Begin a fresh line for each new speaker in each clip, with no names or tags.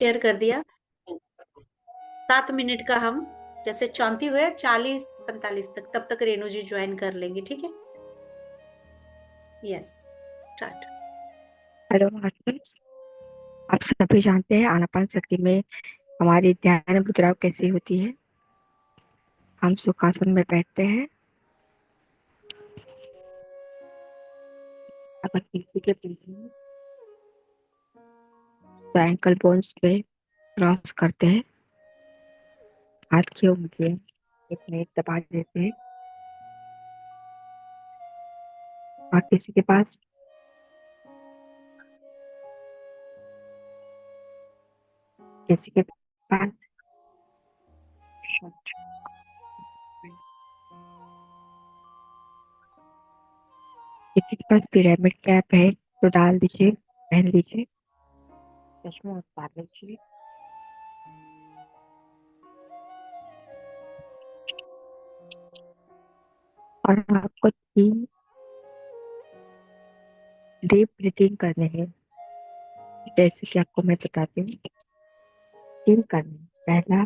Share कर दिया। 7 minute का हम जैसे 34 हुए 40-45 तक, तब तक रेणु जी ज्वाइन कर लेंगे, ठीक है। Yes, start.
Hello master. आप सभी जानते हैं आनापान सती में हमारी ध्यान मुद्रा कैसी होती है। हम सुखासन में बैठते हैं। अगर किसी के पीछे एंकल बोन्स पे क्रॉस करते हैं, हाथ की उंगलियां 1 मिनट दबा देते हैं। और किसी के पास किसी के पास पिरामिड कैप है तो डाल दीजिए, पहन लीजिए। चश्मा उतार लीजिए। और आपको 3 डीप ब्रीथिंग करने हैं, जैसे कि आपको मैं बताती हूँ। 3 करने हैं। पहला,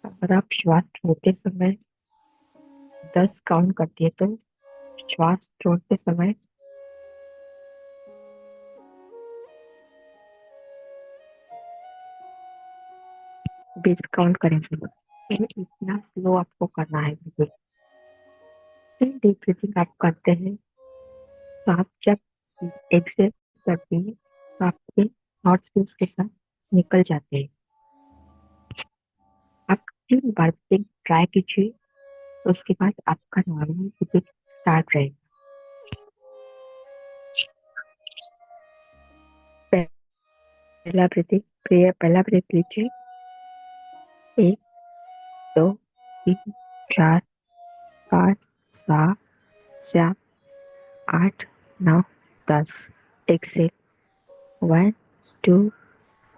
अगर आप श्वास छोड़ते समय 10 काउंट करती है तो श्वास छोड़ते समय 20 काउंट करेंगे। तो इतना स्लो आपको करना है। डीप ब्रीथिंग आप करते हैं तो आप जब एक्सेल करते हैं तो आपके थॉट्स भी उसके साथ निकल जाते हैं। आप 3 बार ब्रीथिंग ट्राई कीजिए, उसके बाद आपका नॉर्मल ब्रीथिंग स्टार्ट रहेगा। पहला ब्रेथ लीजिए। 1, 2, 3, 4, 5, 6, 7, 8, 9, 10। एक्सेल। 1, 2,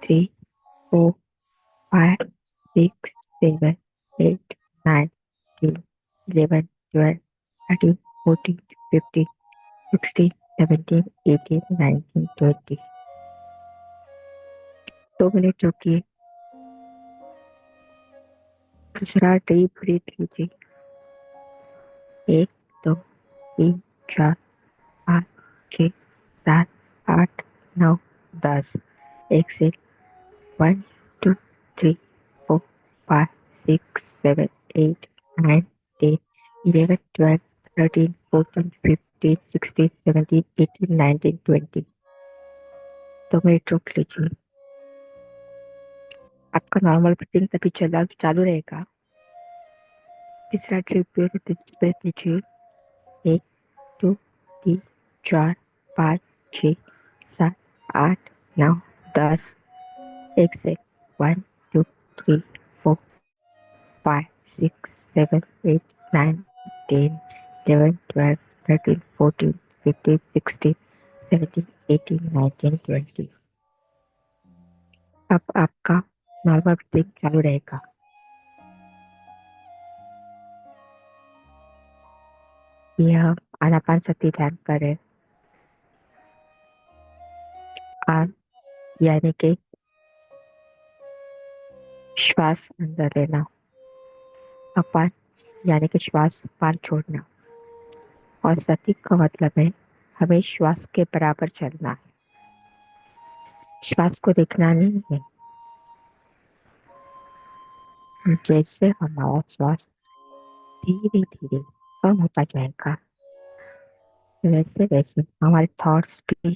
3, 4, 5, 6, 7, 8, 9, 10, 11, 12, 13, 14, 15, 16, 17, 18, 19, 20। 2 मिनट रुकिए। दूसरा डीप ब्रीथ लीजिए। 1, 2, 3, 4, 5, 6, 7, 8, 9, 10। एक्सेल। 1, 2, 3, 4, 5, 6, 7, 8, 9, 10, 11, 12, 13, 14, 15, 16, 17, 18, 19, 20। 2 मिनट रुक लीजिए। आपका नॉर्मल ब्रीथिंग तभी चालू रहेगा। तीसरा डीप ब्रीथ लीजिए। 1, 2, 3, 4, 5, 6, 7, 8, 9, 10। एक्सेल। 1, 2, 3, 4, 5, 6, 7, 8, 9, 10, 11, 12, 13, 14, 15, 16, 17, 18, 19, 20। अब आपका नॉर्मल ब्रीथिंग चालू रहेगा। यह आनापानसती ध्यान करें। आन यानी कि श्वास अंदर लेना, अपान यानी कि श्वास बाहर छोड़ना, और सती का मतलब है हमें श्वास के बराबर चलना है। श्वास को देखना नहीं है। जैसे हमारा श्वास धीरे धीरे कम होता जाएगा, वैसे वैसे हमारे थॉट्स भी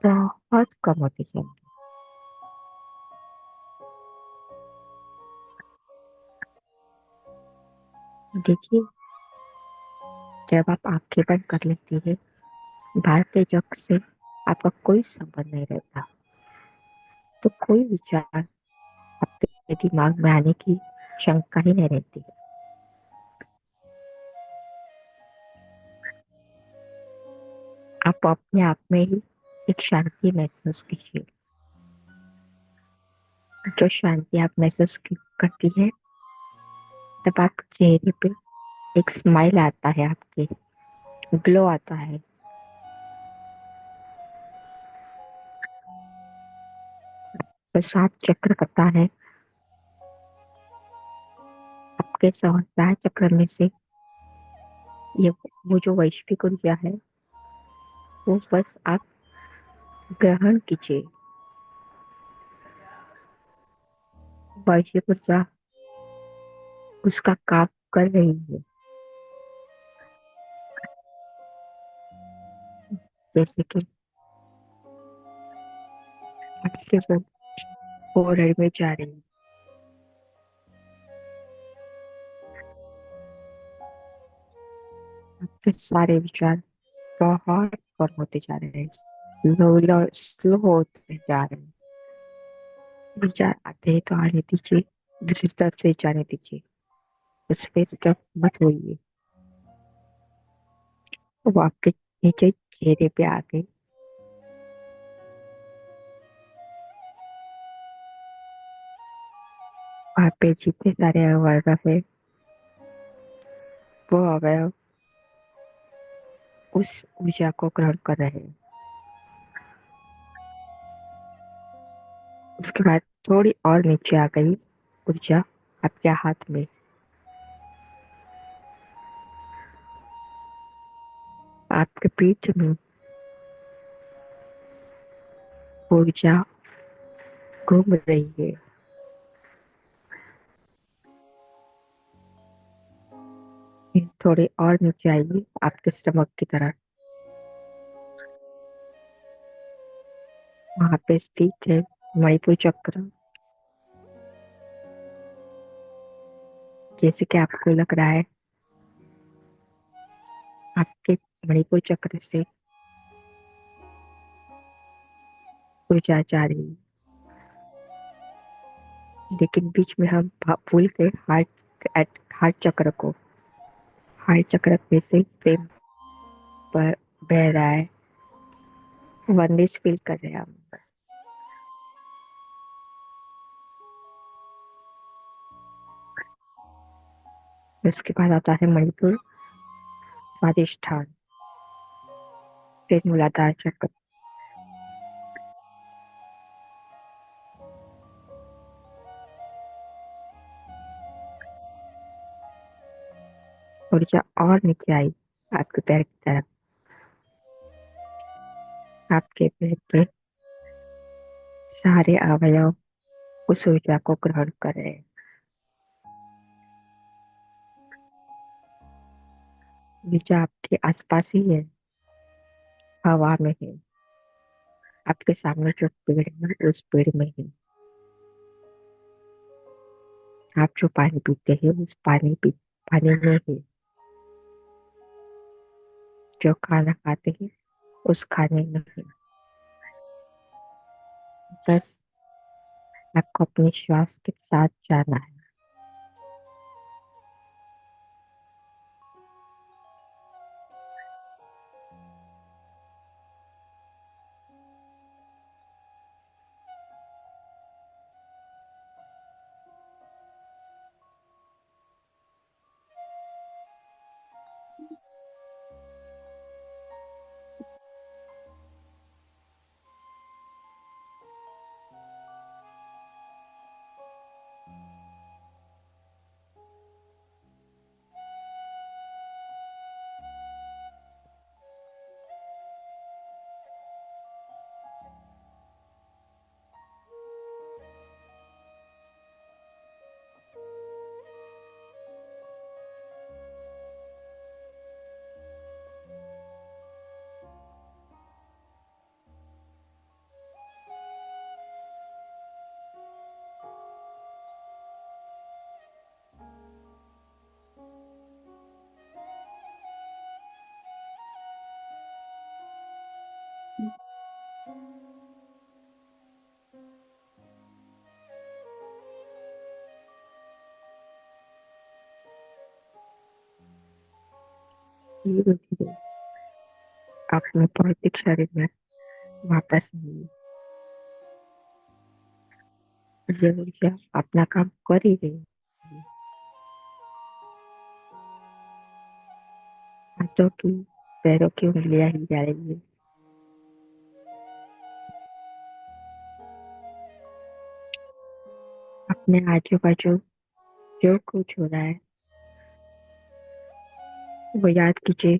बहुत कम होते जाएंगे। देखिए, जब आप आंखें बंद कर लेती है, बाहर के जग से आपका कोई संबंध नहीं रहता, तो कोई विचार आपके दिमाग में आने की शंका ही नहीं रहती। आप अपने आप में ही एक शांति महसूस कीजिए। जो शांति आप महसूस करती है, तब आपके चेहरे पे एक स्माइल आता है, आपके ग्लो आता है। तो 7 चक्र पता है आपके 7 चक्र में से ये वो जो वैश्विक ऊर्जा है वो बस आप ग्रहण कीजिए। वैश्विक ऊर्जा उसका काम कर रही है। जैसे कि आपके वो फोrehead में जा रही है। आपके सारे विचार बहुत कम होते जा रहे हैं। स्लो होते जा रहे हैं। विचार आते हैं तो आने दीजिए, दूसरी तरफ से जाने दीजिए, उस पे स्टक मत होइए। वो आपके नीचे चेहरे पे आ गए। वहाँ पे जितने सारे अवयव है वो अवयव उस ऊर्जा को ग्रहण कर रहे हैं। उसके बाद थोड़ी और नीचे आ गई ऊर्जा आपके हाथ में। आपके पीठ में ऊर्जा घूम रही है। थोड़ी और नीचे आइए आपके स्टमक की तरफ। वहां पे स्थित है मणिपुर चक्र। जैसे कि आपको लग रहा है आपके मणिपुर चक्र से ऊर्जा जा रही है, लेकिन बीच में हम भूल गए हार्ट चक्र को। हार्ट चक्र में से प्रेम पर बह रहा है। वननेस फील कर रहे हैं हम। इसके बाद आता है मणिपुर स्वादिष्ठान, फिर मूलाधार चक्र। ऊर्जा और नीचे आई आपके पैर की तरफ। आपके पैर के सारे अवयव उस ऊर्जा को ग्रहण कर रहे हैं। ऊर्जा आपके आसपास ही है, हवा में है। आपके सामने जो पेड़ है उस पेड़ में है। आप जो पानी पीते हैं उस पानी में है। जो खाना खाते हैं उस खाने में है। बस आपको अपने श्वास के साथ जाना है। धीरे धीरे अपने भौतिक शरीर में वापस आइए। ये ऊर्जा अपना काम कर ही रही है। हाथों की पैरों की उंगलियां हिल जा रही है। अपने आजू बाजू जो कुछ हो रहा है वो याद कीजिए।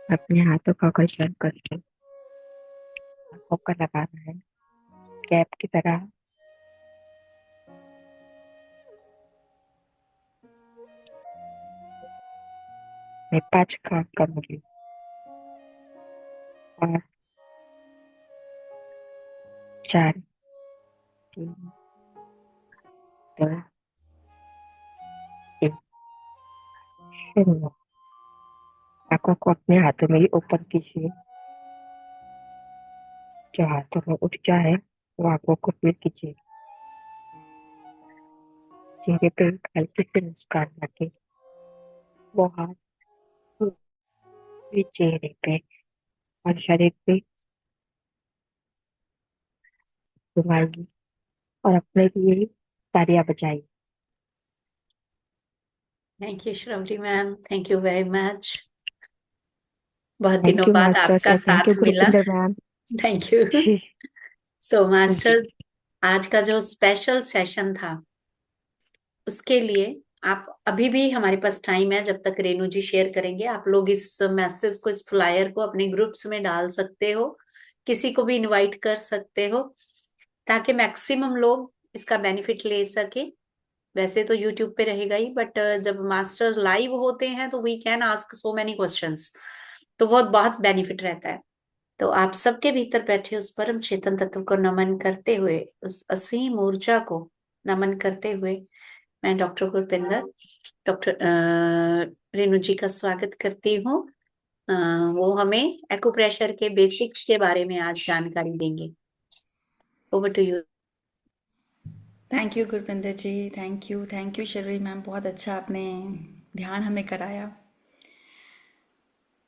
अपने हाथों का आकर्षण करके आंखों का लगाना है कैप की तरह। मैं 5 काउंट करूंगी और 4, 3, 2, 1 शुरू। आंखों को अपने हाथों में ही ओपन कीजिए। जो हाथों में ऊर्जा है वो आंखों को फील कीजिए। चेहरे पे एक हल्की सी मुस्कान लाके वो हाथ पूरे चेहरे पे और शरीर पे घुमाइए और अपने लिए तालियां बजाइए।
Thank you Shravani ma'am, thank you very much. बहुत
थैंक
दिनों
यू
बाद
मास्टर्स
आपका
और थैंक यू
साथ मिला।
गुरुपिंदर मैम।
Thank you.
जी
सो
जी।
मास्टर्स, आज का जो स्पेशल सेशन था उसके लिए आप अभी भी हमारे पास टाइम है, जब तक रेणु जी शेयर करेंगे आप लोग इस मैसेज को, इस फ्लायर को अपने ग्रुप्स में डाल सकते हो, किसी को भी इनवाइट कर सकते हो ताकि मैक्सिमम लोग इसका बेनिफिट ले सके। वैसे तो यूट्यूब पे रहेगा ही, बट जब मास्टर लाइव होते हैं तो we can ask so many questions, तो बहुत बहुत बेनिफिट रहता है। तो आप सबके भीतर बैठे उस परम चेतन तत्व को नमन करते हुए, उस असीम ऊर्जा को नमन करते हुए, मैं डॉक्टर गुरपिंदर, डॉक्टर रेणु जी का स्वागत करती हूँ। अ, वो हमें एक्यूप्रेशर के बेसिक्स के बारे में आज जानकारी देंगे। Over to you.
Thank you Gurvinder ji, thank you Sharri ma'am, बहुत अच्छा आपने ध्यान हमें कराया।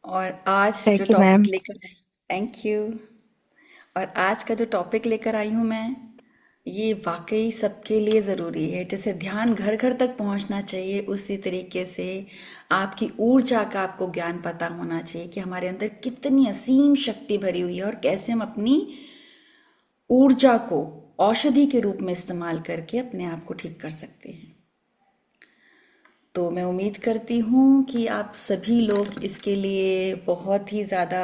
और आज जो
थैंक यू
टॉपिक
मैम।
लेकर आए, थैंक यू। और आज का जो टॉपिक लेकर आई हूँ मैं, ये वाकई सबके लिए ज़रूरी है। जैसे ध्यान घर घर तक पहुँचना चाहिए, उसी तरीके से आपकी ऊर्जा का आपको ज्ञान पता होना चाहिए कि हमारे अंदर कितनी असीम शक्ति भरी हुई है और कैसे हम अपनी ऊर्जा को औषधि के रूप में इस्तेमाल करके अपने आप को ठीक कर सकते हैं। तो मैं उम्मीद करती हूँ कि आप सभी लोग इसके लिए बहुत ही ज़्यादा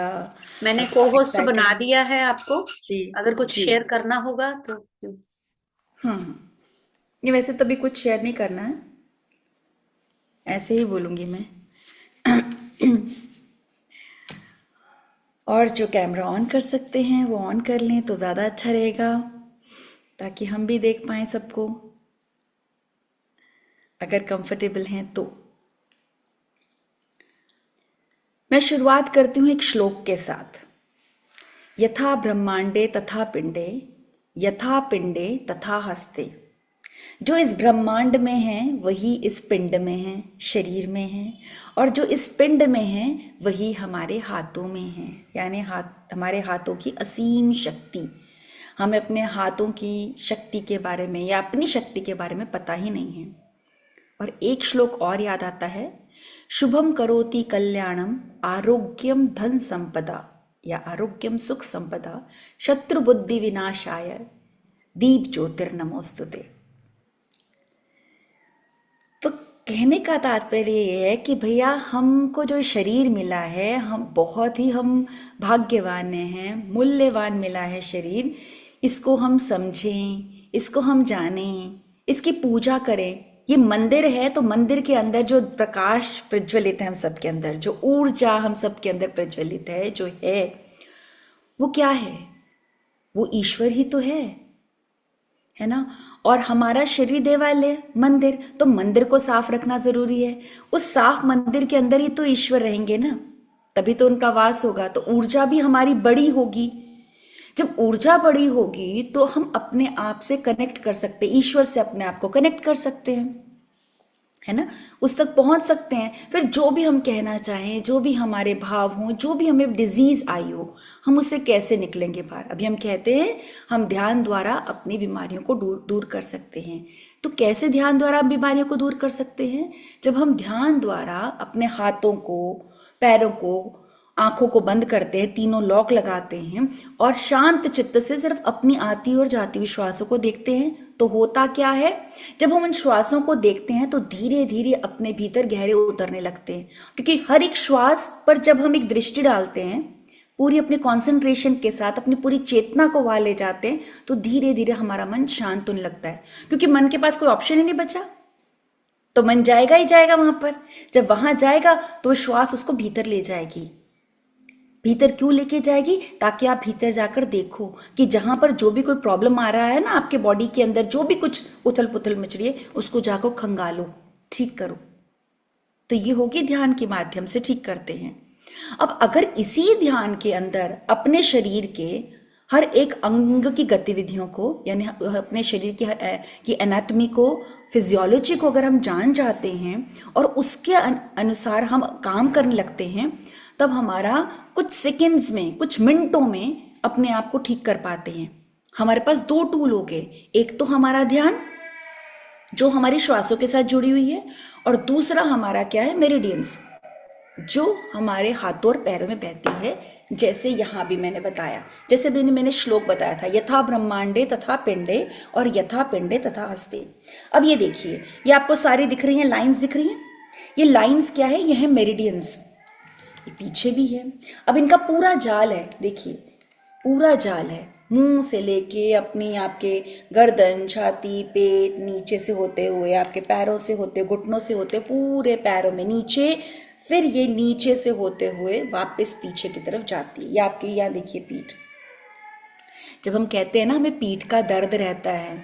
मैंने को होस्ट
एक्साइटेड
बना
हैं।
दिया है आपको,
जी
अगर कुछ
जी।
शेयर करना होगा तो।
ये वैसे तो भी कुछ शेयर नहीं करना है, ऐसे ही बोलूँगी मैं। और जो कैमरा ऑन कर सकते हैं वो ऑन कर लें तो ज़्यादा अच्छा रहेगा, ताकि हम भी देख पाएँ सबको, अगर कंफर्टेबल हैं तो। मैं शुरुआत करती हूँ एक श्लोक के साथ। यथा ब्रह्मांडे तथा पिंडे, यथा पिंडे तथा हस्ते। जो इस ब्रह्मांड में है वही इस पिंड में है, शरीर में है, और जो इस पिंड में है वही हमारे हाथों में है। यानी हमारे हाथों की असीम शक्ति। हमें अपने हाथों की शक्ति के बारे में या अपनी शक्ति के बारे में पता ही नहीं है। और एक श्लोक और याद आता है, शुभम करोति कल्याणम आरोग्यम धन संपदा, या आरोग्यम सुख संपदा, शत्रु बुद्धि विनाशाय दीप ज्योतिर्नमोस्तुते। तो कहने का तात्पर्य ये है कि भैया हमको जो शरीर मिला है, हम भाग्यवान हैं, मूल्यवान मिला है शरीर। इसको हम समझें, इसको हम जानें, इसकी पूजा करें। ये मंदिर है तो मंदिर के अंदर जो प्रकाश प्रज्वलित है हम सबके अंदर, जो ऊर्जा हम सबके अंदर प्रज्वलित है, जो है वो क्या है? वो ईश्वर ही तो है ना। और हमारा शरीर देवालय मंदिर, तो मंदिर को साफ रखना जरूरी है। उस साफ मंदिर के अंदर ही तो ईश्वर रहेंगे ना, तभी तो उनका वास होगा। तो ऊर्जा भी हमारी बड़ी होगी। जब ऊर्जा बड़ी होगी तो हम अपने आप से कनेक्ट कर सकते, ईश्वर से अपने आप को कनेक्ट कर सकते हैं, है ना, उस तक पहुंच सकते हैं। फिर जो भी हम कहना चाहें, जो भी हमारे भाव हों, जो भी हमें डिजीज आई हो, हम उससे कैसे निकलेंगे बाहर। अभी हम कहते हैं हम ध्यान द्वारा अपनी बीमारियों को दूर दूर कर सकते हैं। तो कैसे ध्यान द्वारा बीमारियों को दूर कर सकते हैं? जब हम ध्यान द्वारा अपने हाथों को, पैरों को, आंखों को बंद करते हैं, तीनों लॉक लगाते हैं और शांत चित्त से सिर्फ अपनी आती और जाती हुई श्वासों को देखते हैं, तो होता क्या है, जब हम उन श्वासों को देखते हैं तो धीरे धीरे अपने भीतर गहरे उतरने लगते हैं। क्योंकि हर एक श्वास पर जब हम एक दृष्टि डालते हैं, पूरी अपने कंसंट्रेशन के साथ अपनी पूरी चेतना को वहां ले जाते हैं, तो धीरे धीरे हमारा मन शांत होने लगता है। क्योंकि मन के पास कोई ऑप्शन ही नहीं बचा, तो मन जाएगा ही जाएगा वहां पर। जब वहां जाएगा तो श्वास उसको भीतर ले जाएगी। भीतर क्यों लेके जाएगी? ताकि आप भीतर जाकर देखो कि जहां पर जो भी कोई प्रॉब्लम आ रहा है ना, आपके बॉडी के अंदर जो भी कुछ उथल पुथल मच रही है, उसको जाकर खंगालो, ठीक करो। तो ये होगी ध्यान के माध्यम से ठीक करते हैं। अब अगर इसी ध्यान के अंदर अपने शरीर के हर एक अंग की गतिविधियों को, यानी अपने शरीर की एनाटॉमी को, फिजियोलॉजी को अगर हम जान जाते हैं और उसके अनुसार हम काम करने लगते हैं, तब हमारा कुछ सेकंड्स में, कुछ मिनटों में अपने आप को ठीक कर पाते हैं। हमारे पास दो टूल हो गए, एक तो हमारा ध्यान जो हमारी श्वासों के साथ जुड़ी हुई है, और दूसरा हमारा क्या है, मेरिडियंस, जो हमारे हाथों और पैरों में बहती है। जैसे यहाँ भी मैंने बताया, जैसे भी मैंने श्लोक बताया था, यथा ब्रह्मांडे तथा पिंडे और यथा पिंडे तथा हस्ते। अब ये देखिए, ये आपको सारी दिख रही हैं, लाइंस दिख रही हैं। ये लाइंस क्या है? ये है मेरिडियंस। ये पीछे भी है। अब इनका पूरा जाल है, देखिए पूरा जाल है, मुंह से लेके अपनी आपके गर्दन, छाती, पेट, नीचे से होते हुए आपके पैरों से होते, घुटनों से होते, पूरे पैरों में नीचे, फिर ये नीचे से होते हुए वापस पीछे की तरफ जाती है। ये आपके यहाँ देखिए पीठ। जब हम कहते हैं ना हमें पीठ का दर्द रहता है,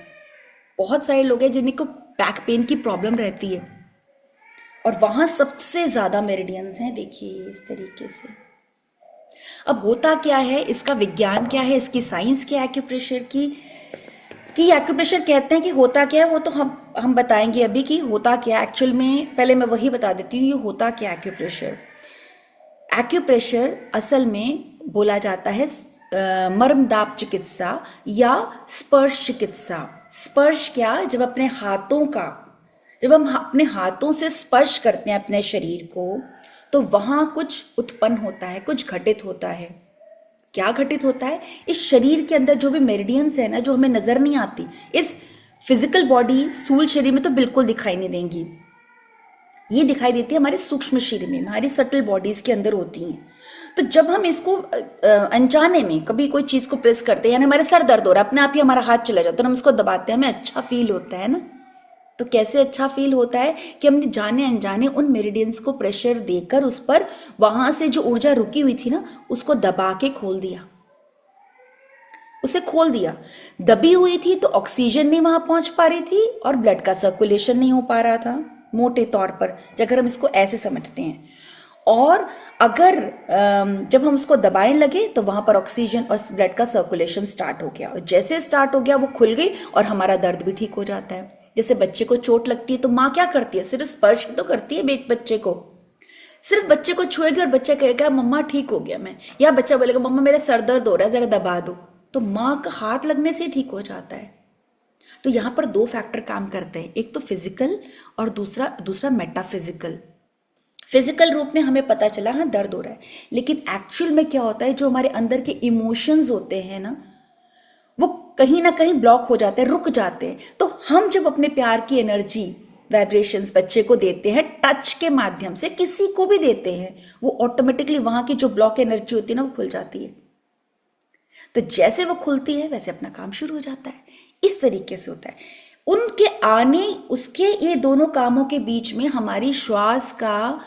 बहुत सारे लोग हैं जिनको बैक पेन की प्रॉब्लम रहती है, और वहां सबसे ज्यादा मेरिडियंस हैं, देखिए इस तरीके से। अब होता क्या है, इसका विज्ञान क्या है, इसकी साइंस क्या है एक्यूप्रेशर की, कि एक्यूप्रेशर कहते हैं कि होता क्या है, वो तो हम बताएंगे अभी कि होता क्या एक्चुअल में। पहले मैं वही बता देती हूँ, ये होता क्या एक्यूप्रेशर। एक्यूप्रेशर असल में बोला जाता है मर्मदाप चिकित्सा या स्पर्श चिकित्सा। स्पर्श क्या? जब हम अपने हाथों से स्पर्श करते हैं अपने शरीर को, तो वहां कुछ उत्पन्न होता है, कुछ घटित होता है। क्या घटित होता है? इस शरीर के अंदर जो भी मेरिडियंस है ना, जो हमें नजर नहीं आती, इस फिजिकल बॉडी, स्थूल शरीर में तो बिल्कुल दिखाई नहीं देंगी, ये दिखाई देती है हमारे सूक्ष्म शरीर में, हमारी सटल बॉडीज के अंदर होती हैं। तो जब हम इसको अनजाने में कभी कोई चीज को प्रेस करते हैं, यानी हमारे सर दर्द हो रहा है, अपने आप ही हमारा हाथ चला जाता है, हम इसको दबाते हैं, हमें अच्छा फील होता है ना। तो कैसे अच्छा फील होता है कि हमने जाने अनजाने उन मेरिडियंस को प्रेशर देकर उस पर, वहां से जो ऊर्जा रुकी हुई थी ना, उसको दबा के खोल दिया, उसे खोल दिया। दबी हुई थी तो ऑक्सीजन नहीं वहां पहुंच पा रही थी और ब्लड का सर्कुलेशन नहीं हो पा रहा था, मोटे तौर पर अगर हम इसको ऐसे समझते हैं। और अगर जब हम उसको दबाने लगे तो वहां पर ऑक्सीजन और ब्लड का सर्कुलेशन स्टार्ट हो गया, और जैसे स्टार्ट हो गया वो खुल गई और हमारा दर्द भी ठीक हो जाता है। जैसे बच्चे को चोट लगती है तो माँ क्या करती है? सिर्फ स्पर्श तो करती है बच्चे को, सिर्फ बच्चे को छुएगी और बच्चा कहेगा मम्मा ठीक हो गया मैं, या बच्चा बोलेगा मम्मा मेरा सर दर्द हो रहा है जरा दबा दो, तो माँ का हाथ लगने से ही ठीक हो जाता है। तो यहाँ पर दो फैक्टर काम करते हैं, एक तो फिजिकल और दूसरा मेटाफिजिकल। फिजिकल रूप में हमें पता चला हाँ दर्द हो रहा है, लेकिन एक्चुअल में क्या होता है, जो हमारे अंदर के इमोशंस होते हैं ना, वो कहीं ना कहीं ब्लॉक हो जाते हैं, रुक जाते हैं। तो हम जब अपने प्यार की एनर्जी, वाइब्रेशंस बच्चे को देते हैं, टच के माध्यम से किसी को भी देते हैं, वो ऑटोमेटिकली वहां की जो ब्लॉक एनर्जी होती है ना, वो खुल जाती है। तो जैसे वो खुलती है वैसे अपना काम शुरू हो जाता है। इस तरीके से होता है। उनके आने, उसके ये दोनों कामों के बीच में हमारी श्वास का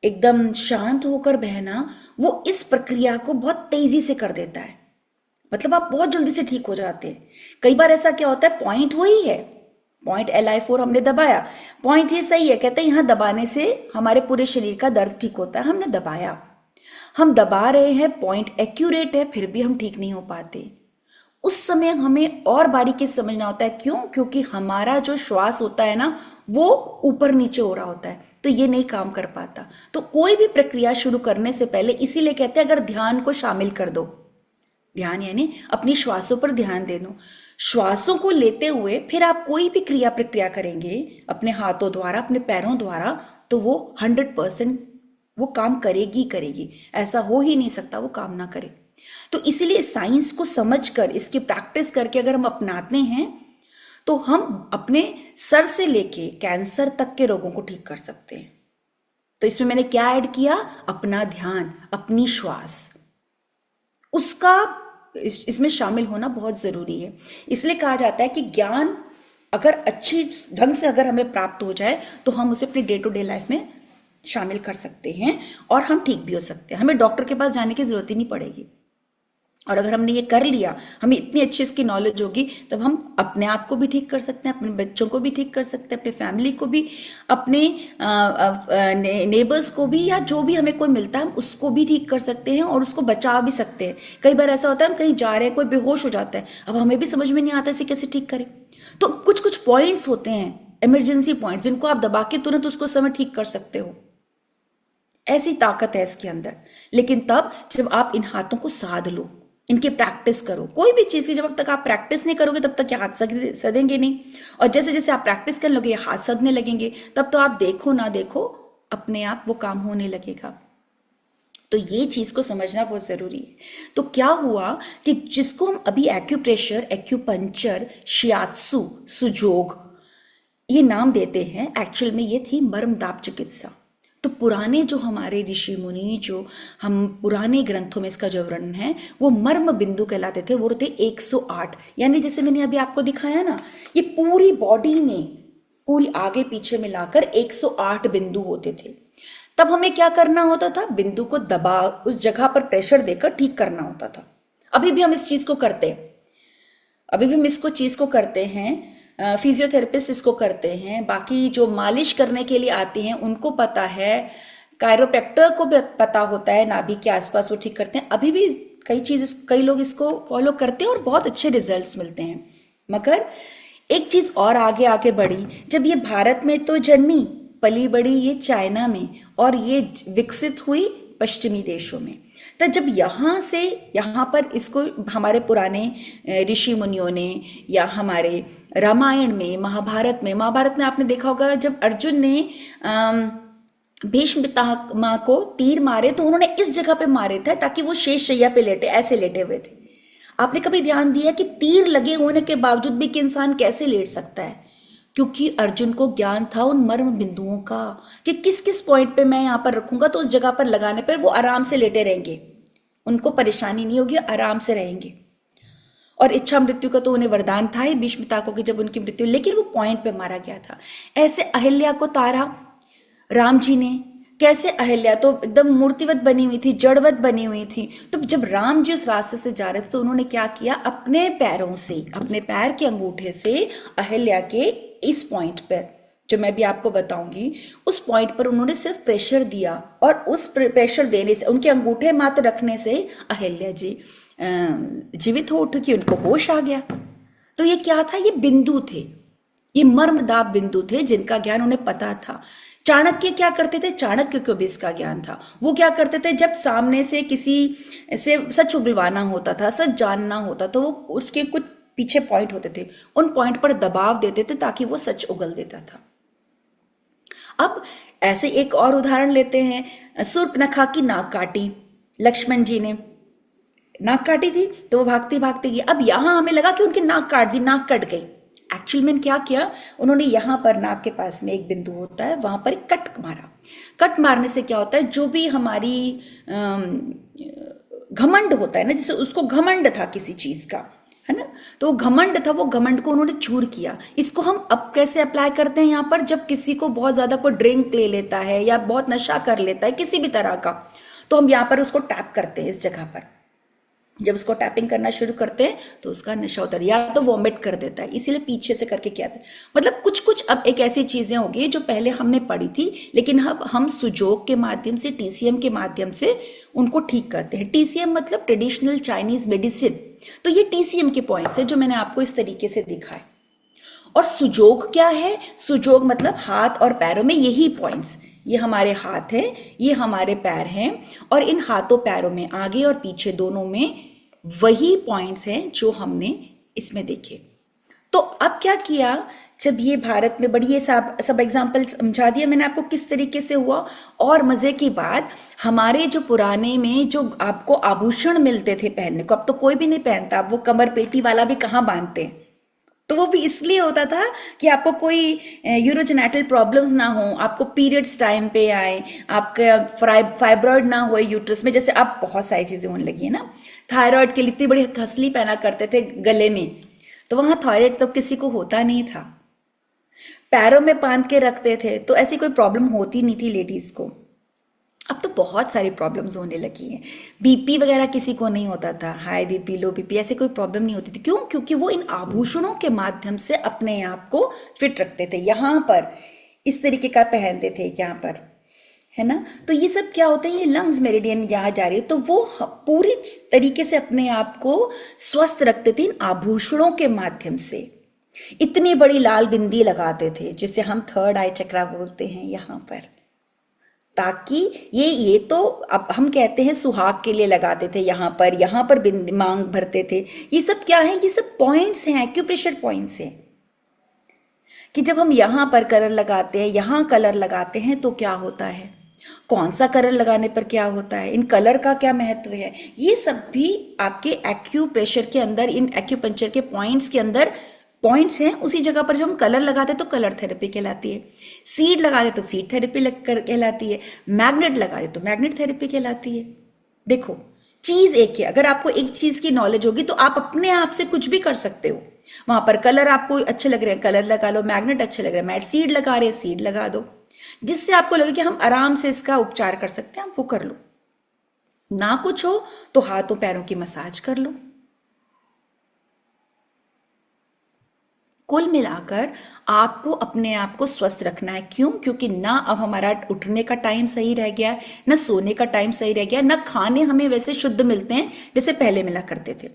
एकदम शांत होकर बहना, वो इस प्रक्रिया को बहुत तेजी से कर देता है। मतलब आप बहुत जल्दी से ठीक हो जाते हैं। कई बार ऐसा क्या होता है, पॉइंट वही है, पॉइंट Li4 हमने दबाया, पॉइंट ये सही है, कहते हैं यहां दबाने से हमारे पूरे शरीर का दर्द ठीक होता है, हमने दबाया, हम दबा रहे हैं, पॉइंट एक्यूरेट है, फिर भी हम ठीक नहीं हो पाते। उस समय हमें और बारीकी से समझना होता है। क्यों? क्योंकि हमारा जो श्वास होता है ना, वो ऊपर नीचे हो रहा होता है, तो ये नहीं काम कर पाता। तो कोई भी प्रक्रिया शुरू करने से पहले इसीलिए कहते हैं अगर ध्यान को शामिल कर दो, ध्यान यानी अपनी श्वासों पर ध्यान दे दो, श्वासों को लेते हुए फिर आप कोई भी क्रिया प्रक्रिया करेंगे अपने हाथों द्वारा, अपने पैरों द्वारा, तो वो 100% वो काम करेगी करेगी, ऐसा हो ही नहीं सकता वो काम ना करे। तो इसीलिए साइंस को समझकर इसकी प्रैक्टिस करके अगर हम अपनाते हैं तो हम अपने सर से लेके कैंसर तक के रोगों को ठीक कर सकते हैं। तो इसमें मैंने क्या ऐड किया? अपना ध्यान, अपनी श्वास, उसका इसमें शामिल होना बहुत जरूरी है। इसलिए कहा जाता है कि ज्ञान अगर अच्छी ढंग से अगर हमें प्राप्त हो जाए तो हम उसे अपनी डे टू डे लाइफ में शामिल कर सकते हैं और हम ठीक भी हो सकते हैं। हमें डॉक्टर के पास जाने की जरूरत ही नहीं पड़ेगी। और अगर हमने ये कर लिया, हमें इतनी अच्छी इसकी नॉलेज होगी, तब हम अपने आप को भी ठीक कर सकते हैं, अपने बच्चों को भी ठीक कर सकते हैं, अपने फैमिली को भी, अपने नेबर्स को भी, या जो भी हमें कोई मिलता है हम उसको भी ठीक कर सकते हैं और उसको बचा भी सकते हैं। कई बार ऐसा होता है हम कहीं जा रहे हैं, कोई बेहोश हो जाता है, अब हमें भी समझ में नहीं आता इसे कैसे ठीक करें। तो कुछ कुछ पॉइंट्स होते हैं, इमरजेंसी पॉइंट्स, जिनको आप दबा के तुरंत उसको समय ठीक कर सकते हो। ऐसी ताकत है इसके अंदर। लेकिन तब जब आप इन हाथों को साध लो, इनकी प्रैक्टिस करो। कोई भी चीज की जब तक आप प्रैक्टिस नहीं करोगे तब तक ये हाथ सदेंगे नहीं, और जैसे जैसे आप प्रैक्टिस करने लगोगे हाथ सदने लगेंगे, तब तो आप देखो ना देखो अपने आप वो काम होने लगेगा। तो ये चीज को समझना बहुत जरूरी है। तो क्या हुआ कि जिसको हम अभी एक्यूप्रेशर, एक्यूपंक्चर, शियात्सु, सुजोग ये नाम देते हैं, एक्चुअल में ये थी मर्मदाप चिकित्सा। तो पुराने जो हमारे ऋषि मुनि, जो हम पुराने ग्रंथों में इसका जो वर्णन है, वो मर्म बिंदु कहलाते थे। वो थे 108, यानी जैसे मैंने अभी आपको दिखाया ना, ये पूरी बॉडी में पूरी आगे पीछे मिलाकर 108 बिंदु होते थे। तब हमें क्या करना होता था? बिंदु को दबा उस जगह पर प्रेशर देकर ठीक करना होता था। अभी भी हम इस चीज को करते हैं, अभी भी हम इसको चीज को करते हैं। फिजियोथेरेपिस्ट इसको करते हैं, बाकी जो मालिश करने के लिए आते हैं उनको पता है, कायरोप्रैक्टर को भी पता होता है, नाभि के आसपास वो ठीक करते हैं। अभी भी कई लोग इसको फॉलो करते हैं और बहुत अच्छे रिजल्ट्स मिलते हैं। मगर एक चीज और आगे आगे बढ़ी, जब ये भारत में तो जन्मी पली बड़ी ये चाइना में, और ये विकसित हुई पश्चिमी देशों में। तो जब यहाँ से यहाँ पर इसको हमारे पुराने ऋषि मुनियों ने, या हमारे रामायण में, महाभारत में आपने देखा होगा जब अर्जुन ने भीष्म पितामह को तीर मारे तो उन्होंने इस जगह पे मारे थे ताकि वो शेष शैया पे लेटे, ऐसे लेटे हुए थे। आपने कभी ध्यान दिया कि तीर लगे होने के बावजूद भी कि इंसान कैसे लेट सकता है? क्योंकि अर्जुन को ज्ञान था उन मर्म बिंदुओं का कि किस किस पॉइंट पे मैं यहाँ पर रखूंगा तो उस जगह पर लगाने पर वो आराम से लेटे रहेंगे, उनको परेशानी नहीं होगी, आराम से रहेंगे। और इच्छा मृत्यु का तो उन्हें वरदान था ही भीष्म पिता को कि जब उनकी मृत्यु, लेकिन वो पॉइंट पे मारा गया था। ऐसे अहिल्या को तारा राम जी ने। कैसे? अहिल्या तो एकदम मूर्तिवत बनी हुई थी, जड़वत बनी हुई थी। तो जब राम जी उस रास्ते से जा रहे थे तो उन्होंने क्या किया? अपने पैरों से, अपने पैर के अंगूठे से अहिल्या के इस पॉइंट पर, जो मैं भी आपको बताऊंगी, उस पॉइंट पर उन्होंने सिर्फ प्रेशर दिया, और उस प्रेशर देने से, उनके अंगूठे मात्र रखने से अहिल्या जी जीवित हो उठी, उनको होश आ गया। तो ये क्या था? ये बिंदु थे, ये मर्मदाप बिंदु थे जिनका ज्ञान उन्हें पता था। चाणक्य क्या करते थे? चाणक्य को भी इसका ज्ञान था। वो क्या करते थे? जब सामने से किसी से सच उगलवाना होता था, सच जानना होता, तो वो उसके कुछ पीछे पॉइंट होते थे, उन पॉइंट पर दबाव देते थे ताकि वो सच उगल देता था। अब ऐसे एक और उदाहरण लेते हैं, शूर्पणखा की नाक काटी लक्ष्मण जी ने, नाक काटी थी तो वो भागती भागती गई। अब यहां हमें लगा कि उनकी नाक काट दी, नाक कट गई। एक्चुअल में क्या किया उन्होंने? यहां पर नाक के पास में एक बिंदु होता है, वहां पर एक कट मारा। कट मारने से क्या होता है? जो भी हमारी घमंड होता है ना, जैसे उसको घमंड था किसी चीज का, है ना, तो वो घमंड था, वो घमंड को उन्होंने चूर किया। इसको हम अब कैसे अप्लाई करते हैं यहाँ पर? जब किसी को बहुत ज्यादा कोई ड्रिंक ले लेता है या बहुत नशा कर लेता है किसी भी तरह का, तो हम यहाँ पर उसको टैप करते हैं इस जगह पर। जब उसको टैपिंग करना शुरू करते हैं तो उसका नशा उतर, या तो वॉमिट कर देता है, इसीलिए पीछे से करके किया था। मतलब कुछ कुछ अब एक ऐसी चीजें होगी जो पहले हमने पढ़ी थी, लेकिन अब हम सुजोग के माध्यम से, TCM के माध्यम से उनको ठीक करते हैं। TCM मतलब ट्रेडिशनल चाइनीज मेडिसिन। तो ये TCM के पॉइंट्स है जो मैंने आपको इस तरीके से दिखाए। और सुजोग क्या है? सुजोग मतलब हाथ और पैरों में यही पॉइंट्स, ये हमारे हाथ है, ये हमारे पैर हैं, और इन हाथों पैरों में आगे और पीछे दोनों में वही पॉइंट्स हैं जो हमने इसमें देखे। तो अब क्या किया, जब ये भारत में बड़ी ये सब एग्जाम्पल समझा दिया मैंने आपको किस तरीके से हुआ। और मजे की बात, हमारे जो पुराने में जो आपको आभूषण मिलते थे पहनने को, अब तो कोई भी नहीं पहनता, अब वो कमर पेटी वाला भी कहाँ बांधते हैं। तो वो भी इसलिए होता था कि आपको कोई यूरोजेनेटल प्रॉब्लम्स ना हो, आपको पीरियड्स टाइम पे आए, आपका फाइब्रॉइड ना हो यूट्रस में, जैसे अब बहुत सारी चीजें होने लगी है ना। थायराइड के लिए इतनी बड़ी हंसली पहना करते थे गले में, तो वहां थायराइड तो किसी को होता नहीं था। पैरों में बांध के रखते थे तो ऐसी कोई प्रॉब्लम होती नहीं थी लेडीज को। अब तो बहुत सारी प्रॉब्लम्स होने लगी हैं। बीपी वगैरह किसी को नहीं होता था, हाई बीपी लो बीपी ऐसे कोई प्रॉब्लम नहीं होती थी। क्यों? क्योंकि वो इन आभूषणों के माध्यम से अपने आप को फिट रखते थे। यहाँ पर इस तरीके का पहनते थे, यहाँ पर, है ना। तो ये सब क्या होता है, ये लंग्स मेरिडियन यहाँ जा रही है, तो वो पूरी तरीके से अपने आप को स्वस्थ रखते थे इन आभूषणों के माध्यम से। इतनी बड़ी लाल बिंदी लगाते थे जिसे हम थर्ड आई चक्रा बोलते हैं यहाँ पर, ताकि ये तो अब हम कहते हैं सुहाग के लिए लगाते थे यहाँ पर बिंदी मांग भरते थे। ये सब क्या है, ये सब पॉइंट्स हैं, एक्यूप्रेशर पॉइंट्स हैं, कि जब हम यहाँ पर कलर लगाते हैं, यहाँ कलर लगाते हैं तो क्या होता है, कौन सा कलर लगाने पर क्या होता है, इन कलर का क्या महत्व है, ये सब भी आपके एक्यूप्रेशर के अंदर, इन एक्यूपंक्चर के पॉइंट्स के अंदर पॉइंट्स हैं। उसी जगह पर जब हम कलर लगाते तो कलर थेरेपी कहलाती है, सीड लगाते तो सीड थेरेपी कहलाती है, मैग्नेट लगाते तो मैग्नेट थेरेपी कहलाती है। देखो चीज एक है, अगर आपको एक चीज की नॉलेज होगी तो आप अपने आप से कुछ भी कर सकते हो। वहां पर कलर आपको अच्छे लग रहे हैं, कलर लगा लो, मैग्नेट अच्छे लग रहे हैं, मैट सीड लगा रहे हैं, सीड लगा दो, जिससे आपको लगे कि हम आराम से इसका उपचार कर सकते हैं, आप वो कर लो। ना कुछ हो तो हाथों पैरों की मसाज कर लो। कुल मिलाकर आपको अपने आप को स्वस्थ रखना है। क्यों? क्योंकि ना अब हमारा उठने का टाइम सही रह गया है, ना सोने का टाइम सही रह गया है, ना खाने हमें वैसे शुद्ध मिलते हैं जैसे पहले मिला करते थे,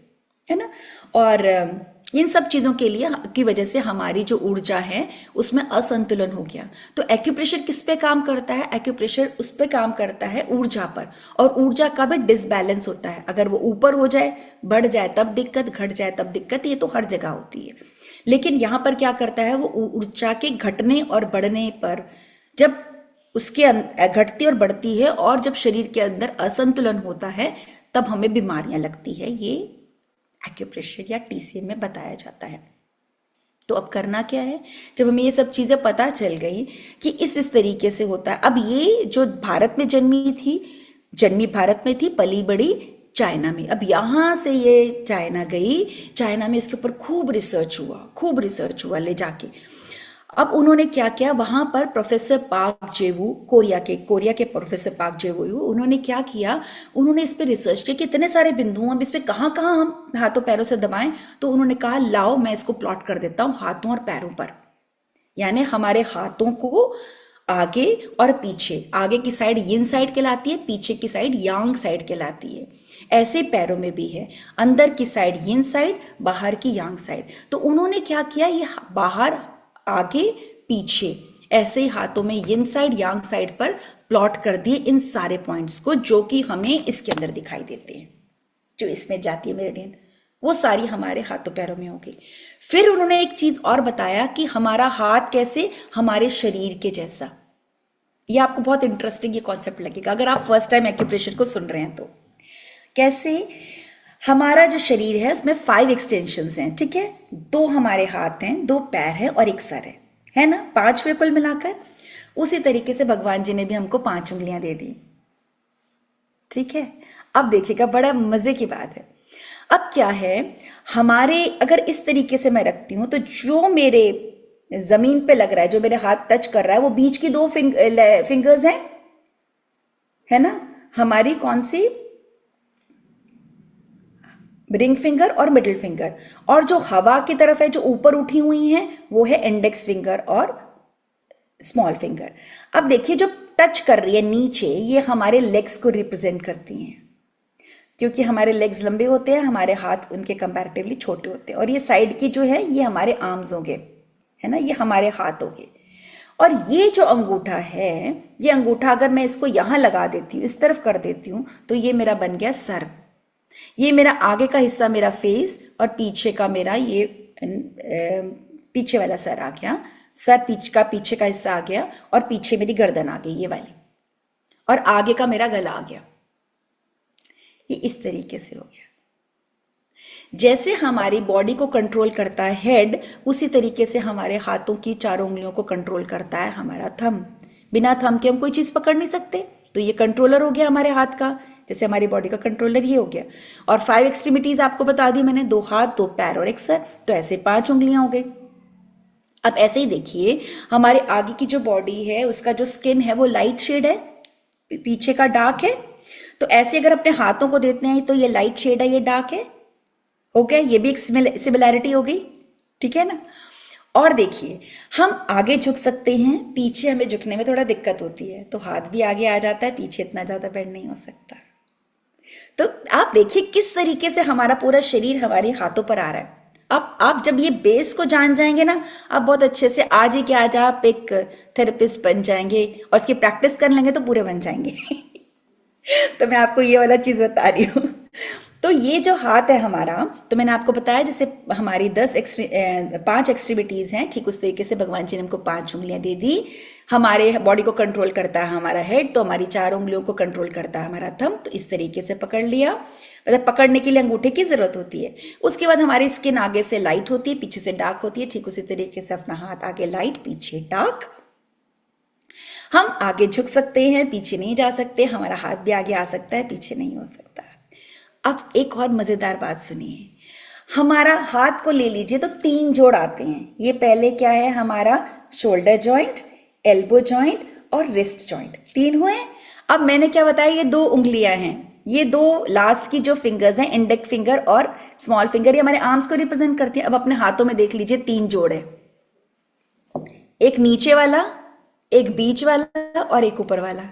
है ना। और इन सब चीजों के लिए की वजह से हमारी जो ऊर्जा है उसमें असंतुलन हो गया। तो एक्यूप्रेशर किस पे काम करता है? एक्यूप्रेशर उस पे काम करता है ऊर्जा पर, और ऊर्जा का भी डिसबैलेंस होता है। अगर वो ऊपर हो जाए, बढ़ जाए तब दिक्कत, घट जाए तब दिक्कत, ये तो हर जगह होती है। लेकिन यहां पर क्या करता है, वो ऊर्जा के घटने और बढ़ने पर, जब उसके घटती और बढ़ती है और जब शरीर के अंदर असंतुलन होता है तब हमें बीमारियां लगती है। ये एक्यूप्रेशर या टीसीएम में बताया जाता है। तो अब करना क्या है, जब हमें ये सब चीजें पता चल गई कि इस तरीके से होता है। अब ये जो भारत में जन्मी भारत में थी, पली बड़ी चाइना में। अब यहां से ये चाइना गई, चाइना में इसके ऊपर खूब रिसर्च हुआ ले जाके। अब उन्होंने क्या किया, वहां पर प्रोफेसर पार्क जेवू, कोरिया के प्रोफेसर पार्क जेवू, उन्होंने क्या किया, उन्होंने इस पे रिसर्च किया कि इतने सारे बिंदु, अब इस पे कहाँ कहाँ हम हाथों पैरों से दबाएं। तो उन्होंने कहा लाओ मैं इसको प्लॉट कर देता हूं हाथों और पैरों पर। यानी हमारे हाथों को आगे और पीछे, आगे की साइड यिन साइड कहलाती है, पीछे की साइड यांग साइड कहलाती है। ऐसे पैरों में भी है, अंदर की साइड यिन साइड, बाहर की यांग साइड। तो उन्होंने क्या किया, ये बाहर आगे पीछे ऐसे ही हाथों में यिन साइड यांग साइड पर प्लॉट कर दिए इन सारे पॉइंट्स को, जो कि हमें इसके अंदर दिखाई देते हैं। जो इसमें जाती है मेरिडियन, वो सारी हमारे हाथों पैरों में होगी। फिर उन्होंने एक चीज और बताया कि हमारा हाथ कैसे, हमारे शरीर के जैसा। ये आपको बहुत इंटरेस्टिंग ये कॉन्सेप्ट लगेगा अगर आप फर्स्ट टाइम एक्यूप्रेशर को सुन रहे हैं। तो कैसे, हमारा जो शरीर है उसमें 5 एक्सटेंशंस हैं, ठीक है। 2 हमारे हाथ हैं, 2 पैर हैं और 1 सर है ना, 5 हुए कुल मिलाकर। उसी तरीके से भगवान जी ने भी हमको 5 उंगलियां दे दी, ठीक है। अब देखिएगा, बड़ा मजे की बात है। अब क्या है, हमारे अगर इस तरीके से मैं रखती हूं तो जो मेरे जमीन पे लग रहा है, जो मेरे हाथ टच कर रहा है, वो बीच की 2 फिंगर्स हैं, है ना, हमारी कौन सी, रिंग फिंगर और मिडिल फिंगर। और जो हवा की तरफ है, जो ऊपर उठी हुई हैं, वो है इंडेक्स फिंगर और स्मॉल फिंगर। अब देखिए, जो टच कर रही है नीचे, ये हमारे लेग्स को रिप्रेजेंट करती हैं, क्योंकि हमारे लेग्स लंबे होते हैं, हमारे हाथ उनके कंपैरेटिवली छोटे होते हैं। और ये साइड की जो है, ये हमारे आर्म्स होंगे, है ना, ये हमारे हाथ हो गए। और ये जो अंगूठा है, ये अंगूठा अगर मैं इसको यहाँ लगा देती हूँ, इस तरफ कर देती हूँ, तो ये मेरा बन गया सर। ये मेरा आगे का हिस्सा मेरा फेस, और पीछे का मेरा ये पीछे वाला सर आ गया, सर पीछे का हिस्सा आ गया, और पीछे मेरी गर्दन आ गई ये वाली, और आगे का मेरा गला आ गया। ये इस तरीके से हो गया। जैसे हमारी बॉडी को कंट्रोल करता है हेड, उसी तरीके से हमारे हाथों की चारों उंगलियों को कंट्रोल करता है हमारा थंब। बिना थंब के हम कोई चीज पकड़ नहीं सकते, तो ये कंट्रोलर हो गया हमारे हाथ का, जैसे हमारी बॉडी का कंट्रोलर ये हो गया। और 5 एक्सट्रीमिटीज आपको बता दी मैंने, 2 हाथ, 2 पैर और 1 सर, तो ऐसे 5 उंगलियां हो गई। अब ऐसे ही देखिए, हमारे आगे की जो बॉडी है उसका जो स्किन है वो लाइट शेड है, पीछे का डार्क है। तो ऐसे अगर अपने हाथों को देते हैं तो ये लाइट शेड है, ये डार्क है, हो गया, ये भी एक सिमिलैरिटी हो गई, ठीक है ना। और देखिए, हम आगे झुक सकते हैं, पीछे हमें झुकने में थोड़ा दिक्कत होती है, तो हाथ भी आगे आ जाता है, पीछे इतना ज्यादा बेंड नहीं हो सकता। तो आप देखिए किस तरीके से हमारा पूरा शरीर हमारे हाथों पर आ रहा है। अब आप जब ये बेस को जान जाएंगे ना, आप बहुत अच्छे से आज ही क्या आज आप एक थेरेपिस्ट बन जाएंगे, और इसकी प्रैक्टिस कर लेंगे तो पूरे बन जाएंगे। तो मैं आपको ये वाला चीज बता रही हूँ। तो ये जो हाथ है हमारा, तो मैंने आपको बताया जैसे हमारी 5 एक्सट्रीमिटीज हैं, ठीक उस तरीके से भगवान जी ने हमको 5 उंगलियां दे दी। हमारे बॉडी को कंट्रोल करता है हमारा हेड, तो हमारी 4 उंगलियों को कंट्रोल करता है हमारा थंब। तो इस तरीके से पकड़ लिया, मतलब पकड़ने के लिए अंगूठे की जरूरत होती है। उसके बाद हमारी स्किन आगे से लाइट होती है, पीछे से डार्क होती है, ठीक उसी तरीके से अपना हाथ आगे लाइट, पीछे डार्क। हम आगे झुक सकते हैं, पीछे नहीं जा सकते, हमारा हाथ भी आगे आ सकता है, पीछे नहीं हो सकता। अब एक और मजेदार बात सुनिए, हमारा हाथ को ले लीजिए तो 3 जोड़ आते हैं। ये पहले क्या है हमारा शोल्डर जॉइंट, एल्बो जॉइंट और रिस्ट जॉइंट, 3 हुए। अब मैंने क्या बताया, ये 2 उंगलियां हैं, ये 2 लास्ट की जो फिंगर्स हैं, इंडेक्स फिंगर और स्मॉल फिंगर, ये हमारे आर्म्स को रिप्रेजेंट करती है। अब अपने हाथों में देख लीजिए 3 जोड़ है, एक नीचे वाला, एक बीच वाला और एक ऊपर वाला,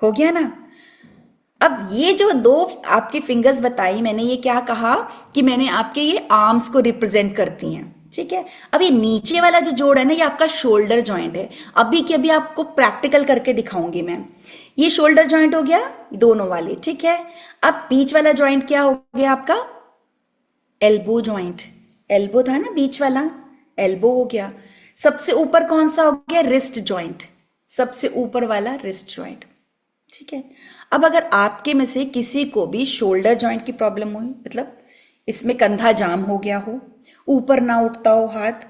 हो गया ना। अब ये जो 2 आपकी फिंगर्स बताई मैंने, ये क्या कहा कि मैंने आपके ये आर्म्स को रिप्रेजेंट करती हैं, ठीक है। अब ये नीचे वाला जो जोड़ है ना, ये आपका शोल्डर जॉइंट है। अभी के अभी आपको प्रैक्टिकल करके दिखाऊंगी मैं। ये शोल्डर जॉइंट हो गया दोनों वाले, ठीक है। अब बीच वाला जॉइंट क्या हो गया आपका, एल्बो जॉइंट, एल्बो था ना बीच वाला, एल्बो हो गया। सबसे ऊपर कौन सा हो गया, रिस्ट जॉइंट, सबसे ऊपर वाला रिस्ट जॉइंट, ठीक है। अब अगर आपके में से किसी को भी शोल्डर जॉइंट की प्रॉब्लम हुई, मतलब इसमें कंधा जाम हो गया हो, ऊपर ना उठता हो हाथ,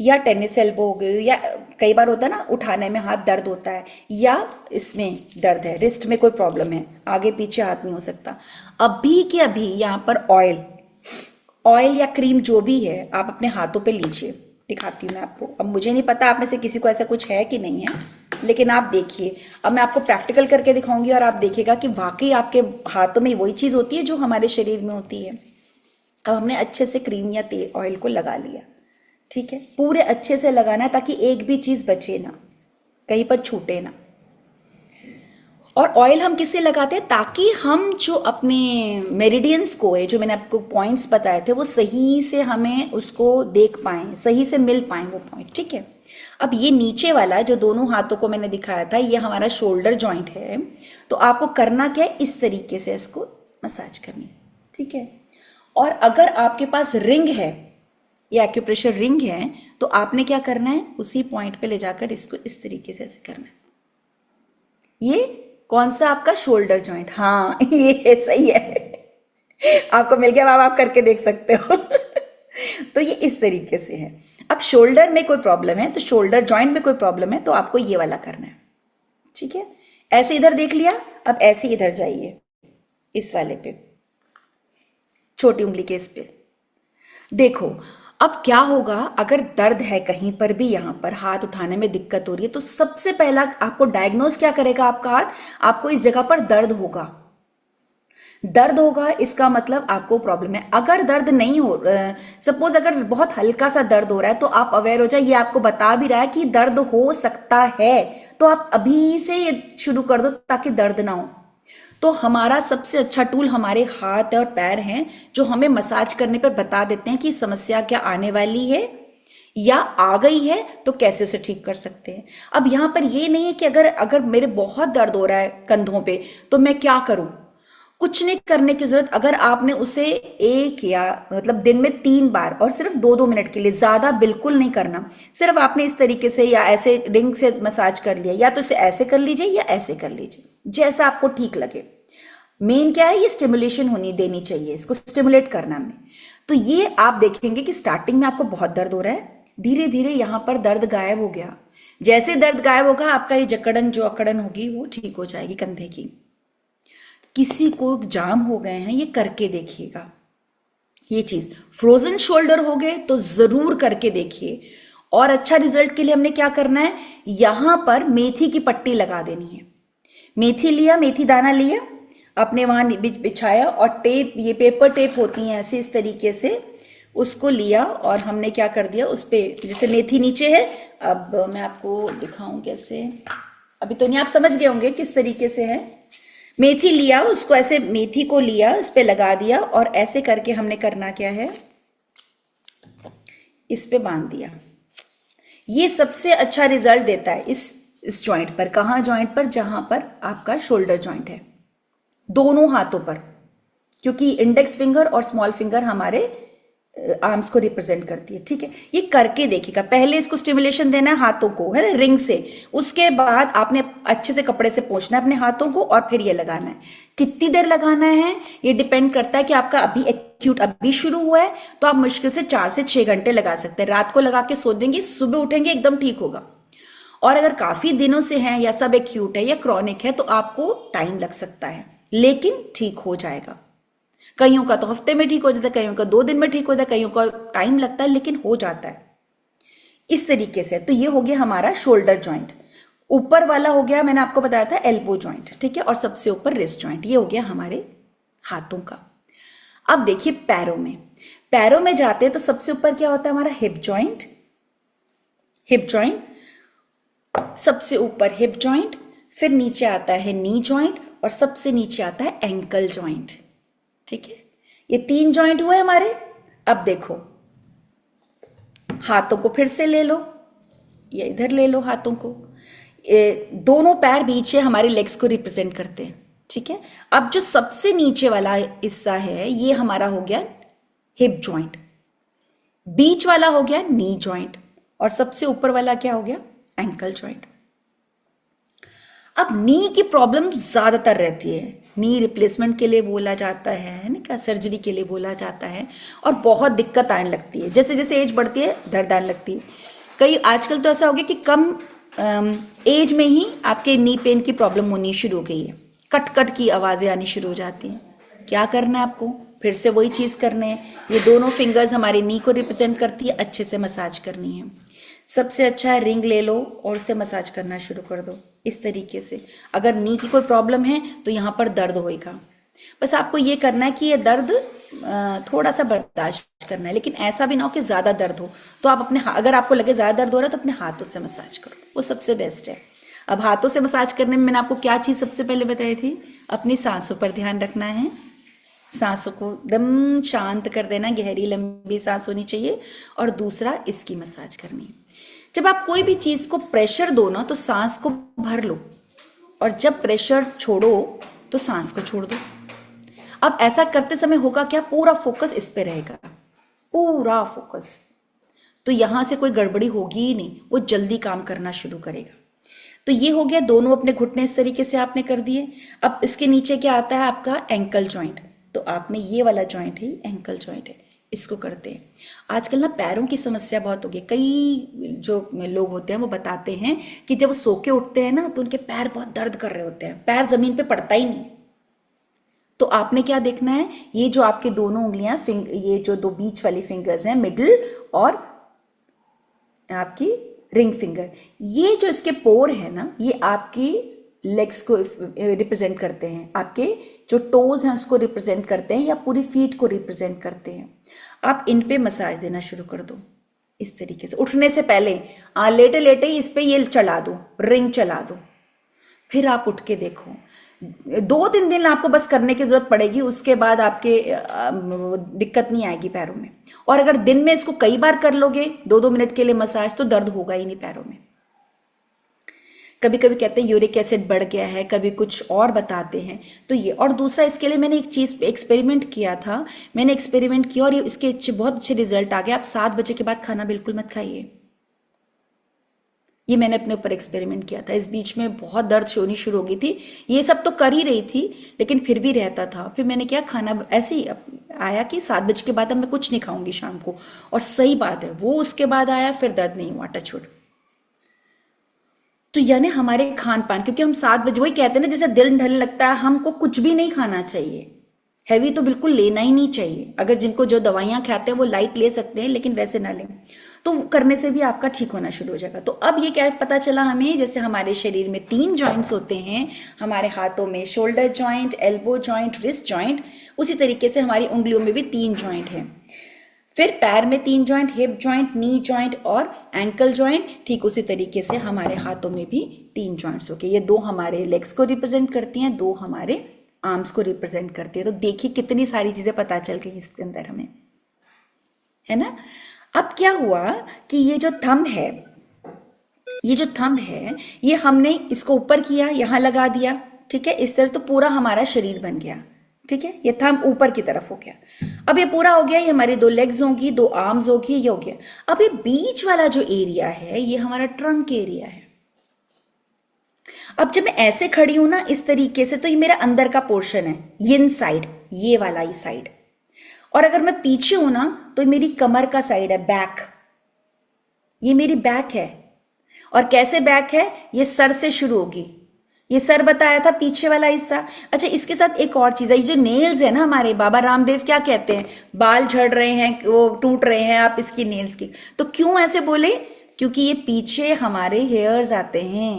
या टेनिस एल्बो हो गई हो, या कई बार होता है ना उठाने में हाथ दर्द होता है, या इसमें दर्द है, रिस्ट में कोई प्रॉब्लम है, आगे पीछे हाथ नहीं हो सकता, अभी के अभी यहाँ पर ऑयल या क्रीम जो भी है आप अपने हाथों पे लीजिए, दिखाती हूँ मैं आपको। अब मुझे नहीं पता आप में से किसी को ऐसा कुछ है कि नहीं है, लेकिन आप देखिए, अब मैं आपको प्रैक्टिकल करके दिखाऊंगी और आप देखिएगा कि वाकई आपके हाथों में वही चीज होती है जो हमारे शरीर में होती है। अब हमने अच्छे से क्रीम या तेल ऑयल को लगा लिया, ठीक है, पूरे अच्छे से लगाना है ताकि एक भी चीज बचे ना, कहीं पर छूटे ना। और ऑयल हम किससे लगाते हैं, ताकि हम जो अपने मेरिडियंस को है, जो मैंने आपको पॉइंट्स बताए थे, वो सही से हमें उसको देख पाएं, सही से मिल पाएं वो पॉइंट, ठीक है। अब ये नीचे वाला जो दोनों हाथों को मैंने दिखाया था, ये हमारा शोल्डर जॉइंट है। तो आपको करना क्या है, इस तरीके से इसको मसाज करनी, ठीक है। और अगर आपके पास रिंग है, ये एक्यूप्रेशर रिंग है, तो आपने क्या करना है, उसी पॉइंट पे ले जाकर इसको इस तरीके से ऐसे करना है। ये कौन सा आपका शोल्डर जॉइंट, हाँ ये सही है, आपको मिल गया, अब आप करके देख सकते हो। तो ये इस तरीके से है। अब शोल्डर में कोई प्रॉब्लम है, तो शोल्डर जॉइंट में कोई प्रॉब्लम है, तो आपको ये वाला करना है, ठीक है। ऐसे इधर देख लिया, अब ऐसे इधर जाइए, इस वाले पे, छोटी उंगली के इस पे देखो। अब क्या होगा, अगर दर्द है कहीं पर भी, यहां पर हाथ उठाने में दिक्कत हो रही है, तो सबसे पहला आपको डायग्नोज क्या करेगा आपका हाथ, आपको इस जगह पर दर्द होगा। दर्द होगा इसका मतलब आपको प्रॉब्लम है। अगर दर्द नहीं हो, सपोज अगर बहुत हल्का सा दर्द हो रहा है, तो आप अवेयर हो जाए, ये आपको बता भी रहा है कि दर्द हो सकता है, तो आप अभी से ये शुरू कर दो ताकि दर्द ना हो। तो हमारा सबसे अच्छा टूल हमारे हाथ और पैर हैं, जो हमें मसाज करने पर बता देते हैं कि समस्या क्या आने वाली है, या आ गई है तो कैसे उसे ठीक कर सकते हैं। अब यहाँ पर ये नहीं है कि अगर अगर मेरे बहुत दर्द हो रहा है कंधों पे तो मैं क्या करूं, कुछ नहीं करने की जरूरत। अगर आपने उसे एक या मतलब दिन में 3 बार और सिर्फ 2-2 मिनट के लिए, ज्यादा बिल्कुल नहीं करना, सिर्फ आपने इस तरीके से या ऐसे रिंग से मसाज कर लिया, या तो इसे ऐसे कर लीजिए या ऐसे कर लीजिए, जैसा आपको ठीक लगे। मेन क्या है, ये स्टिमुलेशन होनी देनी चाहिए, इसको स्टिमुलेट करना हमने। तो ये आप देखेंगे कि स्टार्टिंग में आपको बहुत दर्द हो रहा है, धीरे धीरे यहां पर दर्द गायब हो गया। जैसे दर्द गायब होगा आपका ये जकड़न जो अकड़न होगी वो ठीक हो जाएगी कंधे की। किसी को जाम हो गए हैं, ये करके देखिएगा। ये चीज फ्रोजन शोल्डर हो गए तो जरूर करके देखिए। और अच्छा रिजल्ट के लिए हमने क्या करना है, यहां पर मेथी की पट्टी लगा देनी है। मेथी लिया, मेथी दाना लिया, अपने वहां बिछाया और टेप, ये पेपर टेप होती हैं ऐसे इस तरीके से, उसको लिया और हमने क्या कर दिया उस पे, जैसे मेथी नीचे है, अब मैं आपको दिखाऊं कैसे, अभी तो नहीं, आप समझ गए होंगे किस तरीके से है। मेथी लिया, उसको ऐसे मेथी को लिया, इस पे लगा दिया और ऐसे करके हमने करना क्या है, इस पे बांध दिया। ये सबसे अच्छा रिजल्ट देता है इस जॉइंट पर। कहाँ जॉइंट पर, जहां पर आपका शोल्डर जॉइंट है, दोनों हाथों पर, क्योंकि इंडेक्स फिंगर और स्मॉल फिंगर हमारे आर्म्स को रिप्रेजेंट करती है। ठीक है, ये करके देखिएगा। पहले इसको स्टिमुलेशन देना है हाथों को, है ना, रिंग से। उसके बाद आपने अच्छे से कपड़े से पोंछना है अपने हाथों को और फिर ये लगाना है। कितनी देर लगाना है ये डिपेंड करता है कि आपका अभी एक्यूट अभी शुरू हुआ है तो आप मुश्किल से 4 से 6 घंटे लगा सकते हैं। रात को लगा के सो देंगे, सुबह उठेंगे एकदम ठीक होगा। और अगर काफी दिनों से है या सब एक्यूट है या क्रॉनिक है तो आपको टाइम लग सकता है, लेकिन ठीक हो जाएगा। कईयों का तो हफ्ते में ठीक हो जाता है, कईयों का 2 दिन में ठीक हो जाता है, कईयों का टाइम लगता है, लेकिन हो जाता है इस तरीके से। तो ये हो गया हमारा शोल्डर जॉइंट। ऊपर वाला हो गया, मैंने आपको बताया था, एल्बो जॉइंट। ठीक है, और सबसे ऊपर रिस्ट जॉइंट। ये हो गया हमारे हाथों का। अब देखिए पैरों में, पैरों में जाते हैं तो सबसे ऊपर क्या होता है हमारा, हिप जॉइंट। हिप जॉइंट सबसे ऊपर, हिप जॉइंट, फिर नीचे आता है नी जॉइंट और सबसे नीचे आता है एंकल जॉइंट। ठीक है, ये 3 जॉइंट हुए हमारे। अब देखो हाथों को फिर से ले लो, ये इधर ले लो हाथों को। दोनों पैर बीच है, हमारे लेग्स को रिप्रेजेंट करते हैं। ठीक है, अब जो सबसे नीचे वाला हिस्सा है ये हमारा हो गया हिप जॉइंट, बीच वाला हो गया नी जॉइंट और सबसे ऊपर वाला क्या हो गया, एंकल जॉइंट। अब नी की प्रॉब्लम ज्यादातर रहती है, नी रिप्लेसमेंट के लिए बोला जाता है ना, क्या सर्जरी के लिए बोला जाता है, और बहुत दिक्कत आने लगती है। जैसे जैसे एज बढ़ती है दर्द आने लगती है। कई आजकल तो ऐसा हो गया कि कम एज में ही आपके नी पेन की प्रॉब्लम होनी शुरू हो गई है, कट कट की आवाजें आनी शुरू हो जाती हैं। क्या करना है आपको, फिर से वही चीज करने है। ये दोनों फिंगर्स हमारी नी को रिप्रेजेंट करती है, अच्छे से मसाज करनी है। सबसे अच्छा है रिंग ले लो और उसे मसाज करना शुरू कर दो इस तरीके से। अगर नी की कोई प्रॉब्लम है तो यहाँ पर दर्द होएगा, बस आपको ये करना है कि ये दर्द थोड़ा सा बर्दाश्त करना है, लेकिन ऐसा भी ना हो कि ज्यादा दर्द हो। तो आप अपने, अगर आपको लगे ज्यादा दर्द हो रहा है तो अपने हाथों से मसाज करो, वो सबसे बेस्ट है। अब हाथों से मसाज करने में मैंने आपको क्या चीज सबसे पहले बताई थी, अपनी सांसों पर ध्यान रखना है। सांसों को एकदम शांत कर देना, गहरी लंबी सांस होनी चाहिए। और दूसरा, इसकी मसाज करनी है। जब आप कोई भी चीज को प्रेशर दो ना तो सांस को भर लो, और जब प्रेशर छोड़ो तो सांस को छोड़ दो। अब ऐसा करते समय होगा क्या, पूरा फोकस इस पे रहेगा, पूरा फोकस। तो यहां से कोई गड़बड़ी होगी ही नहीं, वो जल्दी काम करना शुरू करेगा। तो ये हो गया, दोनों अपने घुटने इस तरीके से आपने कर दिए। अब इसके नीचे क्या आता है आपका, एंकल जॉइंट। तो आपने ये वाला जॉइंट है एंकल जॉइंट है, इसको करते हैं। आजकल ना पैरों की समस्या बहुत हो गई। कई जो लोग होते हैं वो बताते हैं कि जब वो सो के उठते हैं ना तो उनके पैर बहुत दर्द कर रहे होते हैं, पैर जमीन पे पड़ता ही नहीं। तो आपने क्या देखना है, ये जो आपके दोनों उंगलियां, ये जो 2 बीच वाली फिंगर्स हैं, मिडिल और आपकी रिंग फिंगर, ये जो इसके पोर है ना, ये आपकी लेग्स को रिप्रेजेंट करते हैं, आपके जो टोज हैं उसको रिप्रेजेंट करते हैं, या पूरी फीट को रिप्रेजेंट करते हैं। आप इन पे मसाज देना शुरू कर दो इस तरीके से। उठने से पहले लेटे लेटे ही इस पे ये चला दो, रिंग चला दो। फिर आप उठ के देखो, 2-3 दिन आपको बस करने की जरूरत पड़ेगी, उसके बाद आपके दिक्कत नहीं आएगी पैरों में। और अगर दिन में इसको कई बार कर लोगे 2-2 मिनट के लिए मसाज, तो दर्द होगा ही नहीं पैरों में। कभी कभी कहते हैं यूरिक एसिड बढ़ गया है, कभी कुछ और बताते हैं, तो ये। और दूसरा, इसके लिए मैंने एक चीज़ पे एक्सपेरिमेंट किया था, मैंने एक्सपेरिमेंट किया और ये इसके बहुत अच्छे रिजल्ट आ गए। आप 7 बजे के बाद खाना बिल्कुल मत खाइए। ये मैंने अपने ऊपर एक्सपेरिमेंट किया था। इस बीच में बहुत दर्द होनी शुरू हो गई थी, ये सब तो कर ही रही थी लेकिन फिर भी रहता था। फिर मैंने क्या, खाना ऐसे ही आया कि 7 बजे के बाद अब मैं कुछ नहीं खाऊंगी शाम को, और सही बात है, वो उसके बाद आया, फिर दर्द नहीं हुआ, टचवुड। तो यानी हमारे खान पान, क्योंकि हम 7 बजे, वही कहते हैं ना, जैसे दिल ढलने लगता है, हमको कुछ भी नहीं खाना चाहिए, हैवी तो बिल्कुल लेना ही नहीं चाहिए। अगर जिनको जो दवाइयां खाते हैं वो लाइट ले सकते हैं, लेकिन वैसे ना लें, तो करने से भी आपका ठीक होना शुरू हो जाएगा। तो अब ये क्या पता चला हमें, जैसे हमारे शरीर में 3 जॉइंट्स होते हैं, हमारे हाथों में shoulder joint, elbow joint, wrist joint, उसी तरीके से हमारी उंगलियों में भी 3 जॉइंट हैं। फिर पैर में 3 joint, hip joint, knee joint और एंकल जॉइंट। ठीक उसी तरीके से हमारे हाथों में भी 3 जॉइंट्स होके, ये 2 हमारे लेग्स को रिप्रेजेंट करती हैं, 2 हमारे आर्म्स को रिप्रेजेंट करती है। तो देखिए कितनी सारी चीजें पता चल गई इसके अंदर हमें, है ना। अब क्या हुआ कि ये जो थंब है, ये हमने इसको ऊपर किया, यहां लगा दिया, ठीक है, इस तरह, तो पूरा हमारा शरीर बन गया, ठीक है। ये थंब ऊपर की तरफ हो गया। अब ये पूरा हो गया, ये हमारी 2 लेग्स होंगी, 2 आर्म्स होगी, ये हो गया। अब ये बीच वाला जो एरिया है, ये हमारा ट्रंक एरिया है। अब जब मैं ऐसे खड़ी हूं ना इस तरीके से, तो ये मेरा अंदर का पोर्शन है, यिन साइड, ये वाला ही साइड। और अगर मैं पीछे हूं ना, तो मेरी कमर का साइड है, बैक, ये मेरी बैक है। और कैसे बैक है, ये सर से शुरू होगी, ये सर बताया था, पीछे वाला हिस्सा। अच्छा, इसके साथ एक और चीज है, ये जो नेल्स है ना हमारे, बाबा रामदेव क्या कहते हैं, बाल झड़ रहे हैं, वो टूट रहे हैं आप इसकी नेल्स की। तो क्यों ऐसे बोले, क्योंकि ये पीछे हमारे हेयर्स आते हैं।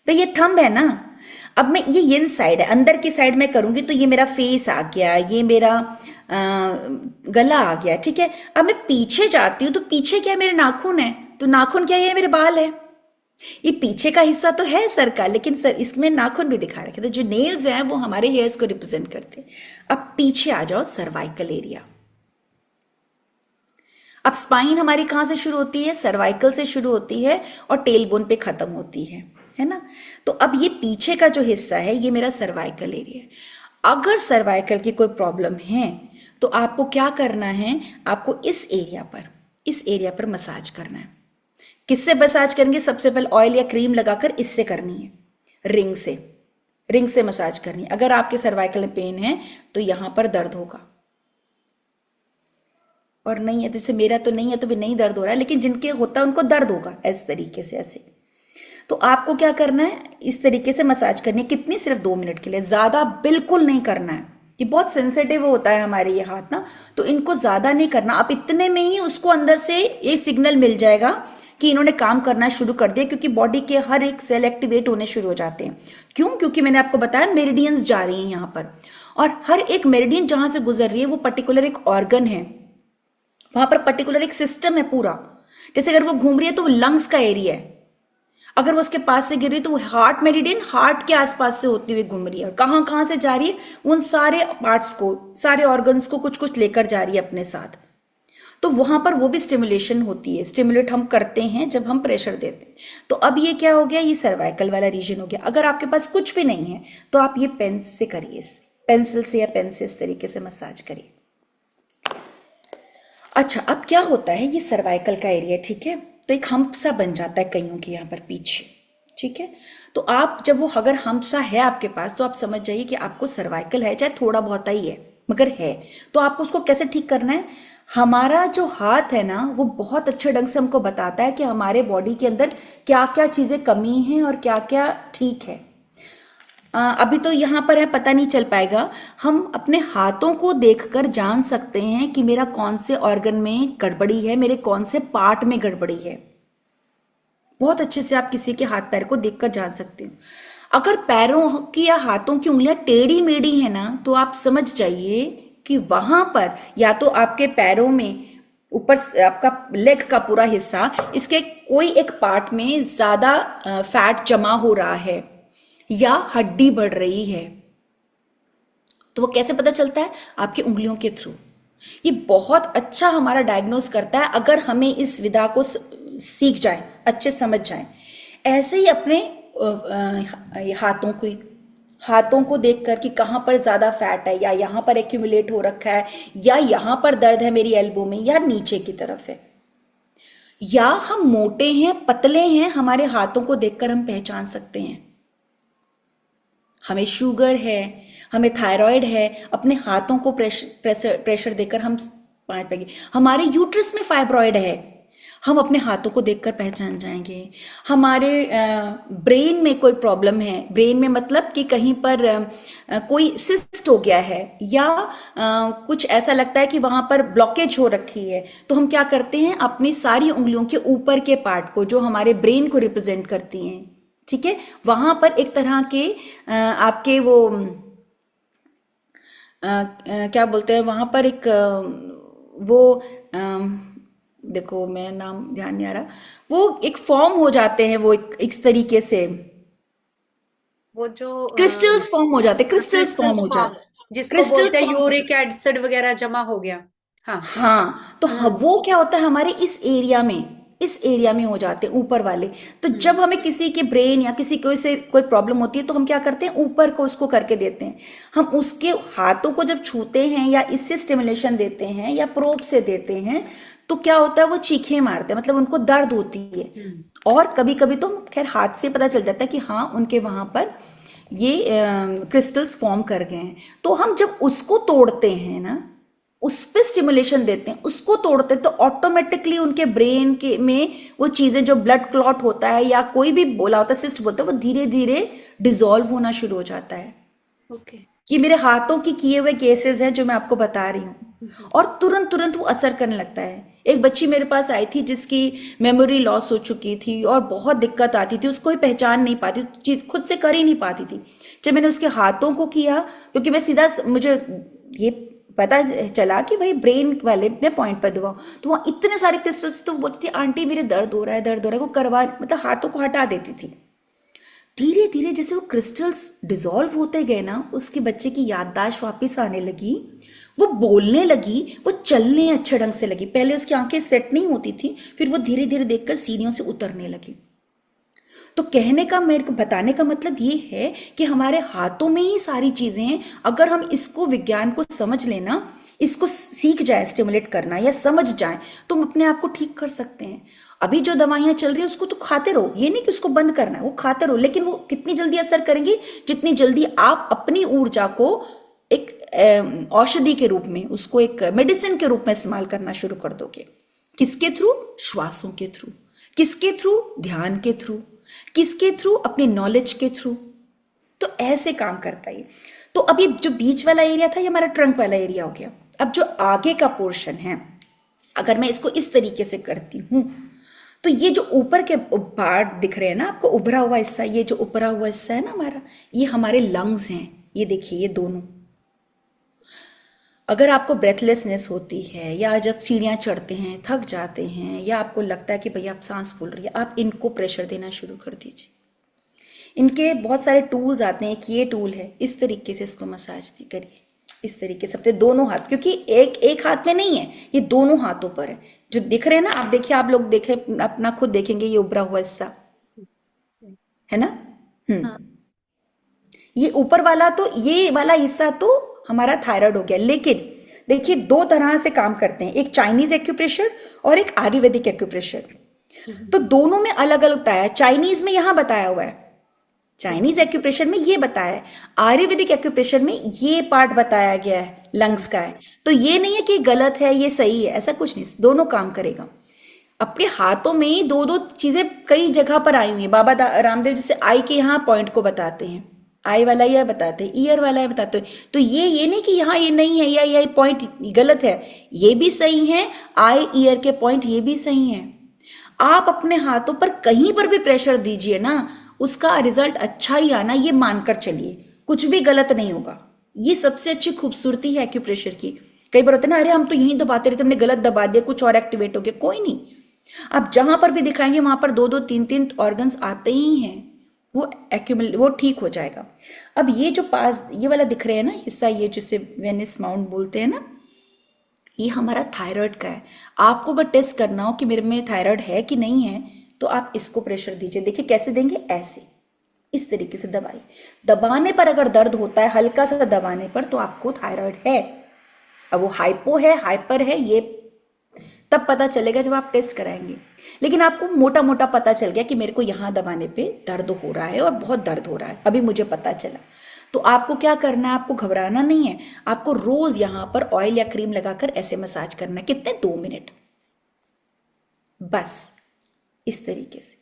तो ये थंब है ना, अब मैं ये इन साइड है, अंदर की साइड में करूंगी, तो ये मेरा फेस आ गया, ये मेरा गला आ गया, ठीक है। अब मैं पीछे जाती हूँ, तो पीछे क्या है, मेरे नाखून है, तो नाखून क्या है, ये मेरे बाल है। ये पीछे का हिस्सा तो है सर का, लेकिन सर इसमें नाखून भी दिखा रखे, तो जो नेल्स हैं वो हमारे हेयर्स को रिप्रेजेंट करते हैं। अब पीछे आ जाओ, सर्वाइकल एरिया। अब स्पाइन हमारी कहां से शुरू होती है, सर्वाइकल से शुरू होती है और टेल बोन पे खत्म होती है ना। तो अब ये पीछे का जो हिस्सा है, ये मेरा सर्वाइकल एरिया है। अगर सर्वाइकल की कोई प्रॉब्लम है, तो आपको क्या करना है, आपको इस एरिया पर मसाज करना है। किससे मसाज करेंगे, सबसे पहले ऑयल या क्रीम लगाकर इससे करनी है, रिंग से मसाज करनी है। अगर आपके सर्वाइकल में पेन है तो यहां पर दर्द होगा, और नहीं है, जैसे मेरा तो नहीं है तो भी नहीं दर्द हो रहा है, लेकिन जिनके होता है उनको दर्द होगा, इस तरीके से ऐसे। तो आपको क्या करना है, इस तरीके से मसाज करनी है। कितनी, सिर्फ 2 मिनट के लिए, ज्यादा बिल्कुल नहीं करना है। ये बहुत सेंसिटिव होता है हमारे ये हाथ ना, तो इनको ज्यादा नहीं करना। आप इतने में ही उसको अंदर से ये सिग्नल मिल जाएगा कि इन्होंने काम करना शुरू कर दिया, क्योंकि बॉडी के हर एक सेल एक्टिवेट होने शुरू हो जाते हैं। क्यों, क्योंकि मैंने आपको बताया मेरिडियंस जा रही हैं यहाँ पर, और हर एक मेरिडियन जहां से गुजर रही है वो पर्टिकुलर एक ऑर्गन है, वहां पर पर्टिकुलर एक सिस्टम है पूरा। जैसे अगर वो घूम रही है तो वो लंग्स का एरिया है, अगर वो उसके पास से गिर रही है तो वो हार्ट मेरिडियन, हार्ट के आसपास से होती हुई घूम रही है, और कहां कहां से जा रही है, उन सारे पार्ट्स को, सारे ऑर्गन्स को कुछ कुछ लेकर जा रही है अपने साथ। तो वहां पर वो भी स्टिमुलेशन होती है, स्टिमुलेट हम करते हैं जब हम प्रेशर देते हैं। तो अब ये क्या हो गया, ये सर्वाइकल वाला रीजन हो गया। अगर आपके पास कुछ भी नहीं है तो आप ये पेन से करिए, पेंसिल से या पेन से इस तरीके से मसाज करिए। अच्छा, अब क्या होता है, ये सर्वाइकल का एरिया, ठीक है, तो एक हम्प सा बन जाता है कईयों के यहाँ पर पीछे, ठीक है। तो आप जब वो, अगर हम्प सा है आपके पास, तो आप समझ जाइए कि आपको सर्वाइकल है, चाहे थोड़ा बहुत ही है मगर है। तो आपको उसको कैसे ठीक करना है, हमारा जो हाथ है ना, वो बहुत अच्छे ढंग से हमको बताता है कि हमारे बॉडी के अंदर क्या क्या चीजें कमी हैं और क्या क्या ठीक है। अभी तो यहाँ पर है, पता नहीं चल पाएगा। हम अपने हाथों को देखकर जान सकते हैं कि मेरा कौन से ऑर्गन में गड़बड़ी है, मेरे कौन से पार्ट में गड़बड़ी है। बहुत अच्छे से आप किसी के हाथ पैर को देखकर जान सकते हो। अगर पैरों की या हाथों की उंगलियां टेढ़ी मेढ़ी है ना, तो आप समझ जाइए कि वहां पर या तो आपके पैरों में ऊपर आपका लेग का पूरा हिस्सा, इसके कोई एक पार्ट में ज्यादा फैट जमा हो रहा है, या हड्डी बढ़ रही है। तो वो कैसे पता चलता है? आपकी उंगलियों के थ्रू। ये बहुत अच्छा हमारा डायग्नोस करता है अगर हमें इस विधा को सीख जाए, अच्छे समझ जाए। ऐसे ही अपने हाथों को देखकर कि कहाँ पर ज़्यादा फैट है, या यहाँ पर एक्यूमुलेट हो रखा है, या यहाँ पर दर्द है मेरी एल्बो में, या नीचे की तरफ है, या हम मोटे हैं पतले हैं, हमारे हाथों को देखकर हम पहचान सकते हैं। हमें शुगर है, हमें थायराइड है, अपने हाथों को प्रेशर देकर हम पाँच पाएंगे। हमारे यूट्रस में फाइब्रॉइड है, हम अपने हाथों को देखकर पहचान जाएंगे। हमारे ब्रेन में कोई प्रॉब्लम है, ब्रेन में मतलब कि कहीं पर कोई सिस्ट हो गया है, या कुछ ऐसा लगता है कि वहां पर ब्लॉकेज हो रखी है, तो हम क्या करते हैं, अपनी सारी उंगलियों के ऊपर के पार्ट को, जो हमारे ब्रेन को रिप्रेजेंट करती हैं, ठीक है, वहां पर एक तरह के आपके वो क्या बोलते हैं, वहां पर एक वो देखो मैं नाम ध्यान नहीं आ रहा, वो एक फॉर्म हो जाते हैं, वो एक इस तरीके से
वो जो
क्रिस्टल्स फॉर्म हो जाते, क्रिस्टल्स फॉर्म
क्रिस्टल्स
हो
फॉर्म,
जाते,
जिसको
क्रिस्टल्स
बोलते हैं
फॉर्म हो
यूरिक
जाते।
एसिड वगैरह जमा हो गया। हाँ।
हाँ, तो वो क्या होता है, हमारे इस एरिया में हो जाते हैं, ऊपर वाले। तो जब हमें किसी के ब्रेन या किसी कोई से कोई प्रॉब्लम होती है, तो हम क्या करते हैं, ऊपर को उसको करके देते हैं। हम उसके हाथों को जब छूते हैं, या इससे स्टिमुलेशन देते हैं, या प्रोब से देते हैं, तो क्या होता है, वो चीखें मारते हैं, मतलब उनको दर्द होती है। और कभी कभी तो खैर हाथ से पता चल जाता है कि हाँ, उनके वहां पर ये क्रिस्टल्स फॉर्म कर गए हैं। तो हम जब उसको तोड़ते हैं ना, उस पे स्टिमुलेशन देते हैं, उसको तोड़ते हैं, तो ऑटोमेटिकली उनके ब्रेन के में वो चीजें, जो ब्लड क्लॉट होता है या कोई भी बोला होता है, सिस्ट बोलते हैं, वो धीरे धीरे डिसॉल्व होना शुरू हो जाता है।
ओके।
ये मेरे हाथों की किए हुए केसेस हैं जो मैं आपको बता रही हूँ, और तुरंत तुरंत वो असर करने लगता है। एक बच्ची मेरे पास आई थी जिसकी मेमोरी लॉस हो चुकी थी और बहुत दिक्कत आती थी, उसको ही पहचान नहीं पाती, चीज खुद से कर ही नहीं पाती थी। जब मैंने उसके हाथों को किया, क्योंकि मैं सीधा, मुझे ये पता चला कि भाई ब्रेन वाले में पॉइंट पर दबाओ, तो वहाँ इतने सारे क्रिस्टल्स, तो बोलती थी आंटी मेरे दर्द हो रहा है, दर्द हो रहा है, वो करवा, मतलब हाथों को हटा देती थी। धीरे धीरे जैसे वो क्रिस्टल्स डिसॉल्व होते गए ना, उसके बच्चे की याददाश्त वापस आने लगी, वो बोलने लगी, वो चलने अच्छे ढंग से लगी। पहले उसकी आंखें सेट नहीं होती थी, फिर वो धीरे धीरे देखकर सीढ़ियों से उतरने लगी। तो कहने का, मेरे को बताने का मतलब ये है कि हमारे हाथों में ही सारी चीजें हैं। अगर हम इसको, विज्ञान को समझ लेना, इसको सीख जाए स्टिमुलेट करना, या समझ जाए, तो हम अपने आप को ठीक कर सकते हैं। अभी जो दवाइयां चल रही है उसको तो खाते रहो, ये नहीं कि उसको बंद करना है, वो खाते रहो, लेकिन वो कितनी जल्दी असर करेंगी, जितनी जल्दी आप अपनी ऊर्जा को एक औषधि के रूप में, उसको एक मेडिसिन के रूप में इस्तेमाल करना शुरू कर दोगे। किसके थ्रू? श्वासों के थ्रू। किसके थ्रू? ध्यान के थ्रू। किसके थ्रू? अपनी नॉलेज के थ्रू। तो ऐसे काम करता है। तो अब ये जो बीच वाला एरिया था, ये हमारा ट्रंक वाला एरिया हो गया। अब जो आगे का पोर्शन है, अगर मैं इसको इस तरीके से करती हूं, तो ये जो ऊपर के पार्ट दिख रहे हैं ना आपको, उभरा हुआ हिस्सा, ये जो उभरा हुआ हिस्सा है ना हमारा, ये हमारे लंग्स हैं। ये देखिए, ये दोनों। अगर आपको ब्रेथलेसनेस होती है, या जब सीढ़ियां चढ़ते हैं थक जाते हैं, या आपको लगता है कि भैया आप सांस फूल रही है, आप इनको प्रेशर देना शुरू कर दीजिए। इनके बहुत सारे टूल्स आते हैं, एक ये टूल है, इस तरीके से इसको मसाज करिए, इस तरीके से अपने दोनों हाथ, क्योंकि एक हाथ में नहीं है, ये दोनों हाथों पर है। जो दिख रहे हैं ना, आप देखिए, आप लोग देखे, अपना खुद देखेंगे, ये उभरा हुआ हिस्सा है ना।
हाँ।
ये ऊपर वाला, तो ये वाला हिस्सा तो हमारा थायराइड हो गया। लेकिन देखिए, दो तरह से काम करते हैं, एक चाइनीज एक्यूप्रेशर और एक आयुर्वेदिक एक्यूप्रेशर। तो दोनों में अलग अलग बताया है। चाइनीज में यहां बताया हुआ है, चाइनीज एक्यूप्रेशर में ये बताया है, आयुर्वेदिक एक्यूप्रेशर में ये पार्ट बताया गया है, लंग्स का है। तो ये नहीं है कि गलत है, ये सही है, ऐसा कुछ नहीं, दोनों काम करेगा। अपने हाथों में दो दो चीजें कई जगह पर आई हुई है। बाबा रामदेव जैसे आई के यहाँ पॉइंट को बताते हैं, आई वाला यह बताते हैं, ईयर वाला यह बताते हैं। तो ये नहीं कि यहाँ ये नहीं है, या ये पॉइंट गलत है, ये भी सही है। आई ईयर के पॉइंट ये भी सही है। आप अपने हाथों पर कहीं पर भी प्रेशर दीजिए ना, उसका रिजल्ट अच्छा ही आना, ये मानकर चलिए, कुछ भी गलत नहीं होगा। ये सबसे अच्छी खूबसूरती है एक्यूप्रेशर की। कई बार होता है ना, अरे हम तो यहीं दबाते रहते, हमने गलत दबा दिया, कुछ और एक्टिवेट हो गया। कोई नहीं, आप जहां पर भी दिखाएंगे वहां पर दो दो तीन तीन ऑर्गन्स आते ही हैं। वो ठीक हो जाएगा। अब ये जो पास ये वाला दिख रहा है ना हिस्सा, ये जिसे वेनिस माउंट बोलते हैं ना, ये हमारा थायराइड का है। आपको अगर टेस्ट करना हो कि मेरे में थायराइड है कि नहीं है, तो आप इसको प्रेशर दीजिए। देखिए कैसे देंगे, ऐसे, इस तरीके से दबाइए। दबाने पर अगर दर्द होता है, हल्का सा दबाने पर, तो आपको थायराइड है। अब वो हाइपो है, हाइपर है, ये तब पता चलेगा जब आप टेस्ट कराएंगे। लेकिन आपको मोटा मोटा पता चल गया कि मेरे को यहाँ दबाने पे दर्द हो रहा है और बहुत दर्द हो रहा है, अभी मुझे पता चला। तो आपको क्या करना है, आपको घबराना नहीं है, आपको रोज यहाँ पर ऑयल या क्रीम लगाकर ऐसे मसाज करना है। कितने, 2 मिनट बस, इस तरीके से।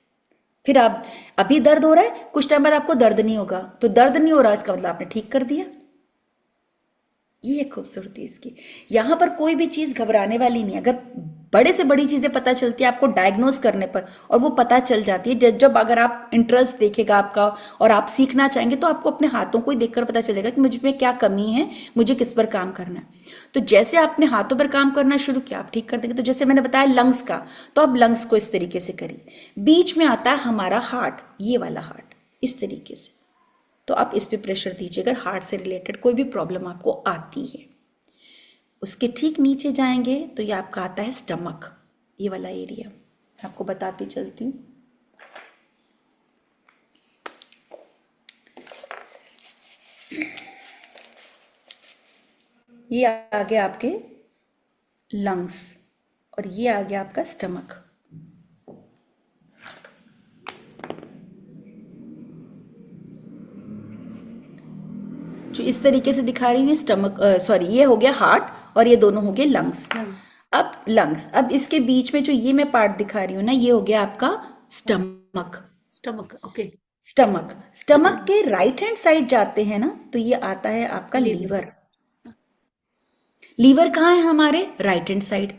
फिर आप, अभी दर्द हो रहा है, कुछ टाइम बाद आपको दर्द नहीं होगा, तो दर्द नहीं हो रहा इसका मतलब आपने ठीक कर दिया। ये एक खूबसूरती इसकी। यहां पर कोई भी चीज घबराने वाली नहीं। अगर बड़े से बड़ी चीजें पता चलती है आपको डायग्नोज करने पर, और वो पता चल जाती है जब अगर आप इंटरेस्ट देखेगा आपका और आप सीखना चाहेंगे, तो आपको अपने हाथों को ही देखकर पता चलेगा कि मुझ में क्या कमी है, मुझे किस पर काम करना है। तो जैसे आपने हाथों पर काम करना शुरू किया, आप ठीक कर देंगे। तो जैसे मैंने बताया लंग्स का, तो आप लंग्स को इस तरीके से करिए। बीच में आता है हमारा हार्ट, ये वाला हार्ट, इस तरीके से। तो आप इस पे प्रेशर दीजिए अगर हार्ट से रिलेटेड कोई भी प्रॉब्लम आपको आती है। उसके ठीक नीचे जाएंगे तो ये आपका आता है स्टमक, ये वाला एरिया। आपको बताती चलती हूँ। ये आ गया आपके लंग्स और ये आ गया आपका स्टमक। जो इस तरीके से दिखा रही हूँ स्टमक, सॉरी, ये हो गया हार्ट और ये दोनों हो गए लंग्स। अब लंग्स, अब इसके बीच में जो ये मैं पार्ट दिखा रही हूँ ना, ये हो गया आपका स्टमक।
Stomach, okay.
स्टमक के राइट हैंड साइड जाते हैं ना, तो ये आता है आपका लीवर। लीवर कहाँ है हमारे, राइट हैंड साइड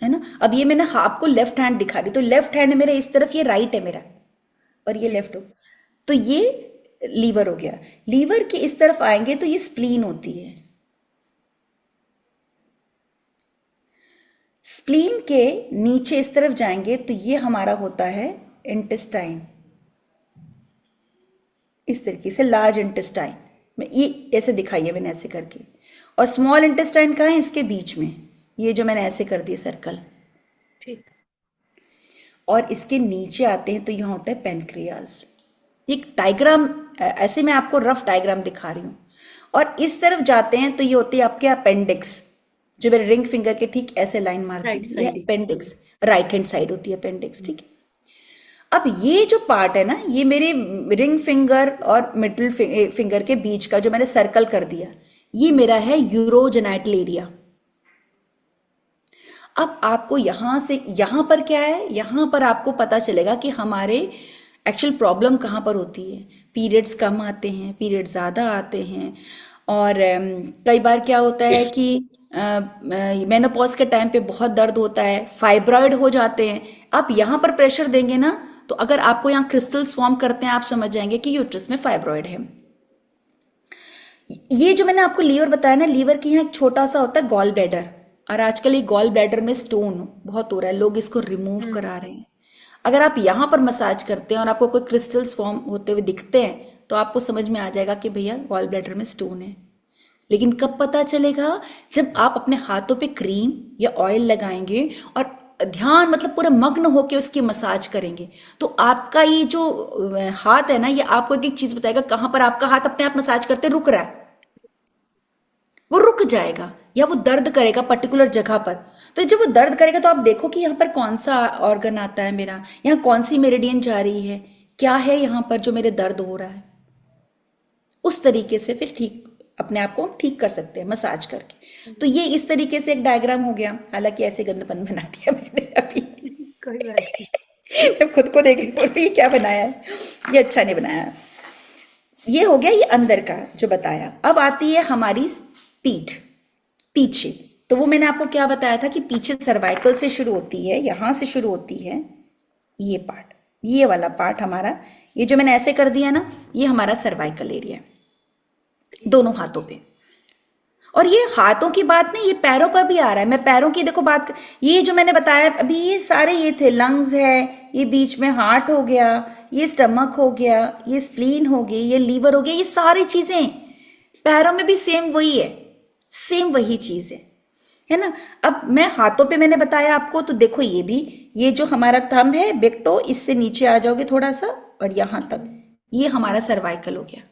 है ना। अब ये मैंने आपको लेफ्ट हैंड दिखा रही, तो लेफ्ट हैंड मेरा इस तरफ, ये राइट है मेरा और ये लेफ्ट हो, तो ये लीवर हो गया। लीवर के इस तरफ आएंगे तो ये स्प्लीन होती है। स्प्लीन के नीचे इस तरफ जाएंगे तो ये हमारा होता है इंटेस्टाइन, इस तरीके से लार्ज इंटेस्टाइन में, ये ऐसे दिखाई है मैंने ऐसे करके। और स्मॉल इंटेस्टाइन कहाँ है, इसके बीच में, ये जो मैंने ऐसे कर दिया सर्कल,
ठीक।
और इसके नीचे आते हैं तो यहाँ होता है पेनक्रियाज। एक डायग्राम, ऐसे मैं आपको रफ डायग्राम दिखा रही हूँ। और इस तरफ जाते हैं तो ये होती है आपके अपेंडिक्स, जो मेरे रिंग फिंगर के ठीक ऐसे लाइन मारती है, अपेंडिक्स, राइट हैंड साइड होती है अपेंडिक्स, ठीक है। अब ये जो पार्ट है ना, ये मेरे रिंग फिंगर और मिडिल फिंगर के बीच का जो मैंने सर्कल कर दिया, ये मेरा है यूरोजेनाइटल एरिया। अब आपको यहां से यहां पर क्या है, यहां पर आपको पता चलेगा कि हमारे एक्चुअल प्रॉब्लम कहाँ पर होती है। पीरियड्स कम आते हैं, पीरियड ज़्यादा आते हैं, और कई बार क्या होता है कि मेनोपॉज के टाइम पे बहुत दर्द होता है, फाइब्रॉइड हो जाते हैं। आप यहाँ पर प्रेशर देंगे ना, तो अगर आपको यहाँ क्रिस्टल्स फॉर्म करते हैं, आप समझ जाएंगे कि यूट्रस में फाइब्रॉइड है। ये जो मैंने आपको लीवर बताया ना, लीवर के यहाँ एक छोटा सा होता है गॉल ब्लैडर, और आजकल ये गॉल ब्लैडर में स्टोन बहुत हो रहा है, लोग इसको रिमूव करा रहे हैं। अगर आप यहाँ पर मसाज करते हैं और आपको कोई क्रिस्टल्स फॉर्म होते हुए दिखते हैं, तो आपको समझ में आ जाएगा कि भैया गॉल ब्लैडर में स्टोन है। लेकिन कब पता चलेगा, जब आप अपने हाथों पे क्रीम या ऑयल लगाएंगे और ध्यान मतलब पूरा मग्न होकर उसकी मसाज करेंगे, तो आपका ये जो हाथ है ना, ये आपको एक चीज बताएगा कहां पर आपका हाथ अपने आप मसाज करते रुक रहा है, वो रुक जाएगा, या वो दर्द करेगा पर्टिकुलर जगह पर। तो जब वो दर्द करेगा तो आप देखो कि यहाँ पर कौन सा ऑर्गन आता है मेरा, यहाँ कौन सी मेरिडियन जा रही है, क्या है यहाँ पर जो मेरे दर्द हो रहा है। उस तरीके से फिर ठीक अपने आप को हम ठीक कर सकते हैं मसाज करके। तो ये इस तरीके से एक डायग्राम हो गया। हालांकि ऐसे गंदपन बना दिया मैंने अभी,
कोई बात नहीं।
जब खुद को देख रही हूँ ये क्या बनाया है, ये अच्छा नहीं बनाया। ये हो गया ये अंदर का जो बताया। अब आती है हमारी पीठ, पीछे। तो वो मैंने आपको क्या बताया था कि पीछे सर्वाइकल से शुरू होती है, यहां से शुरू होती है ये पार्ट, ये वाला पार्ट हमारा, ये जो मैंने ऐसे कर दिया ना, ये हमारा सर्वाइकल एरिया है दोनों हाथों पे। और ये हाथों की बात नहीं, ये पैरों पर भी आ रहा है। मैं पैरों की देखो बात, ये जो मैंने बताया अभी, ये सारे ये थे, लंग्स है, ये बीच में हार्ट हो गया, ये स्टमक हो गया, ये स्प्लीन हो गई, ये लीवर हो गया, ये सारी चीजें पैरों में भी सेम वही है, सेम वही चीज है ना। अब मैं हाथों पे मैंने बताया आपको, तो देखो ये भी, ये जो हमारा थंब है बिग टो, इससे नीचे आ जाओगे थोड़ा सा और यहां तक, ये हमारा सर्वाइकल हो गया।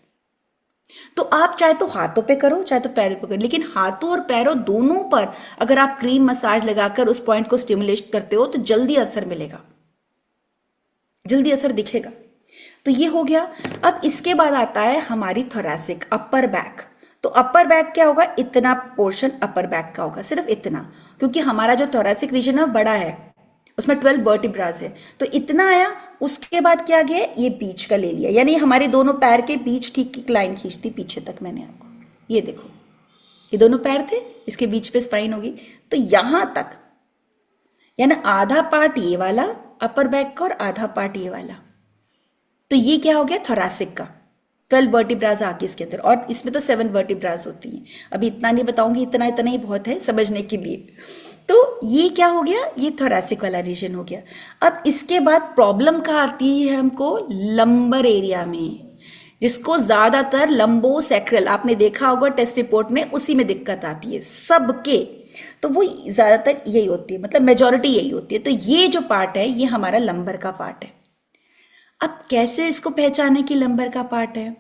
तो आप चाहे तो हाथों पे करो चाहे तो पैरों पे करो, लेकिन हाथों और पैरों दोनों पर अगर आप क्रीम मसाज लगाकर उस पॉइंट को स्टिमुलेट करते हो तो जल्दी असर मिलेगा, जल्दी असर दिखेगा। तो ये हो गया। अब इसके बाद आता है हमारी थोरैसिक, अपर बैक। तो अपर बैक क्या होगा, इतना पोर्शन अपर बैक का होगा, सिर्फ इतना, क्योंकि हमारा जो थोरैसिक रीजन है बड़ा है, उसमें 12 वर्टिब्रास है, तो इतना आया। उसके बाद क्या गया, ये बीच का ले लिया, यानी हमारे दोनों पैर के बीच ठीक एक लाइन खींच दी पीछे तक मैंने आपको, ये देखो, ये दोनों पैर थे, इसके बीच पे स्पाइन होगी, तो यहां तक, यानी आधा पार्ट ये वाला अपर बैक का और आधा पार्ट ये वाला। तो ये क्या हो गया, थोरैसिक का। 12 वर्टिब्रास आके इसके अंदर, और इसमें तो 7 वर्टिब्रास होती हैं। अभी इतना नहीं बताऊंगी, इतना इतना ही बहुत है समझने के लिए। तो ये क्या हो गया, ये थोरैसिक वाला रीजन हो गया। अब इसके बाद प्रॉब्लम कहाँ आती है हमको, लंबर एरिया में, जिसको ज्यादातर लंबोसेक्रल, आपने देखा होगा टेस्ट रिपोर्ट में, उसी में दिक्कत आती है सबके। तो वो ज्यादातर यही होती है, मतलब मेजॉरिटी यही होती है। तो ये जो पार्ट है ये हमारा लंबर का पार्ट है। अब कैसे इसको पहचाने कि लंबर का पार्ट है,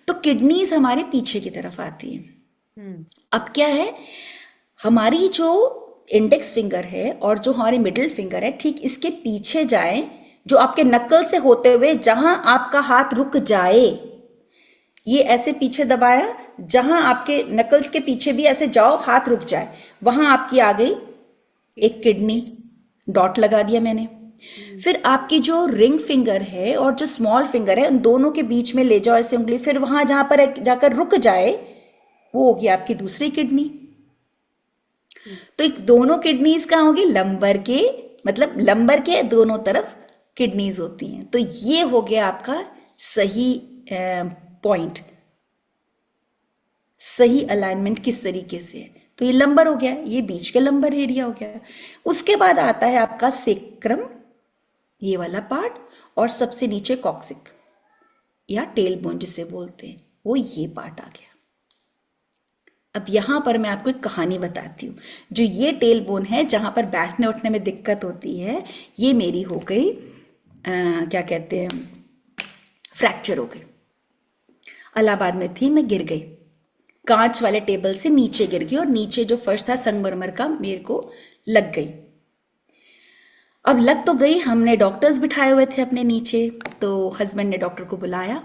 तो किडनीज हमारे पीछे की तरफ आती है। अब क्या है, हमारी जो इंडेक्स फिंगर है और जो हमारी मिडिल फिंगर है, ठीक इसके पीछे जाए, जो आपके नकल से होते हुए जहां आपका हाथ रुक जाए, ये ऐसे पीछे दबाया, जहां आपके नकल्स के पीछे भी ऐसे जाओ, हाथ रुक जाए, वहां आपकी आ गई एक किडनी, डॉट लगा दिया मैंने। फिर आपकी जो रिंग फिंगर है और जो स्मॉल फिंगर है, उन दोनों के बीच में ले जाओ ऐसे उंगली, फिर वहां जहां पर जाकर रुक जाए, वो होगी आपकी दूसरी किडनी। तो एक दोनों किडनीज कहाँ होगी, लंबर के, मतलब लंबर के दोनों तरफ किडनीज होती हैं। तो ये हो गया आपका सही पॉइंट, सही अलाइनमेंट किस तरीके से है। तो ये लंबर हो गया, ये बीच के लंबर एरिया हो गया। उसके बाद आता है आपका सेक्रम, ये वाला पार्ट, और सबसे नीचे कॉक्सिक या टेल बोन जिसे बोलते हैं, वो ये पार्ट आ गया। अब यहां पर मैं आपको एक कहानी बताती हूँ। जो ये टेल बोन है, जहां पर बैठने उठने में दिक्कत होती है, ये मेरी हो गई क्या कहते हैं, फ्रैक्चर हो गई। इलाहाबाद में थी, मैं गिर गई, कांच वाले टेबल से नीचे गिर गई, और नीचे जो फर्श था संगमरमर का, मेरे को लग गई। अब लग तो गई, हमने डॉक्टर्स बिठाए हुए थे अपने नीचे, तो हस्बैंड ने डॉक्टर को बुलाया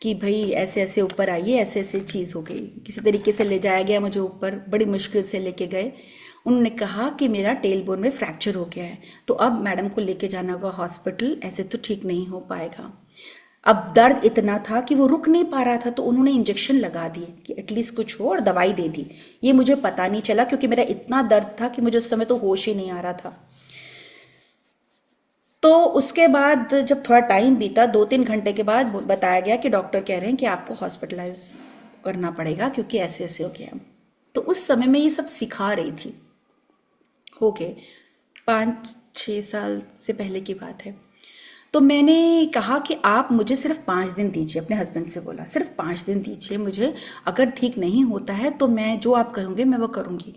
कि भाई ऐसे ऐसे ऊपर आइए, ऐसे ऐसे चीज़ हो गई। किसी तरीके से ले जाया गया मुझे ऊपर, बड़ी मुश्किल से लेके गए। उन्होंने कहा कि मेरा टेल बोन में फ्रैक्चर हो गया है, तो अब मैडम को लेके जाना होगा हॉस्पिटल, ऐसे तो ठीक नहीं हो पाएगा। अब दर्द इतना था कि वो रुक नहीं पा रहा था, तो उन्होंने इंजेक्शन लगा दिए कि एटलीस्ट कुछ हो, और दवाई दे दी। ये मुझे पता नहीं चला, क्योंकि मेरा इतना दर्द था कि मुझे उस समय तो होश ही नहीं आ रहा था। तो उसके बाद जब थोड़ा टाइम बीता, 2-3 घंटे के बाद बताया गया कि डॉक्टर कह रहे हैं कि आपको हॉस्पिटलाइज करना पड़ेगा, क्योंकि ऐसे ऐसे हो गया। तो उस समय में ये सब सिखा रही थी, हो गए 5-6 साल से पहले की बात है। तो मैंने कहा कि आप मुझे सिर्फ 5 दिन दीजिए, अपने हस्बैंड से बोला, सिर्फ 5 दिन दीजिए मुझे, अगर ठीक नहीं होता है तो मैं जो आप कहोगे मैं वो करूँगी।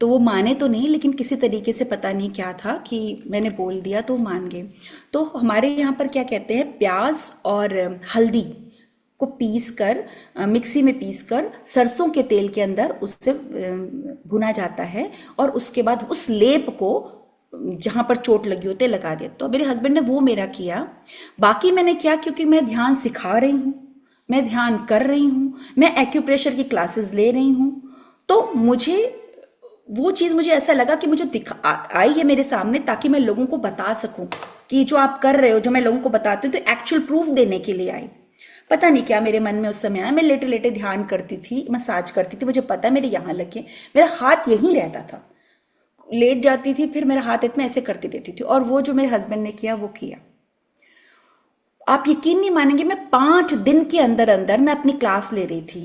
तो वो माने तो नहीं, लेकिन किसी तरीके से पता नहीं क्या था कि मैंने बोल दिया तो मान गए। तो हमारे यहाँ पर क्या कहते हैं, प्याज और हल्दी को पीस कर, मिक्सी में पीस कर सरसों के तेल के अंदर उससे भुना जाता है, और उसके बाद उस लेप को जहां पर चोट लगी होती है लगा दिया। तो मेरे हस्बैंड ने वो मेरा किया। बाकी मैंने क्या, क्योंकि मैं ध्यान सिखा रही हूँ, मैं ध्यान कर रही हूँ, मैं एक्यूप्रेशर की क्लासेस ले रही हूँ, तो मुझे वो चीज़, मुझे ऐसा लगा कि मुझे आई है मेरे सामने, ताकि मैं लोगों को बता सकूं कि जो आप कर रहे हो, जो मैं लोगों को बताती हूँ, तो एक्चुअल प्रूफ देने के लिए आई। पता नहीं क्या मेरे मन में उस समय आया, मैं लेटे लेटे ध्यान करती थी, मसाज करती थी, मुझे पता है मेरे यहाँ लगे, मेरा हाथ यहीं रहता था, लेट जाती थी, फिर मेरा हाथ इतना ऐसे करती रहती थी, और वो जो मेरे हस्बैंड ने किया वो किया। आप यकीन नहीं मानेंगे, मैं 5 दिन के अंदर अंदर मैं अपनी क्लास ले रही थी।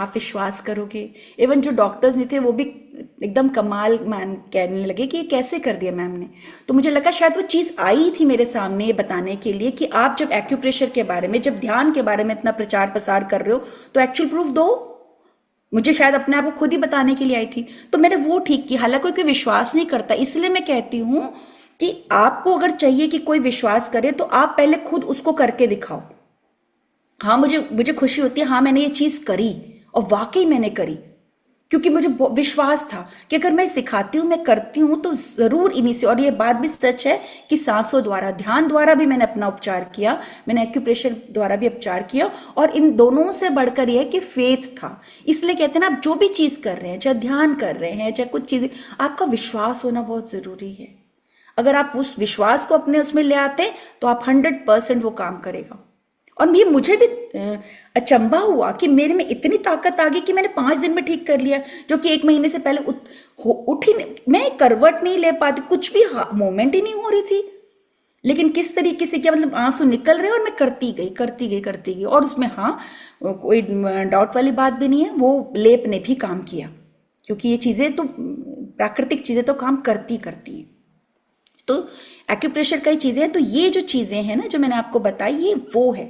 आप विश्वास करोगे? इवन जो डॉक्टर्स नहीं थे वो भी एकदम कमाल मान कहने लगे कि ये कैसे कर दिया मैम ने। तो मुझे लगा शायद वो चीज़ आई थी मेरे सामने ये बताने के लिए कि आप जब एक्यूप्रेशर के बारे में, जब ध्यान के बारे में इतना प्रचार प्रसार कर रहे हो तो एक्चुअल प्रूफ दो। मुझे शायद अपने आप को खुद ही बताने के लिए आई थी, तो मैंने वो ठीक की। हालांकि कोई विश्वास नहीं करता, इसलिए मैं कहती हूँ कि आपको अगर चाहिए कि कोई विश्वास करे तो आप पहले खुद उसको करके दिखाओ। हाँ, मुझे मुझे खुशी होती है, हाँ मैंने ये चीज करी और वाकई मैंने करी, क्योंकि मुझे विश्वास था कि अगर मैं सिखाती हूँ, मैं करती हूँ तो जरूर इन्हीं से। और ये बात भी सच है कि सांसों द्वारा, ध्यान द्वारा भी मैंने अपना उपचार किया, मैंने एक्यूप्रेशर द्वारा भी उपचार किया, और इन दोनों से बढ़कर यह कि फेथ था। इसलिए कहते हैं ना, आप जो भी चीज कर रहे हैं, चाहे ध्यान कर रहे हैं, चाहे कुछ चीजें, आपका विश्वास होना बहुत जरूरी है। अगर आप उस विश्वास को अपने उसमें ले आते तो आप 100% वो काम करेगा। और ये मुझे भी अचंभा हुआ कि मेरे में इतनी ताकत आ गई कि मैंने 5 दिन में ठीक कर लिया, जो कि 1 महीने से पहले उठ ही मैं करवट नहीं ले पाती, कुछ भी मूवमेंट ही नहीं हो रही थी। लेकिन किस तरीके से, क्या मतलब, आंसू निकल रहे और मैं करती गई करती गई करती गई। और उसमें हाँ, कोई डाउट वाली बात भी नहीं है, वो लेप ने भी काम किया, क्योंकि ये चीजें तो प्राकृतिक चीजें तो काम करती करती हैं। तो एक्यूप्रेशर कई चीजें हैं, तो ये जो चीजें हैं ना जो मैंने आपको बताई, ये वो है।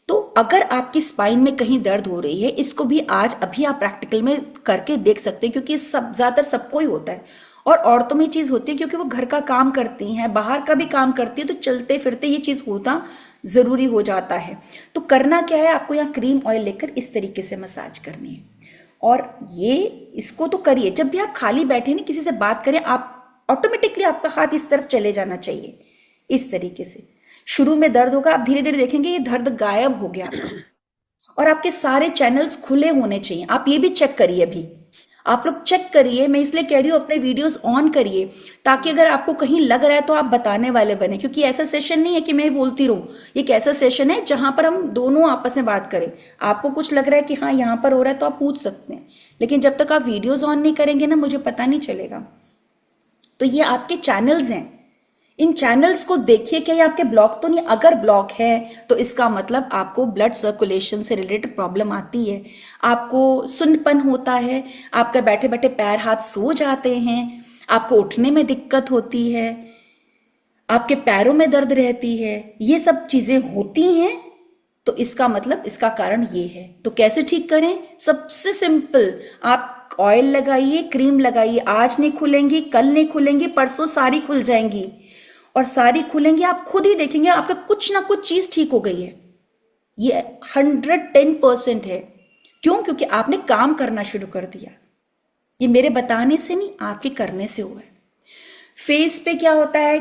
तो अगर आपकी स्पाइन में कहीं दर्द हो रही है, इसको भी आज अभी आप प्रैक्टिकल में करके देख सकते हैं, क्योंकि सब ज्यादातर सबको ही होता है। और औरतों में चीज होती है क्योंकि वो घर का काम करती हैं, बाहर का भी काम करती है, तो चलते फिरते ये चीज होता जरूरी हो जाता है। तो करना क्या है, आपको यहाँ क्रीम ऑयल लेकर इस तरीके से मसाज करनी है। और ये इसको तो करिए, जब भी आप खाली बैठे ना, किसी से बात करें, आप ऑटोमेटिकली आपका हाथ इस तरफ चले जाना चाहिए, इस तरीके से। शुरू में दर्द होगा, आप धीरे धीरे देखेंगे ये दर्द गायब हो गया आपका। और आपके सारे चैनल्स खुले होने चाहिए। आप ये भी चेक करिए, अभी आप लोग चेक करिए, मैं इसलिए कह रही हूँ अपने वीडियोस ऑन करिए, ताकि अगर आपको कहीं लग रहा है तो आप बताने वाले बने। क्योंकि ऐसा सेशन नहीं है कि मैं बोलती रहूं, एक ऐसा सेशन है जहां पर हम दोनों आपस में बात करें। आपको कुछ लग रहा है कि हाँ यहाँ पर हो रहा है तो आप पूछ सकते हैं, लेकिन जब तक आप वीडियोस ऑन नहीं करेंगे ना, मुझे पता नहीं चलेगा। तो ये आपके चैनल्स हैं, इन चैनल्स को देखिए कि ये आपके ब्लॉक तो नहीं। अगर ब्लॉक है तो इसका मतलब आपको ब्लड सर्कुलेशन से रिलेटेड प्रॉब्लम आती है, आपको सुन्नपन होता है, आपका बैठे बैठे पैर हाथ सो जाते हैं, आपको उठने में दिक्कत होती है, आपके पैरों में दर्द रहती है, ये सब चीजें होती हैं, तो इसका मतलब, इसका कारण ये है। तो कैसे ठीक करें? सबसे सिंपल, आप ऑयल लगाइए, क्रीम लगाइए। आज नहीं खुलेंगी, कल नहीं खुलेंगी, परसों सारी खुल जाएंगी। और सारी खुलेंगी, आप खुद ही देखेंगे आपका कुछ ना कुछ चीज ठीक हो गई है। ये 110% है। क्यों? क्योंकि आपने काम करना शुरू कर दिया। ये मेरे बताने से नहीं, आपके करने से हुआ है। फेस पे क्या होता है,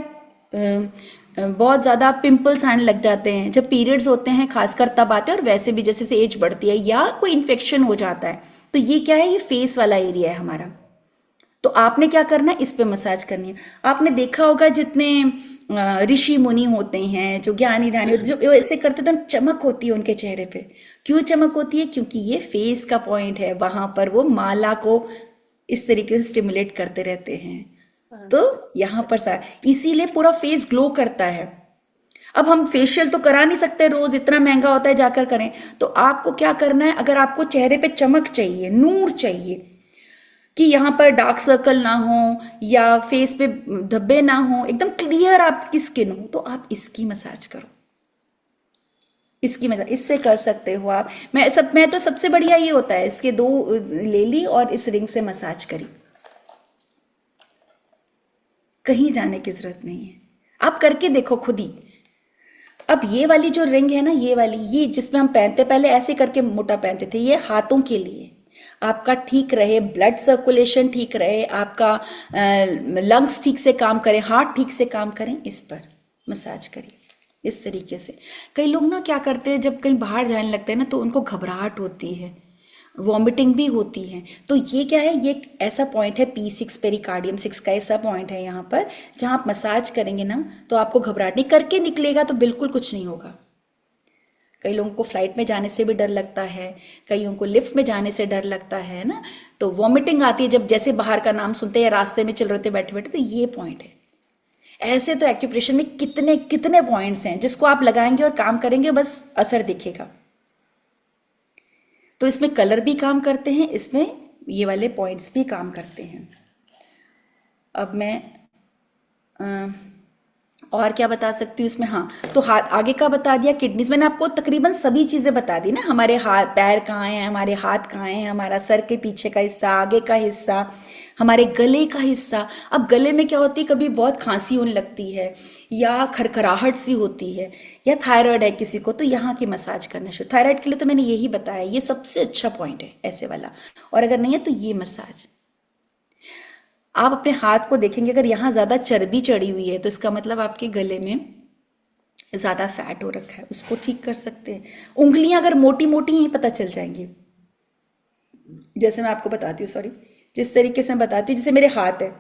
बहुत ज्यादा पिंपल्स आने लग जाते हैं जब पीरियड्स होते हैं, खासकर तब आते हैं, और वैसे भी जैसे जैसे एज बढ़ती है या कोई इन्फेक्शन हो जाता है। तो ये क्या है, ये फेस वाला एरिया है हमारा। तो आपने क्या करना है, इस पे मसाज करनी है। आपने देखा होगा जितने ऋषि मुनि होते हैं, जो ज्ञानी ध्यानी, जो ऐसे करते तो चमक होती है उनके चेहरे पे। क्यों चमक होती है? क्योंकि ये फेस का पॉइंट है, वहां पर वो माला को इस तरीके से स्टिमुलेट करते रहते हैं। तो यहाँ पर इसीलिए पूरा फेस ग्लो करता है। अब हम फेशियल तो करा नहीं सकते रोज, इतना महंगा होता है जाकर करें। तो आपको क्या करना है, अगर आपको चेहरे पे चमक चाहिए, नूर चाहिए, कि यहाँ पर डार्क सर्कल ना हो या फेस पे धब्बे ना हो, एकदम क्लियर आपकी स्किन हो, तो आप इसकी मसाज करो। इसकी मसाज इससे कर सकते हो आप। मैं तो सबसे बढ़िया ये होता है, इसके 2 ले ली और इस रिंग से मसाज करी। कहीं जाने की जरूरत नहीं है, आप करके देखो खुद ही। अब ये वाली जो रिंग है ना, ये वाली, ये जिसमें हम पहनते, पहले ऐसे करके मोटा पहनते थे, ये हाथों के लिए। आपका ठीक रहे, ब्लड सर्कुलेशन ठीक रहे, आपका लंग्स ठीक से काम करें, हार्ट ठीक से काम करें, इस पर मसाज करिए इस तरीके से। कई लोग ना क्या करते हैं, जब कहीं बाहर जाने लगते हैं ना, तो उनको घबराहट होती है, वॉमिटिंग भी होती है। तो ये क्या है, ये एक ऐसा पॉइंट है, P6 पेरिकार्डियम 6 का ऐसा पॉइंट है यहाँ पर, जहाँ आप मसाज करेंगे ना तो आपको घबराहट नहीं, करके निकलेगा तो बिल्कुल कुछ नहीं होगा। कई लोगों को फ्लाइट में जाने से भी डर लगता है, कईयों को लिफ्ट में जाने से डर लगता है ना, तो वॉमिटिंग आती है जब जैसे बाहर का नाम सुनते हैं, रास्ते में चल रहे थे बैठे बैठे, तो ये पॉइंट है। ऐसे तो एक्यूप्रेशर में कितने कितने पॉइंट्स हैं, जिसको आप लगाएंगे और काम करेंगे, बस असर दिखेगा। तो इसमें कलर भी काम करते हैं, इसमें ये वाले पॉइंट्स भी काम करते हैं। अब मैं अ, और क्या बता सकती हूँ इसमें, हाँ, तो हाथ आगे का बता दिया, किडनीज मैंने आपको तकरीबन सभी चीज़ें बता दी ना, हमारे हाथ पैर कहाँ हैं, हमारे हाथ कहाँ हैं, हमारा सर के पीछे का हिस्सा, आगे का हिस्सा, हमारे गले का हिस्सा। अब गले में क्या होती है, कभी बहुत खांसी होने लगती है या खरखराहट सी होती है, या थायराइड है किसी को, तो यहाँ की मसाज करना शुरू। थायराइड के लिए तो मैंने यही बताया, ये सबसे अच्छा पॉइंट है ऐसे वाला, और अगर नहीं है तो ये मसाज। आप अपने हाथ को देखेंगे, अगर यहाँ ज़्यादा चर्बी चढ़ी हुई है तो इसका मतलब आपके गले में ज़्यादा फैट हो रखा है, उसको ठीक कर सकते हैं। उंगलियां अगर मोटी मोटी ही पता चल जाएंगी, जैसे मैं आपको बताती हूँ, सॉरी, जिस तरीके से मैं बताती हूँ, जैसे मेरे हाथ है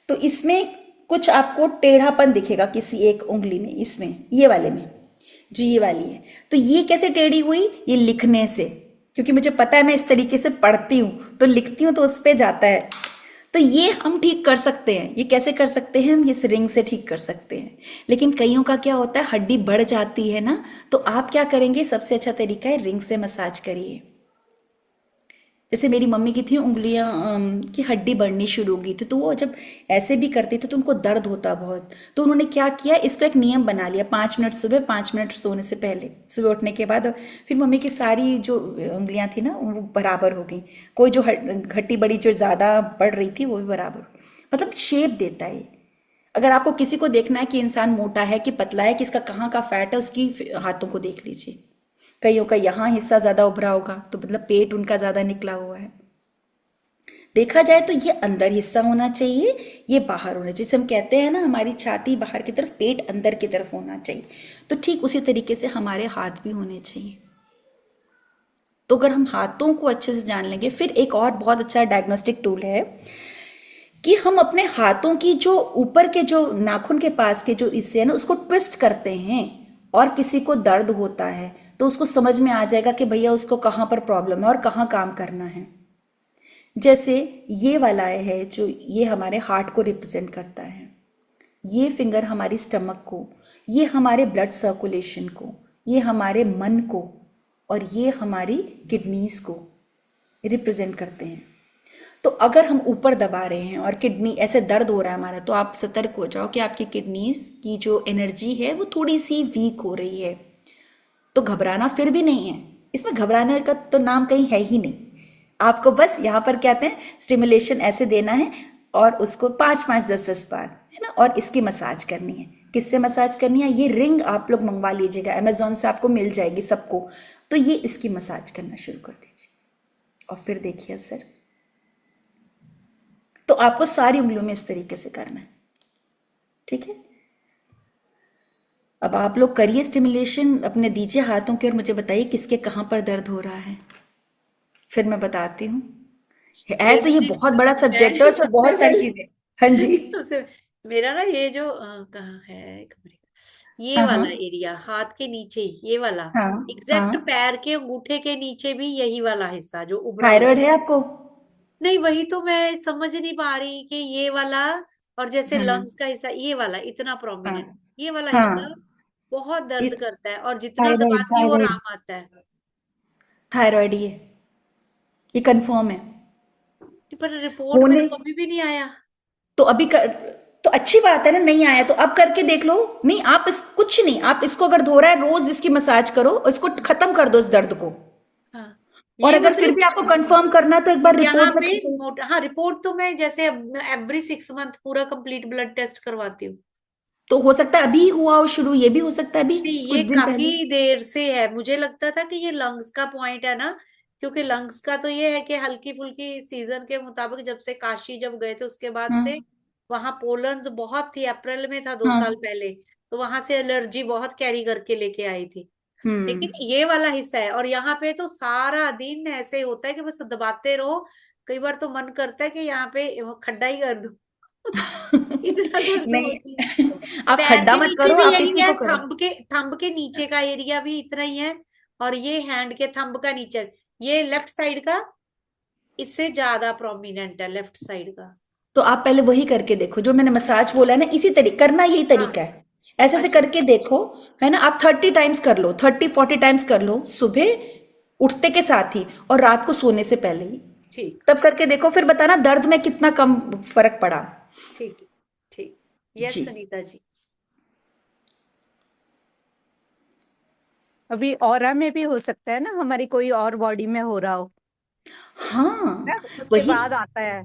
तो इसमें कुछ आपको टेढ़ापन दिखेगा किसी एक उंगली में, इसमें ये वाले में, जो ये वाली है, तो ये कैसे टेढ़ी हुई, ये लिखने से, क्योंकि मुझे पता है मैं इस तरीके से पढ़ती हूँ तो लिखती हूँ तो उस पर जाता है। तो ये हम ठीक कर सकते हैं। ये कैसे कर सकते हैं, हम इस रिंग से ठीक कर सकते हैं। लेकिन कईयों का क्या होता है, हड्डी बढ़ जाती है ना, तो आप क्या करेंगे, सबसे अच्छा तरीका है रिंग से मसाज करिए। जैसे मेरी मम्मी की थी, उंगलियां की हड्डी बढ़नी शुरू हो गई थी, तो वो जब ऐसे भी करते थे तो उनको दर्द होता बहुत, तो उन्होंने क्या किया, इसका एक नियम बना लिया, 5 मिनट सुबह, 5 मिनट सोने से पहले, सुबह उठने के बाद। फिर मम्मी की सारी जो उंगलियां थी ना वो बराबर हो गई, कोई जो घट्टी बड़ी जो ज़्यादा बढ़ रही थी वो भी बराबर हो गई। मतलब शेप देता है। अगर आपको किसी को देखना है कि इंसान मोटा है कि पतला है, कि इसका कहाँ का फैट है, उसकी हाथों को देख लीजिए। कईयों का यहाँ हिस्सा ज्यादा उभरा होगा तो मतलब पेट उनका ज्यादा निकला हुआ है। देखा जाए तो ये अंदर हिस्सा होना चाहिए, ये बाहर होना चाहिए। जैसे हम कहते हैं ना, हमारी छाती बाहर की तरफ, पेट अंदर की तरफ होना चाहिए, तो ठीक उसी तरीके से हमारे हाथ भी होने चाहिए। तो अगर हम हाथों को अच्छे से जान लेंगे, फिर एक और बहुत अच्छा डायग्नोस्टिक टूल है कि हम अपने हाथों की जो ऊपर के जो नाखून के पास के जो हिस्से है ना, उसको ट्विस्ट करते हैं, और किसी को दर्द होता है तो उसको समझ में आ जाएगा कि भैया उसको कहाँ पर प्रॉब्लम है और कहाँ काम करना है। जैसे ये वाला है जो ये हमारे हार्ट को रिप्रेजेंट करता है, ये फिंगर हमारी स्टमक को, ये हमारे ब्लड सर्कुलेशन को, ये हमारे मन को, और ये हमारी किडनीज को रिप्रेजेंट करते हैं। तो अगर हम ऊपर दबा रहे हैं और किडनी ऐसे दर्द हो रहा है हमारा, तो आप सतर्क हो जाओ कि आपकी किडनीज की जो एनर्जी है वो थोड़ी सी वीक हो रही है। तो घबराना फिर भी नहीं है, इसमें घबराने का तो नाम कहीं है ही नहीं। आपको बस यहाँ पर कहते हैं स्टिमुलेशन ऐसे देना है, और उसको 5-5, 10-10 बार, है ना, और इसकी मसाज करनी है। किससे मसाज करनी है, ये रिंग आप लोग मंगवा लीजिएगा, अमेजोन से आपको मिल जाएगी सबको। तो ये इसकी मसाज करना शुरू कर दीजिए, और फिर देखिए सर, तो आपको सारी उंगलियों में इस तरीके से करना है, ठीक है। अब आप लोग करिए स्टिमुलेशन, अपने दीजिए हाथों की, और मुझे बताइए किसके कहाँ पर दर्द हो रहा है, फिर मैं बताती हूँ। है तो ये बहुत बड़ा सब्जेक्ट है, और सब बहुत सारी चीजें। हाँ जी।
मेरा ना ये जो कहाँ है कमरे का, ये
हाँ हाँ
वाला एरिया, हाथ के नीचे, ये वाला
हाँ
एग्जैक्ट
हाँ।
पैर के अंगूठे के नीचे भी यही वाला हिस्सा जो उभरा हुआ
थायराइड
है।
है आपको?
नहीं, वही तो मैं समझ नहीं पा रही कि ये वाला, और जैसे
हाँ
लंग्स का हिस्सा ये वाला इतना
हाँ
प्रोमिनेंट, ये वाला हिस्सा
हाँ।
बहुत
ये
दर्द करता है, और जितना
थायराइड
दबाती हूँ वो आराम आता है।
थायराइड, ये कंफर्म है
पर रिपोर्ट में
होने।
तो कभी भी नहीं आया।
तो अभी कर, तो अच्छी बात है ना, नहीं आया तो अब करके देख लो। नहीं, आप इस कुछ नहीं, आप इसको अगर धो रहा है रोज इसकी मसाज करो, और इसको खत्म कर दो इस दर्द को।
हाँ,
और
ये
अगर फिर
मतलब
भी आपको कंफर्म करना है तो एक बार
यहाँ
रिपोर्ट में
पे
कर।
मोटा, हाँ, रिपोर्ट तो मैं जैसे एवरी 6 मंथ पूरा कंप्लीट ब्लड टेस्ट करवाती हूँ।
तो हो सकता है अभी हुआ हो शुरू, ये भी हो सकता है अभी
नहीं,
कुछ
ये
दिन
काफी
पहले।
देर से है, मुझे लगता था कि ये लंग्स का पॉइंट है ना, क्योंकि लंग्स का तो ये है कि हल्की फुल्की सीजन के मुताबिक, जब से काशी जब गए थे उसके बाद
हाँ
से वहां पोलन्स बहुत थी, अप्रैल में था 2 साल
हाँ।
पहले, तो वहां से एलर्जी बहुत कैरी करके लेके आई थी।
हम्म।
लेकिन ये वाला हिस्सा है, और यहाँ पे तो सारा दिन ऐसे होता है कि बस दबाते रहो। कई बार तो मन करता है कि यहाँ पे खड्डा ही कर दो। इतना दर्द
नहीं,
होती है।
आप
पैर
खड्डा
के
मत
नीचे
करो,
भी
आप
यही
इसी
है,
को करो।
थंब के नीचे का एरिया भी इतना ही है, और ये हैंड के थंब का नीचे, ये लेफ्ट साइड का इससे ज्यादा प्रोमिनेंट है, लेफ्ट साइड का।
तो आप पहले वही करके देखो जो मैंने मसाज बोला है ना, इसी तरीके करना, यही
हाँ,
तरीका है। ऐसे ऐसे
अच्छा,
करके देखो, है ना। आप 30 टाइम्स कर लो, 30-40 टाइम्स कर लो, सुबह उठते के साथ ही और रात को सोने से पहले ही।
ठीक
तब करके देखो, फिर बताना दर्द में कितना कम फर्क पड़ा।
ठीक ठीक। यस
जी।
सुनीता जी।
अभी ऑरा में भी हो सकता है ना, हमारी कोई और बॉडी में हो रहा हो
हाँ
ना, उसके
वही।
बाद आता है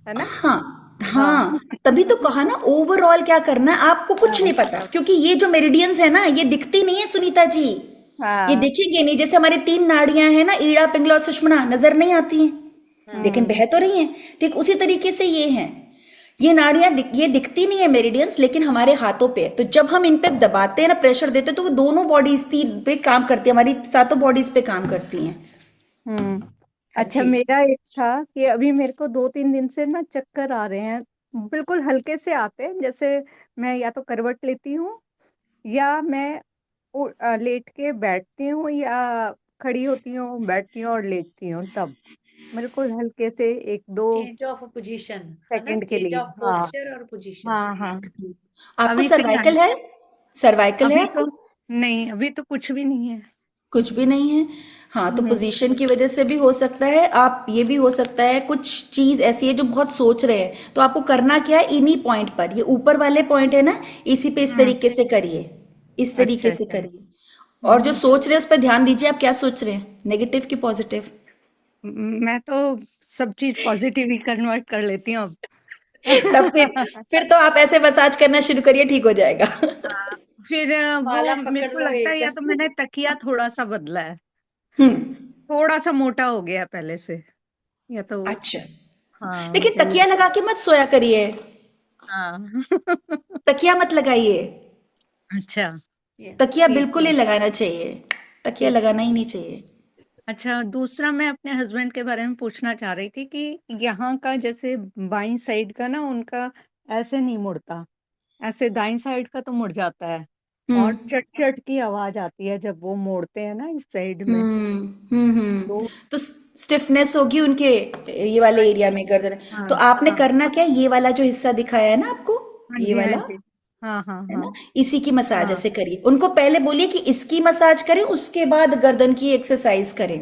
ना।
हाँ
हाँ
हाँ, तभी तो कहा ना, ओवरऑल क्या करना है आपको कुछ नहीं पता, क्योंकि ये जो मेरिडियंस है ना, ये दिखती नहीं है सुनीता जी। ये
हाँ
दिखेंगे नहीं, जैसे हमारी 3 नाड़ियां हैं ना, ईड़ा, पिंगला और सुषुम्ना, नजर नहीं आती हैं, लेकिन
हम्म
बह तो रही हैं। ठीक उसी तरीके से ये हैं, ये नाड़ियां ये दिखती नहीं है मेरिडियंस, लेकिन हमारे हाथों पे है। तो जब हम इन पे दबाते हैं ना, प्रेशर देते हैं, तो वो दोनों बॉडीज तीन पे काम करती है, हमारी सातों बॉडीज पे काम करती हैं।
हम्म।
हाँ
अच्छा,
जी।
मेरा एक था कि अभी मेरे को 2-3 दिन से ना चक्कर आ रहे हैं, बिल्कुल हल्के से आते हैं, जैसे मैं या तो करवट लेती हूँ या मैं लेट के बैठती हूँ, या खड़ी होती हूँ, बैठती हूँ और लेटती हूँ, तब बिल्कुल हल्के से 1-2
चेंज ऑफ पोजीशन है ना,
सेकंड के
चेंज
लिए।
ऑफ
हाँ
पोस्चर और पोजीशन।
हाँ हाँ।
आपको
अभी फिर
सर्वाइकल है? सर्वाइकल है
अभी तो
आपको?
नहीं, अभी तो कुछ भी नहीं है।
कुछ भी नहीं है? हाँ, तो
हम्म
पोजीशन की वजह से भी हो सकता है। आप ये भी हो सकता है, कुछ चीज ऐसी है जो बहुत सोच रहे हैं, तो आपको करना क्या है, इन्हीं पॉइंट पर, ये ऊपर वाले पॉइंट है ना, इसी पे इस
हम्म।
तरीके से करिए, इस
अच्छा
तरीके से
अच्छा।
करिए। और जो
हम्म।
सोच रहे हैं उस पर ध्यान दीजिए, आप क्या सोच रहे हैं, नेगेटिव की पॉजिटिव?
मैं तो सब चीज पॉजिटिव ही कन्वर्ट कर लेती हूँ अब।
तब फिर तो आप ऐसे मसाज करना शुरू करिए, ठीक हो जाएगा।
हाँ, फिर वो
माला
मेरे
पकड़
को
लो
लगता है
एक।
या तो मैंने तकिया थोड़ा सा बदला है,
हम्म।
थोड़ा सा मोटा हो गया है पहले से, या तो
अच्छा,
हाँ
लेकिन
मुझे
तकिया लगा के मत सोया करिए,
हाँ।
तकिया मत लगाइए,
अच्छा
यस।
तकिया
ठीक
बिल्कुल
है।
नहीं लगाना चाहिए, तकिया
ठीक
लगाना
है।
ही नहीं चाहिए।
अच्छा, दूसरा मैं अपने हस्बैंड के बारे में पूछना चाह रही थी कि यहाँ का जैसे बाईं साइड का ना उनका ऐसे नहीं मुड़ता, ऐसे दाईं साइड का तो मुड़ जाता है, और
हम्म
चट चट की आवाज आती है जब वो मोड़ते हैं ना इस साइड में। तो
तो स्टिफनेस होगी उनके, ये
हाँ
वाले एरिया
जी।
में, गर्दन।
हाँ
तो आपने
हाँ
करना क्या है, ये वाला जो हिस्सा दिखाया है ना आपको,
हाँ
ये
जी हाँ
वाला,
जी। हाँ हाँ
है
हाँ
ना, इसी की मसाज
हाँ।
ऐसे करिए। उनको पहले बोलिए कि इसकी मसाज करें, उसके बाद गर्दन की एक्सरसाइज करें,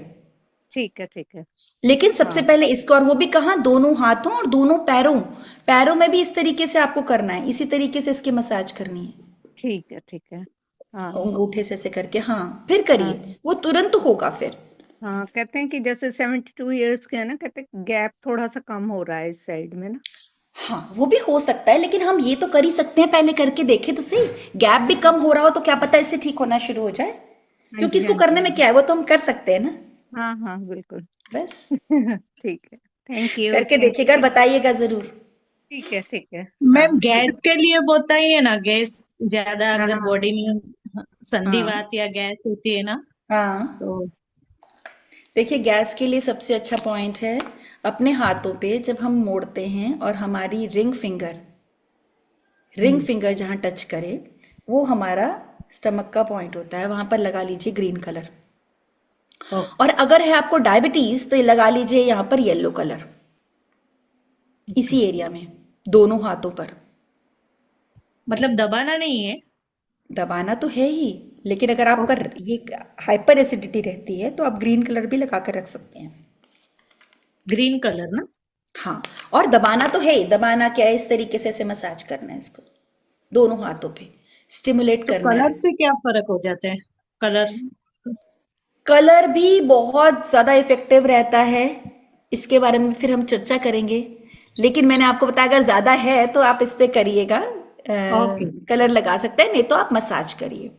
ठीक है ठीक है।
लेकिन सबसे
हाँ
पहले इसको, और वो भी कहाँ, दोनों हाथों और दोनों पैरों, पैरों में भी इस तरीके से आपको करना है, इसी तरीके से इसकी मसाज करनी है,
ठीक है ठीक है। हाँ
अंगूठे से ऐसे करके। हाँ, फिर
हाँ
करिए, वो तुरंत होगा फिर।
हाँ। कहते हैं कि जैसे 72 ईयर्स के है ना, कहते हैं गैप थोड़ा सा कम हो रहा है इस साइड में ना।
हाँ, वो भी हो सकता है, लेकिन हम ये तो कर ही सकते हैं, पहले करके देखें तो सही। गैप भी कम हो रहा हो तो क्या पता इससे ठीक होना शुरू हो जाए,
हाँ
क्योंकि
जी
इसको
हाँ जी
करने
हाँ
में
जी।
क्या है, वो तो हम कर सकते हैं ना,
हाँ हाँ बिल्कुल।
बस।
ठीक है। थैंक यू
करके
थैंक
देखिएगा और
यू।
बताइएगा जरूर।
ठीक है ठीक है।
मैम
हाँ
जी।
गैस के लिए होता ही है ना, गैस ज्यादा अगर
हाँ
बॉडी में
हाँ
संधिवात या गैस होती है ना,
हाँ।
तो
देखिए, गैस के लिए सबसे अच्छा पॉइंट है, अपने हाथों पे जब हम मोड़ते हैं और हमारी रिंग
हम्म,
फिंगर जहाँ टच करे, वो हमारा स्टमक का पॉइंट होता है, वहां पर लगा लीजिए ग्रीन कलर।
ओके।
और अगर है आपको डायबिटीज तो ये लगा लीजिए यहाँ पर येलो कलर, इसी एरिया में, दोनों हाथों पर।
मतलब दबाना नहीं है।
दबाना तो है ही, लेकिन अगर आपका
ओके।
ये हाइपर एसिडिटी रहती है तो आप ग्रीन कलर भी लगा कर रख सकते हैं।
ग्रीन कलर ना।
हाँ, और दबाना तो है ही, दबाना क्या है, इस तरीके से ऐसे मसाज करना है इसको, दोनों हाथों पे स्टिमुलेट
तो
करना
कलर
है।
से क्या फर्क हो जाता है? कलर।
कलर भी बहुत ज़्यादा इफेक्टिव रहता है, इसके बारे में फिर हम चर्चा करेंगे, लेकिन मैंने आपको बताया अगर ज़्यादा है तो आप इस पे करिएगा,
ओके
कलर लगा सकते हैं, नहीं तो आप मसाज करिए।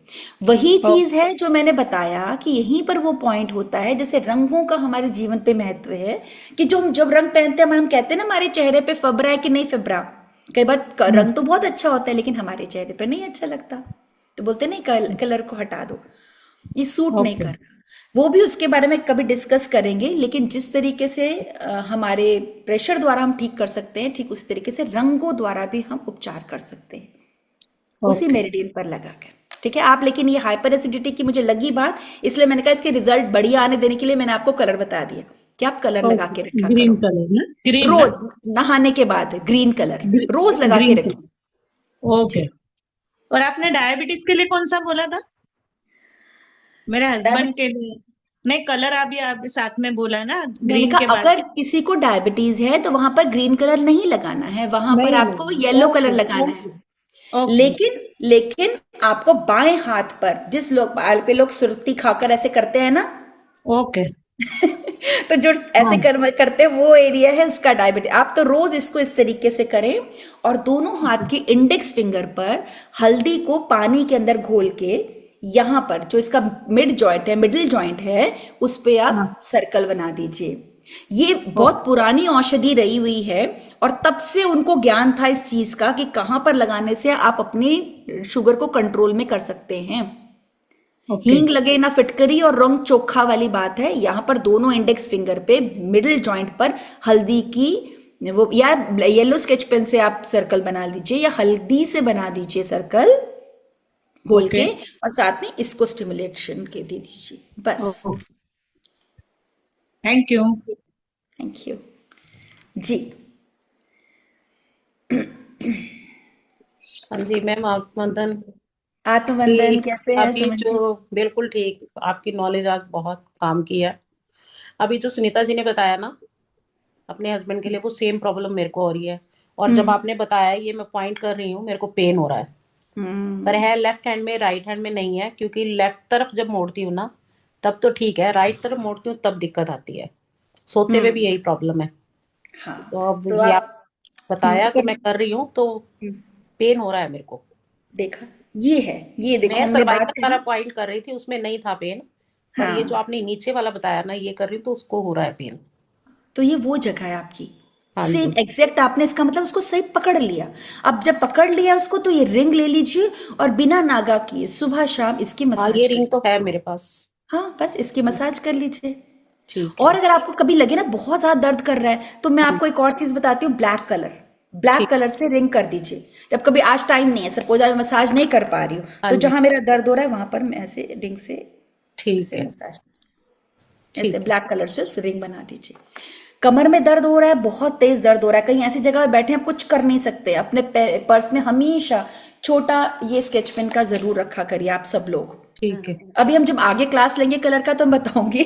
वही चीज़
ओके।
है जो मैंने बताया कि यहीं पर वो पॉइंट होता है, जैसे रंगों का हमारे जीवन पे महत्व है, कि जो हम जब रंग पहनते हैं, हम कहते हैं ना हमारे चेहरे पे फबरा है कि नहीं फबरा, कई बार
हम्म,
रंग तो बहुत अच्छा होता है लेकिन हमारे चेहरे पे नहीं अच्छा लगता, तो बोलते हैं नहीं, कलर को हटा दो, ये सूट नहीं
ओके
कर रहा। वो भी उसके बारे में कभी डिस्कस करेंगे, लेकिन जिस तरीके से हमारे प्रेशर द्वारा हम ठीक कर सकते हैं, ठीक उसी तरीके से रंगों द्वारा भी हम उपचार कर सकते हैं, उसी
ओके।
मेरिडियन पर लगाकर। ठीक है आप, लेकिन ये हाइपर एसिडिटी की मुझे लगी बात, इसलिए मैंने कहा इसके रिजल्ट बढ़िया आने देने के लिए मैंने आपको कलर बता दिया कि आप कलर लगा
ओके,
के रखा
ग्रीन
करो,
कलर ना, ग्रीन ना।
रोज नहाने के बाद ग्रीन कलर रोज लगा के
ग्रीन
रखिए।
कलर। ओके।
जी।
और आपने
जी।
डायबिटीज के लिए कौन सा बोला था? मेरे हस्बैंड के लिए। नहीं, कलर अभी साथ में बोला ना,
मैंने
ग्रीन
कहा
के बाद
अगर किसी को डायबिटीज है तो वहां पर ग्रीन कलर नहीं लगाना है, वहां पर
नहीं
आपको
नहीं।
येलो कलर
ओके
लगाना है।
ओके ओके
लेकिन लेकिन आपको बाएं हाथ पर, जिस लोग बाल पे लोग सुरती खाकर ऐसे करते हैं ना,
ओके।
तो जो ऐसे
हाँ
करते हैं वो एरिया है इसका डायबिटीज। आप तो रोज इसको इस तरीके से करें, और दोनों हाथ के इंडेक्स फिंगर पर हल्दी को पानी के अंदर घोल के यहाँ पर जो इसका मिड जॉइंट है, मिडिल जॉइंट है, उस पे
हाँ।
आप सर्कल बना दीजिए। ये बहुत
ओके
पुरानी औषधि रही हुई है, और तब से उनको ज्ञान था इस चीज का कि कहाँ पर लगाने से आप अपनी शुगर को कंट्रोल में कर सकते हैं।
ओके
हींग लगे ना फिटकरी और रंग चोखा वाली बात है। यहाँ पर दोनों इंडेक्स फिंगर पे मिडिल जॉइंट पर हल्दी की वो, या येलो स्केच पेन से आप सर्कल बना लीजिए, या हल्दी से बना दीजिए सर्कल घोल
ओके
के, और साथ में इसको स्टिमुलेशन के दे दीजिए बस।
Okay. Thank you.
Thank you जी।
हाँ जी मैम, आप मंथन
आत्मबंधन
की
कैसे है
अभी
सुमन जी?
जो बिल्कुल ठीक, आपकी नॉलेज आज बहुत काम की है। अभी जो सुनीता जी ने बताया ना अपने हस्बैंड के लिए, वो सेम प्रॉब्लम मेरे को हो रही है। और जब
हम्म
आपने बताया, ये मैं पॉइंट कर रही हूँ, मेरे को पेन हो रहा है। पर
हम्म
है लेफ्ट हैंड में, राइट हैंड में नहीं है, क्योंकि लेफ्ट तरफ जब मोड़ती हूँ ना तब तो ठीक है, राइट तरफ मोड़ती हूँ तब दिक्कत आती है। सोते हुए भी
हम्म
यही प्रॉब्लम है।
हाँ,
तो अब
तो
ये
आप
आप बताया
तो
तो मैं कर रही हूँ, तो
हम्म,
पेन हो रहा है मेरे को।
देखा, ये है, ये देखो
मैं
हमने बात
सर्वाइकल वाला
करी।
पॉइंट कर रही थी, उसमें नहीं था पेन। पर ये जो
हाँ,
आपने नीचे वाला बताया ना, ये कर रही हूँ तो उसको हो रहा है पेन।
तो ये वो जगह है आपकी,
हाँ
सेम
जी।
एग्जैक्ट। आपने इसका मतलब उसको सही पकड़ लिया। अब जब पकड़ लिया उसको, तो ये रिंग ले लीजिए, और बिना नागा किए सुबह शाम इसकी
हाँ, ये
मसाज
रिंग
करिए।
तो है मेरे पास।
हाँ, बस इसकी मसाज कर लीजिए।
ठीक
और
है।
अगर आपको कभी लगे ना बहुत ज्यादा दर्द कर रहा है, तो मैं
हाँ,
आपको एक और चीज बताती हूँ, ब्लैक कलर। ब्लैक
ठीक।
कलर से रिंग कर दीजिए। जब कभी आज टाइम नहीं है, सपोज आज मसाज नहीं कर पा रही हूँ,
हाँ
तो
जी।
जहां मेरा दर्द हो रहा है वहां पर मैं ऐसे रिंग से
ठीक
ऐसे
है।
मसाज, ऐसे
ठीक है।
ब्लैक कलर से रिंग बना दीजिए। कमर में दर्द हो रहा है, बहुत तेज दर्द हो रहा है, कहीं ऐसी जगह बैठे हैं आप कुछ कर नहीं सकते, अपने पर्स में हमेशा छोटा ये स्केच पेन का जरूर रखा करिए आप सब लोग।
ठीक है।
अभी हम जब आगे क्लास लेंगे कलर का तो मैं बताऊंगी।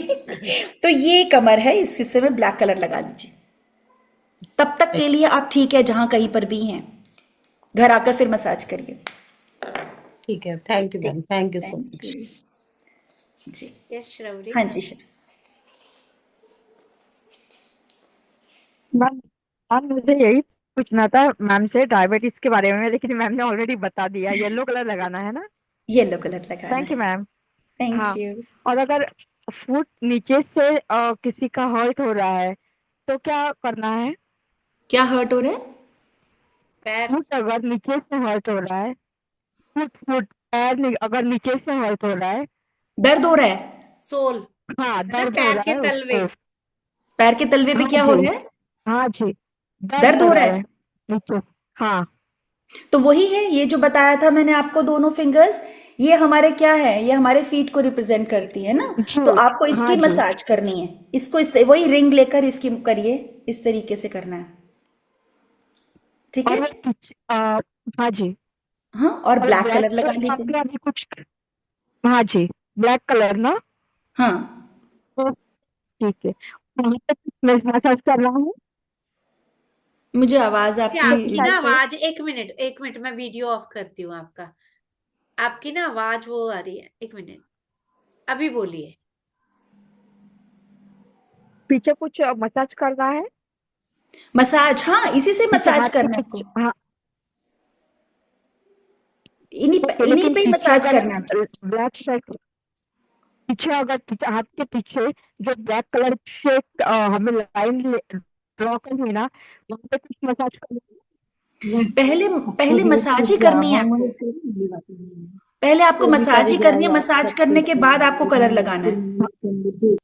तो ये कमर है, इस हिस्से में ब्लैक कलर लगा दीजिए। तब तक के लिए आप ठीक है जहां कहीं पर भी हैं, घर आकर फिर मसाज करिए।
ठीक है। Thank you ma'am, thank you so
thank
much.
You जी।
यस श्रवरी।
हाँ जी सर।
मैम मैम मुझे यही पूछना था मैम से डायबिटीज के बारे में, लेकिन मैम ने ऑलरेडी बता दिया, येलो कलर लगाना है ना।
येलो कलर लगाना
थैंक यू
है।
मैम।
थैंक
हाँ,
यू।
और अगर फुट नीचे से किसी का हर्ट हो रहा है तो क्या करना है?
क्या हर्ट हो रहा है?
पैर।
फुट अगर नीचे से हर्ट हो रहा है, फुट फुट पैर अगर नीचे से हर्ट हो रहा है।
दर्द हो रहा है?
सोल।
हाँ,
है ना,
दर्द हो
पैर
रहा
के
है
तलवे।
उसको।
पैर के तलवे पे
हाँ
क्या हो
जी।
रहा है?
हाँ जी, दर्द
दर्द
हो
हो
रहा
रहा
है
है?
नीचे से। हाँ
तो वही है, ये जो बताया था मैंने आपको, दोनों फिंगर्स, ये हमारे क्या है, ये हमारे फीट को रिप्रेजेंट करती है ना।
जी।
तो आपको
हाँ
इसकी
जी।
मसाज करनी है, इसको वही रिंग लेकर इसकी करिए, इस तरीके से करना है। ठीक
और
है।
वो पीछे हाँ जी।
हाँ, और
और
ब्लैक
ब्लैक
कलर लगा
कलर
लीजिए।
आपने अभी कुछ। हाँ जी, ब्लैक कलर ना।
हाँ,
तो ठीक है, वहाँ पे कुछ मसाज कर रहा हूँ।
मुझे आवाज
ये
आपकी।
आपकी ना
साइड पे।
आवाज, एक मिनट मैं वीडियो ऑफ करती हूँ आपका। आपकी ना आवाज वो आ रही है, एक मिनट। अभी बोलिए।
पीछे कुछ मसाज कर रहा है।
मसाज, हाँ, इसी से
पीछे
मसाज
हाथ के
करना है आपको।
पीछे, हाँ। ओके,
इन्हीं
लेकिन
पे ही
पीछे
मसाज
अगर
करना है।
ब्लैक साइड, पीछे अगर हाथ के पीछे जो ब्लैक कलर से हमें लाइन ड्रॉ करनी है ना, वहाँ पे कुछ मसाज कर।
पहले पहले
अभी
मसाज
उसको
ही करनी है आपको।
हार्मोनल से ये बात नहीं है।
पहले आपको
वो भी
मसाज
सारी
ही करनी है,
जाएगा
मसाज
रक्त
करने के
से,
बाद आपको कलर लगाना है।
खून।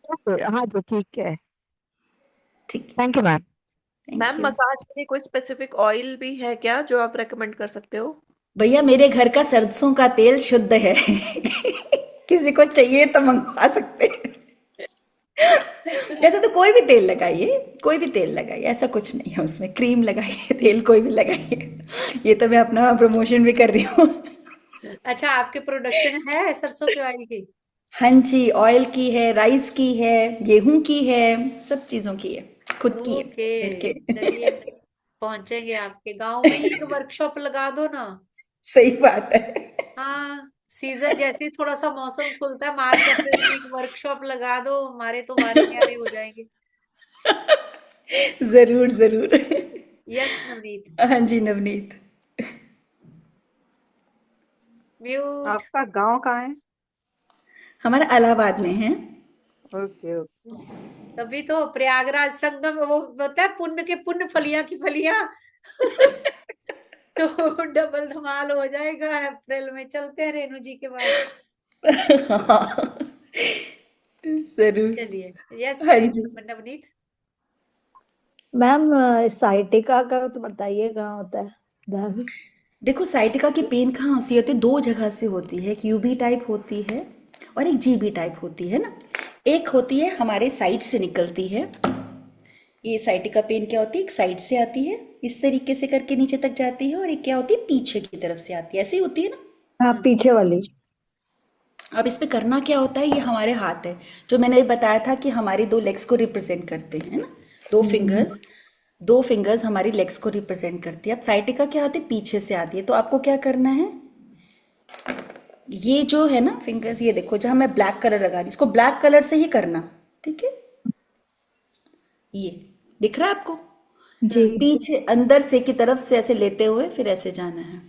ओके, हाँ जी, ठीक है।
ठीक है।
Thank you ma'am.
Thank
ma'am
you.
Massage के लिए कोई स्पेसिफिक ऑयल भी है क्या जो आप रेकमेंड कर सकते हो?
भैया मेरे घर का सरसों का तेल शुद्ध है। किसी को चाहिए तो मंगवा सकते हैं। जैसे तो कोई भी तेल लगाइए, कोई भी तेल लगाइए, ऐसा कुछ नहीं है उसमें, क्रीम लगाइए, तेल कोई भी लगाइए। ये तो मैं अपना प्रमोशन भी कर रही हूँ।
अच्छा, आपके प्रोडक्शन है सरसों के ऑयल की?
हाँ जी, ऑयल की है, राइस की है, गेहूं की है, सब चीजों की है, खुद की है,
ओके,
इनके।
चलिए पहुंचेंगे आपके गांव में ही, एक वर्कशॉप लगा दो ना।
सही बात है।
हाँ, सीजन जैसे ही थोड़ा सा मौसम खुलता है, मार्च अप्रैल में एक वर्कशॉप लगा दो, हमारे तो वारे न्यारे हो जाएंगे।
जरूर जरूर।
यस नवनीत।
हाँ जी नवनीत।
म्यूट।
आपका गांव कहाँ है?
हमारा इलाहाबाद में है।
Okay okay.
तभी तो प्रयागराज संगम, वो होता है पुण्य के पुण्य, फलियां की फलियां। तो डबल धमाल हो जाएगा, अप्रैल में चलते हैं रेणु जी के पास।
हाँ, जरूर।
चलिए, यस
हाँ जी।
नवनीत।
मैम साइटिका का तो बताइए कहाँ होता है दर्द।
देखो साइटिका की पेन कहाँ होती है, दो जगह से होती है। एक यूबी टाइप होती है और एक जीबी टाइप होती है ना। एक होती है हमारे साइड से निकलती है। ये साइटिका पेन क्या होती है, एक साइड से आती है, इस तरीके से करके नीचे तक जाती है, और एक क्या होती है, पीछे की तरफ से आती है, ऐसे ही होती है ना।
हाँ
हाँ।
पीछे वाली।
अब इस पे करना क्या होता है, ये हमारे हाथ है, जो मैंने बताया था कि हमारी दो लेग्स को रिप्रेजेंट करते हैं ना। दो
हम्म,
फिंगर्स, दो फिंगर्स हमारी लेग्स को रिप्रेजेंट करती है। अब साइटिका क्या आती है, पीछे से आती है। तो आपको क्या करना है, ये जो है ना फिंगर्स, ये देखो जहां मैं ब्लैक कलर लगा रही, इसको ब्लैक कलर से ही करना। ठीक है, ये दिख रहा है आपको।
जी
पीछे अंदर से की तरफ से ऐसे लेते हुए फिर ऐसे जाना है।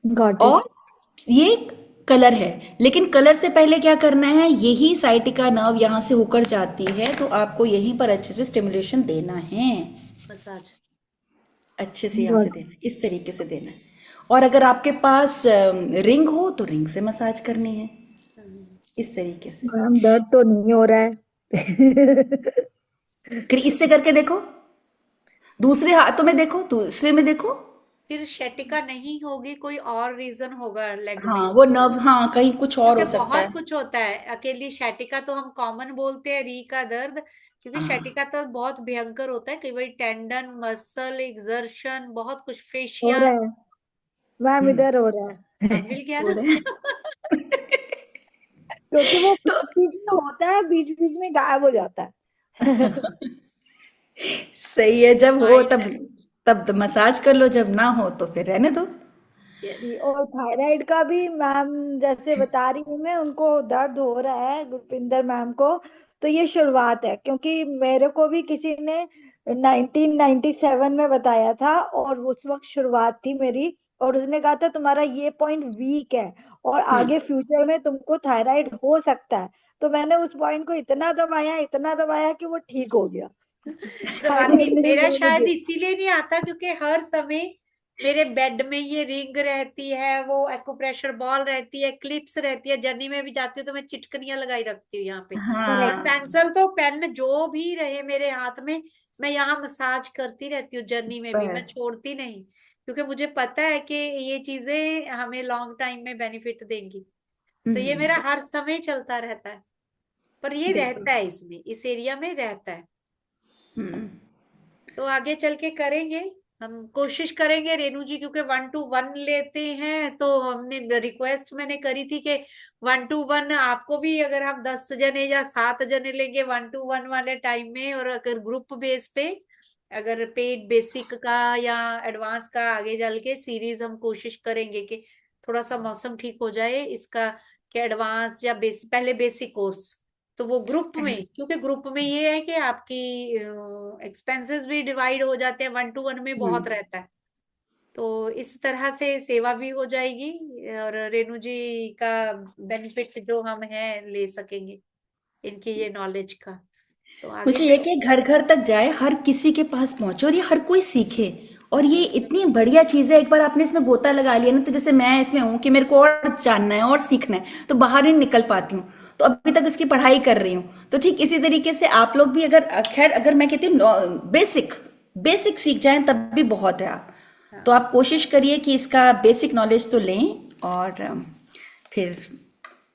Got it.
और ये कलर है, लेकिन कलर से पहले क्या करना है, यही साइटिका नर्व यहाँ से होकर जाती है, तो आपको यहीं पर अच्छे से स्टिमुलेशन देना है।
मसाज।
अच्छे से यहाँ से
गॉट।
देना है, इस तरीके से देना है। और अगर आपके पास रिंग हो तो रिंग से मसाज करनी है, इस तरीके से।
मैम दर्द तो नहीं हो रहा है।
फिर इससे करके देखो, दूसरे हाथों में देखो, दूसरे में देखो।
फिर शेटिका नहीं होगी, कोई और रीजन होगा लेग में।
हाँ वो नर्व, हाँ कहीं कुछ और
क्योंकि
हो सकता
बहुत
है।
कुछ होता है, अकेली शैटिका तो हम कॉमन बोलते हैं, री का दर्द, क्योंकि
हाँ
शैटिका तो बहुत भयंकर होता है, कई बार टेंडन, मसल एक्सर्शन, बहुत कुछ,
हो
फेशिया।
रहा है मैम,
हम्म,
इधर हो रहा है।
अब मिल गया
हो
ना।
रहे हैं।
क्योंकि वो
तो
बीच बीच में होता है, बीच बीच में गायब हो जाता है।
सही है, जब हो
पॉइंट
तब,
है।
तब मसाज कर लो, जब ना हो तो फिर रहने दो।
यस।
जी, और थायराइड का भी मैम जैसे बता रही हूँ मैं, उनको दर्द हो रहा है गुरपिंदर मैम को। तो ये शुरुआत है, क्योंकि मेरे को भी किसी ने 1997 में बताया था, और उस वक्त शुरुआत थी मेरी। और उसने कहा था तुम्हारा ये पॉइंट वीक है, और
हम्म।
आगे फ्यूचर में तुमको थायराइड हो सकता है। तो मैंने उस पॉइंट को इतना दबाया कि वो ठीक हो गया।
स्वाति,
थायराइड नहीं
मेरा
होने
शायद
दिया।
इसीलिए नहीं आता क्योंकि हर समय मेरे बेड में ये रिंग रहती है, वो एक्यूप्रेशर बॉल रहती है, क्लिप्स रहती है, जर्नी में भी जाती हूँ तो मैं चिटकनियां लगाई रखती हूँ यहाँ पे। और
करेक्ट।
हाँ
पेंसिल तो पेन जो भी रहे मेरे हाथ में, मैं यहाँ मसाज करती रहती हूँ, जर्नी में भी
पर
मैं छोड़ती नहीं, क्योंकि मुझे पता है कि ये चीजें हमें लॉन्ग टाइम में बेनिफिट देंगी। तो ये मेरा हर समय चलता रहता है, पर ये
बिल्कुल।
रहता है, इसमें इस एरिया में रहता है।
हम्म।
तो आगे चल के करेंगे, हम कोशिश करेंगे रेनू जी, क्योंकि 1-to-1 लेते हैं, तो हमने रिक्वेस्ट मैंने करी थी कि 1-to-1 आपको भी, अगर हम 10 जने या 7 जने लेंगे 1-to-1 वाले टाइम में, और अगर ग्रुप बेस पे, अगर पेड बेसिक का या एडवांस का आगे चल के सीरीज हम कोशिश करेंगे कि थोड़ा सा मौसम ठीक हो जाए इसका, कि एडवांस या पहले बेसिक कोर्स, तो वो ग्रुप में, क्योंकि ग्रुप में ये है कि आपकी एक्सपेंसेस भी डिवाइड हो जाते हैं, 1-to-1 में बहुत
हम्म।
रहता है। तो इस तरह से सेवा भी हो जाएगी, और रेणु जी का बेनिफिट जो हम है ले सकेंगे इनकी ये नॉलेज का। तो आगे
मुझे ये
चल।
कि घर घर तक जाए, हर किसी के पास पहुंचे और ये हर कोई सीखे। और ये इतनी बढ़िया चीज है, एक बार आपने इसमें गोता लगा लिया ना, तो जैसे मैं इसमें हूँ कि मेरे को और जानना है और सीखना है, तो बाहर नहीं निकल पाती हूँ। तो अभी तक इसकी पढ़ाई कर रही हूँ। तो ठीक इसी तरीके से आप लोग भी, अगर खैर अगर मैं कहती हूँ बेसिक बेसिक सीख जाएं तब भी बहुत है। आप तो
हाँ,
आप कोशिश करिए कि इसका बेसिक नॉलेज तो लें, और फिर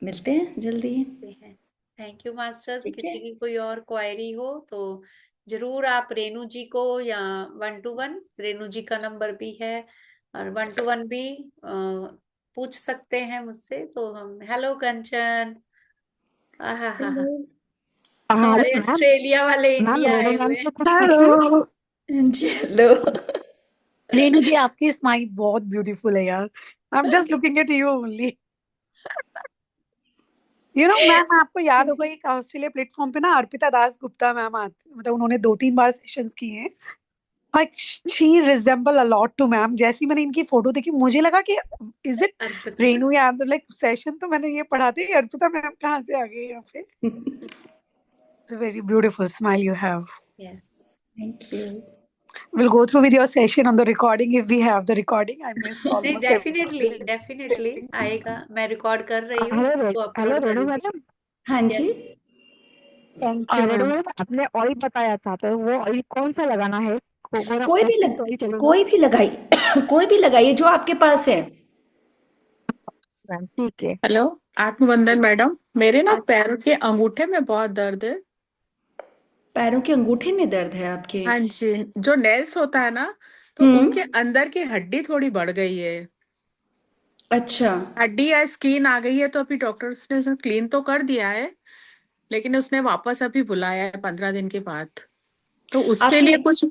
मिलते हैं जल्दी ही।
हैं। थैंक यू मास्टर्स,
ठीक है।
किसी की कोई और क्वायरी हो तो जरूर आप रेनू जी को, या 1-to-1 रेनू जी का नंबर भी है, और 1-to-1 भी पूछ सकते हैं मुझसे तो हम। हेलो कंचन। आहा हा हा।
हेलो
हमारे
मैम।
ऑस्ट्रेलिया वाले
मैम
इंडिया
रेणु
आए
मैम
हुए
से
हैं।
कुछ पूछूं?
हेलो
जी हेलो।
रेनू जी, आपकी स्माइल बहुत ब्यूटीफुल है यार। I am just looking at you only. Ma'am, आपको याद होगा एक ऑस्ट्रेलिया प्लेटफॉर्म पे ना अर्पिता दास गुप्ता मैम आती, मतलब उन्होंने 2-3 बार सेशंस किए हैं। Like she resemble a lot to ma'am. जैसी मैंने इनकी फोटो देखी मुझे लगा कि इज इट
अर्पिता।
रेनू या लाइक सेशन तो मैंने ये पढ़ा थी, अर्पिता मैम कहाँ से आ गई यहाँ पे। It's a very beautiful smile you have.
Yes.
Thank you.
We'll go through with your session on the recording if we have the recording. I missed
नहीं,
almost
डेफिनेटली
everything.
डेफिनेटली आएगा। मैं record कर रही हूँ,
hello
उसको
hello
upload
Renu
करूंगी।
Madam.
हाँ
yes.
जी।
Thank you,
Renu
ma'am.
Madam, आपने ऑयल बताया था तो वो ऑयल कौन सा लगाना है?
कोई भी
कोकोनट ऑयल चलेगा?
कोई भी लगाइए कोई भी लगाइए जो आपके पास है।
मैम ठीक है।
हेलो
जी।
आत्मवंदन मैडम, मेरे ना
हाँ,
पैरों के अंगूठे में बहुत दर्द है।
पैरों के अंगूठे में दर्द है आपके?
हाँ जी, जो नेल्स होता है ना, तो उसके
हम्म।
अंदर की हड्डी थोड़ी बढ़ गई है।
अच्छा।
हड्डी या स्किन आ गई है, तो अभी डॉक्टर्स ने उसे क्लीन तो कर दिया है, लेकिन उसने वापस अभी बुलाया है 15 दिन के बाद। तो उसके
आपके
लिए कुछ।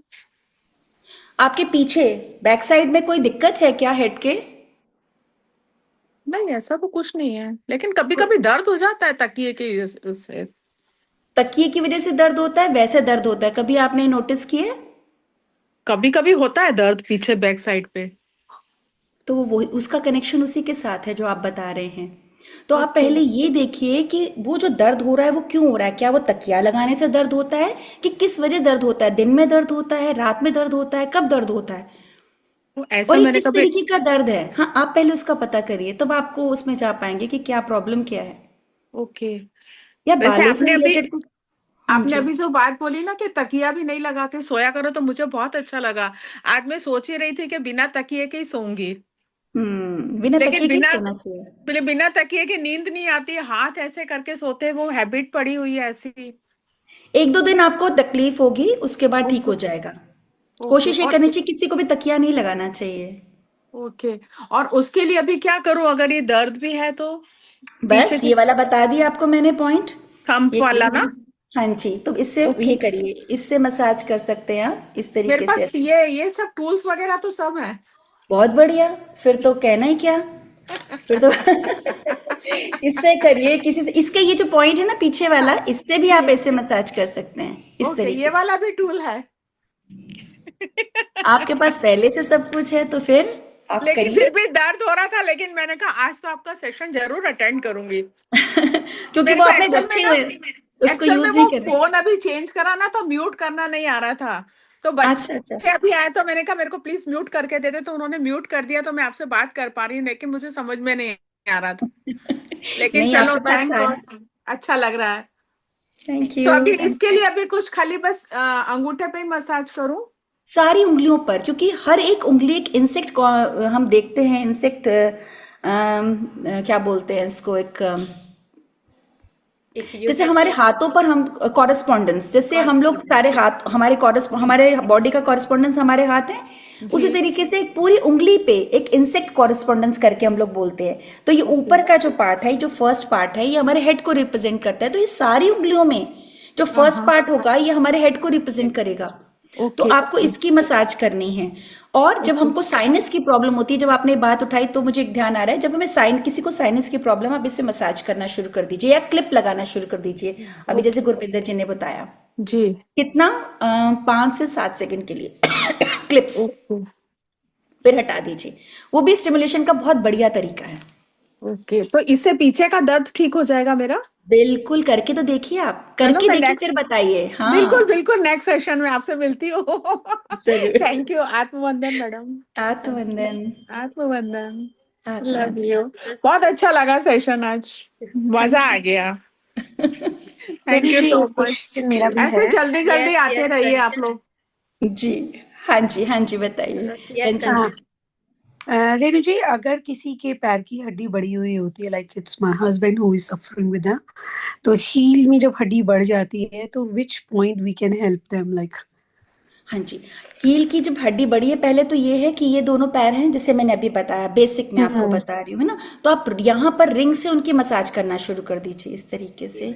आपके पीछे बैक साइड में कोई दिक्कत है क्या हेड के?
नहीं, ऐसा तो कुछ नहीं है, लेकिन कभी कभी दर्द हो जाता है तकिए के उससे।
तकिए की वजह से दर्द होता है, वैसे दर्द होता है, कभी आपने नोटिस किया है?
कभी कभी होता है दर्द पीछे बैक साइड पे।
तो वो उसका कनेक्शन उसी के साथ है जो आप बता रहे हैं। तो आप
ओके।
पहले ये देखिए कि वो जो दर्द हो रहा है वो क्यों हो रहा है। क्या वो तकिया लगाने से दर्द होता है कि किस वजह दर्द होता है? दिन में दर्द होता है, रात में दर्द होता है, कब दर्द होता है?
तो ऐसा
और ये
मैंने
किस
कभी।
तरीके का दर्द है? हाँ, आप पहले उसका पता करिए, तब आपको उसमें जा पाएंगे कि क्या प्रॉब्लम क्या है।
ओके।
या
वैसे
बालों से रिलेटेड कुछ? हाँ
आपने
जी।
अभी जो बात बोली ना कि तकिया भी नहीं लगा के सोया करो, तो मुझे बहुत अच्छा लगा। आज मैं सोच ही रही थी कि बिना तकिए के ही सोऊंगी।
बिना
लेकिन
तकिए के ही सोना चाहिए।
बिना तकिए के नींद नहीं आती है, हाथ ऐसे करके सोते हैं, वो हैबिट पड़ी हुई है ऐसी।
एक दो दिन आपको तकलीफ होगी, उसके बाद ठीक
ओके।
हो जाएगा।
ओके।
कोशिश ये
और
करनी चाहिए किसी को भी तकिया नहीं लगाना चाहिए।
ओके। और उसके लिए अभी क्या करूं, अगर ये दर्द भी है तो? पीछे
बस
की
ये वाला बता दिया आपको मैंने पॉइंट।
थंब
ये
वाला ना?
क्लीन। हाँ जी, तो इससे
ओके।
ये करिए, इससे मसाज कर सकते हैं आप इस
मेरे
तरीके से
पास
ऐसे।
ये सब टूल्स वगैरह तो सब है।
बहुत बढ़िया। फिर तो कहना ही क्या। फिर तो इससे करिए किसी से। इसका ये जो पॉइंट है ना पीछे वाला, इससे भी आप
जी।
ऐसे मसाज कर सकते हैं इस
ओके, ये
तरीके से।
वाला भी टूल है।
आपके पास पहले से सब कुछ है तो फिर आप
लेकिन
करिए।
फिर भी दर्द हो रहा था, लेकिन मैंने कहा आज तो आपका सेशन जरूर अटेंड करूंगी।
क्योंकि
मेरे
वो
को
आपने रखे हुए हैं, उसको यूज नहीं
वो
कर रहे।
फोन अभी चेंज करा ना, तो म्यूट करना नहीं आ रहा था। तो
अच्छा अच्छा।
बच्चे अभी आए, तो मैंने कहा मेरे को प्लीज म्यूट करके दे दे, तो उन्होंने म्यूट कर दिया, तो मैं आपसे बात कर पा रही हूँ, लेकिन मुझे समझ में नहीं आ रहा था। लेकिन
नहीं,
चलो,
आपके पास
थैंक गॉड, अच्छा लग रहा है।
थैंक
तो
यू।
अभी इसके लिए अभी कुछ खाली बस अंगूठे पे ही मसाज करूं?
सारी उंगलियों पर, क्योंकि हर एक उंगली एक इंसेक्ट को हम देखते हैं। इंसेक्ट क्या बोलते हैं इसको, एक
एक
जैसे
यूनिट।
हमारे हाथों पर हम कॉरेस्पॉन्डेंस, जैसे हम लोग सारे हाथ हमारे बॉडी का कॉरेस्पॉन्डेंस हमारे हाथ है।
जी।
उसी तरीके से एक पूरी उंगली पे एक इंसेक्ट कॉरेस्पॉन्डेंस करके हम लोग बोलते हैं। तो ये
ओके।
ऊपर का जो पार्ट है, जो फर्स्ट पार्ट है, ये हमारे हेड को रिप्रेजेंट करता है। तो ये सारी उंगलियों में जो
हाँ
फर्स्ट
हाँ।
पार्ट होगा ये हमारे हेड को रिप्रेजेंट करेगा। तो
ओके।
आपको इसकी मसाज करनी है। और जब
ओके।
हमको साइनस की प्रॉब्लम होती है, जब आपने बात उठाई तो मुझे एक ध्यान आ रहा है, जब हमें किसी को साइनस की प्रॉब्लम, आप इसे मसाज करना शुरू कर दीजिए या क्लिप लगाना शुरू कर दीजिए। अभी जैसे
ओके।
गुरविंदर जी ने बताया,
जी।
कितना 5 से 7 सेकंड के लिए क्लिप्स,
ओके।
फिर हटा दीजिए। वो भी स्टिमुलेशन का बहुत बढ़िया तरीका है।
ओके, तो इससे पीछे का दर्द ठीक हो जाएगा मेरा?
बिल्कुल करके तो देखिए, आप
चलो,
करके
मैं
देखिए फिर
नेक्स्ट।
बताइए।
बिल्कुल
हाँ
बिल्कुल, नेक्स्ट सेशन में आपसे मिलती हूँ।
जरूर।
थैंक यू आत्मवंदन मैडम। Thank you.
आत्मवंदन।
आत्मवंदन। लव
आत्मवंदन।
यू। बहुत अच्छा लगा सेशन आज। मजा
थैंक
आ
यू।
गया। Thank
Renu
you
ji,
so
एक
मच।
क्वेश्चन मेरा भी
ऐसे
है।
जल्दी जल्दी
यस
आते
यस
रहिए आप
कंचन।
लोग।
जी। हाँ जी, हाँ जी, बताइए।
यस
कंचन
हाँ,
जी।
कंचन।
रेनू जी, अगर किसी के पैर की हड्डी बढ़ी हुई होती है, like it's my husband who is suffering with, तो हील में जब हड्डी बढ़ जाती है तो which point we can help them, like?
हाँ जी। हील की जब हड्डी बड़ी है, पहले तो ये है कि ये दोनों पैर हैं, जैसे मैंने अभी बताया, बेसिक मैं आपको बता रही हूँ, है ना। तो आप यहाँ पर रिंग से उनकी मसाज करना शुरू कर दीजिए, इस तरीके से।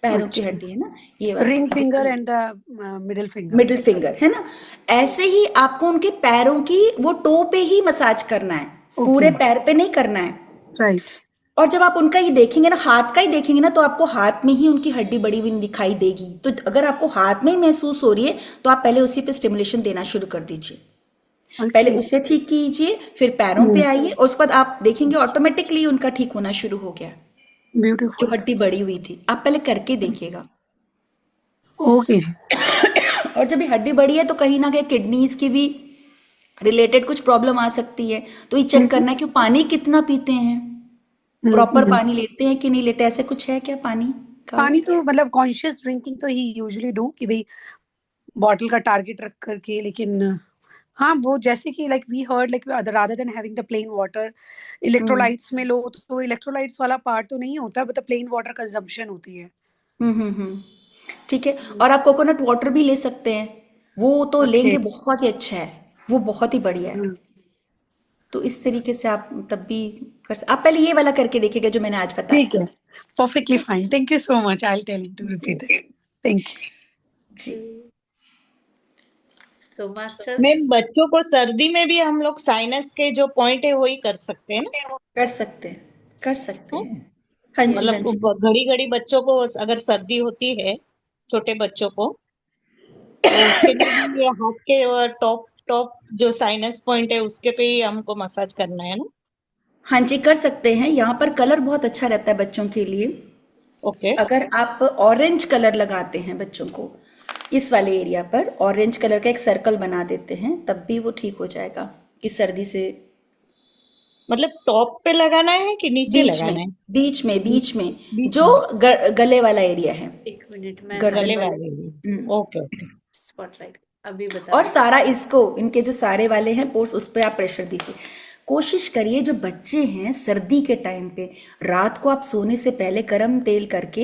पैरों की
अच्छा,
हड्डी है ना, ये वाली,
रिंग फिंगर
जैसे
and the middle finger.
Middle finger, है ना। ऐसे ही आपको उनके पैरों की वो टो पे ही मसाज करना है, पूरे
ओके,
पैर पे नहीं करना है।
राइट।
और जब आप उनका ही देखेंगे ना, हाथ का ही देखेंगे ना, तो आपको हाथ में ही उनकी हड्डी बड़ी हुई दिखाई देगी। तो अगर आपको हाथ में ही महसूस हो रही है, तो आप पहले उसी पे स्टिमुलेशन देना शुरू कर दीजिए। पहले
अच्छा,
उसे ठीक कीजिए, फिर पैरों पे आइए, और उसके बाद आप देखेंगे ऑटोमेटिकली उनका ठीक होना शुरू हो गया, जो
ब्यूटीफुल।
हड्डी बड़ी हुई थी। आप पहले करके देखिएगा।
ओके जी।
और जब ये हड्डी बड़ी है, तो कहीं ना कहीं किडनीज की भी रिलेटेड कुछ प्रॉब्लम आ सकती है। तो ये चेक करना है कि वो पानी कितना पीते हैं, प्रॉपर पानी लेते हैं कि नहीं लेते। ऐसे कुछ है क्या पानी का?
पानी तो मतलब कॉन्शियस ड्रिंकिंग तो ही यूजुअली डू कि भाई बॉटल का टारगेट रख करके, लेकिन हाँ वो जैसे कि like we heard like rather than having the plain water, electrolytes में लो तो इलेक्ट्रोलाइट्स वाला पार्ट तो नहीं होता, बट प्लेन वाटर कंजम्पशन होती है।
ठीक है। और आप कोकोनट वाटर भी ले सकते हैं, वो तो
ओके,
लेंगे, बहुत ही अच्छा है, वो बहुत ही बढ़िया है। तो इस तरीके से आप तब भी आप पहले ये वाला करके देखिएगा जो मैंने आज बताया।
ठीक है, perfectly fine, thank you so much, I will tell him to repeat it, thank you
जी।
तो मास्टर्स,
मैम बच्चों को सर्दी में भी हम लोग साइनस के जो पॉइंट है वही कर सकते हैं ना?
कर सकते हैं, कर सकते
हाँ?
हैं। हाँ जी, हाँ जी।
मतलब घड़ी घड़ी बच्चों को अगर सर्दी होती है, छोटे बच्चों को, तो उसके लिए भी ये हाथ के टॉप टॉप जो साइनस पॉइंट है उसके पे ही हमको मसाज करना है ना?
हाँ जी, कर सकते हैं। यहाँ पर कलर बहुत अच्छा रहता है बच्चों के लिए।
ओके,
अगर आप ऑरेंज कलर लगाते हैं बच्चों को, इस वाले एरिया पर ऑरेंज कलर का एक सर्कल बना देते हैं, तब भी वो ठीक हो जाएगा कि सर्दी से।
मतलब टॉप पे लगाना है कि नीचे
बीच
लगाना
में,
है?
बीच में, बीच में,
बीच
जो
में,
गले वाला एरिया है,
1 मिनट में
गर्दन
गले
वाले।
वाले लिए।
हम्म।
ओके ओके,
स्पॉटलाइट अभी बता
और
रही
सारा इसको, इनके जो सारे वाले हैं पोर्स, उस पर आप प्रेशर दीजिए। कोशिश करिए जो बच्चे हैं सर्दी के टाइम पे, रात को आप सोने से पहले गर्म तेल करके,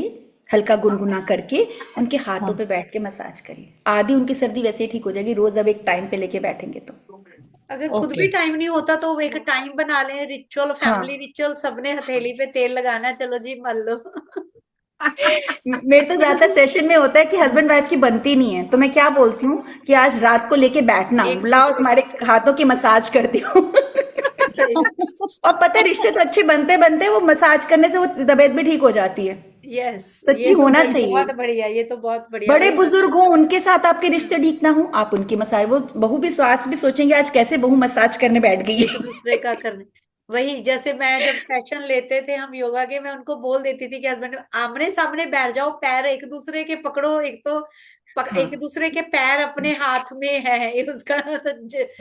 हल्का गुनगुना करके उनके हाथों पे बैठ के मसाज करिए। आधी उनकी सर्दी वैसे ही ठीक हो जाएगी, रोज अब एक टाइम पे लेके बैठेंगे तो।
अगर खुद
ओके।
भी टाइम नहीं होता तो एक टाइम बना लें, रिचुअल, फैमिली
हाँ।
रिचुअल, सबने हथेली पे तेल लगाना, चलो जी मल लो।
मेरे तो ज्यादा सेशन में होता है कि हस्बैंड वाइफ की बनती नहीं है, तो मैं क्या बोलती हूँ कि आज रात को लेके बैठना,
एक
लाओ
दूसरे
तुम्हारे हाथों की मसाज करती हूँ। और पता है रिश्ते तो अच्छे बनते बनते, वो मसाज करने से वो तबीयत भी ठीक हो जाती है।
यस,
सच्ची
ये तो
होना
बहुत
चाहिए।
बढ़िया, ये तो बहुत बढ़िया।
बड़े
वही
बुजुर्ग हो, उनके साथ आपके रिश्ते ठीक ना हो, आप उनकी मसाज, वो बहू भी सास भी सोचेंगे आज कैसे बहू मसाज करने बैठ गई
एक
है।
दूसरे का करने, वही जैसे मैं जब सेशन लेते थे हम योगा के, मैं उनको बोल देती थी कि हस्बैंड आमने सामने बैठ जाओ, पैर एक दूसरे के पकड़ो, एक तो
हाँ
एक दूसरे के पैर अपने हाथ में है, ये उसका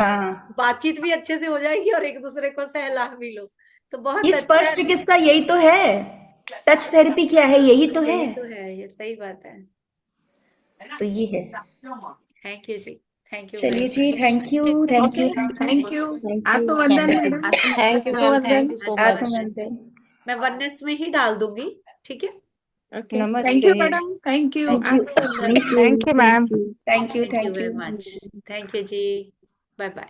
हाँ,
बातचीत भी अच्छे से हो जाएगी और एक दूसरे को सहला भी लो, तो बहुत
ये
अच्छा
स्पर्श
है।
चिकित्सा यही तो है। टच थेरेपी क्या है, यही तो है।
यही तो है, ये सही बात है।
तो ये है।
थैंक यू जी, थैंक यू वेरी
चलिए जी,
much.
Thank you, thank you,
thank you.
Thank you,
आत्मवंदन
thank you.
Madam.
Thank you ma'am, thank you so much.
आत्मवंदन।
मैं वननेस में ही डाल दूंगी, ठीक है।
ओके,
थैंक
नमस्ते।
You madam, thank you.
Thank you,
आत्मवंदन।
Thank you ma'am.
Thank you,
thank you
thank
very
you.
Much, thank you जी, बाय बाय।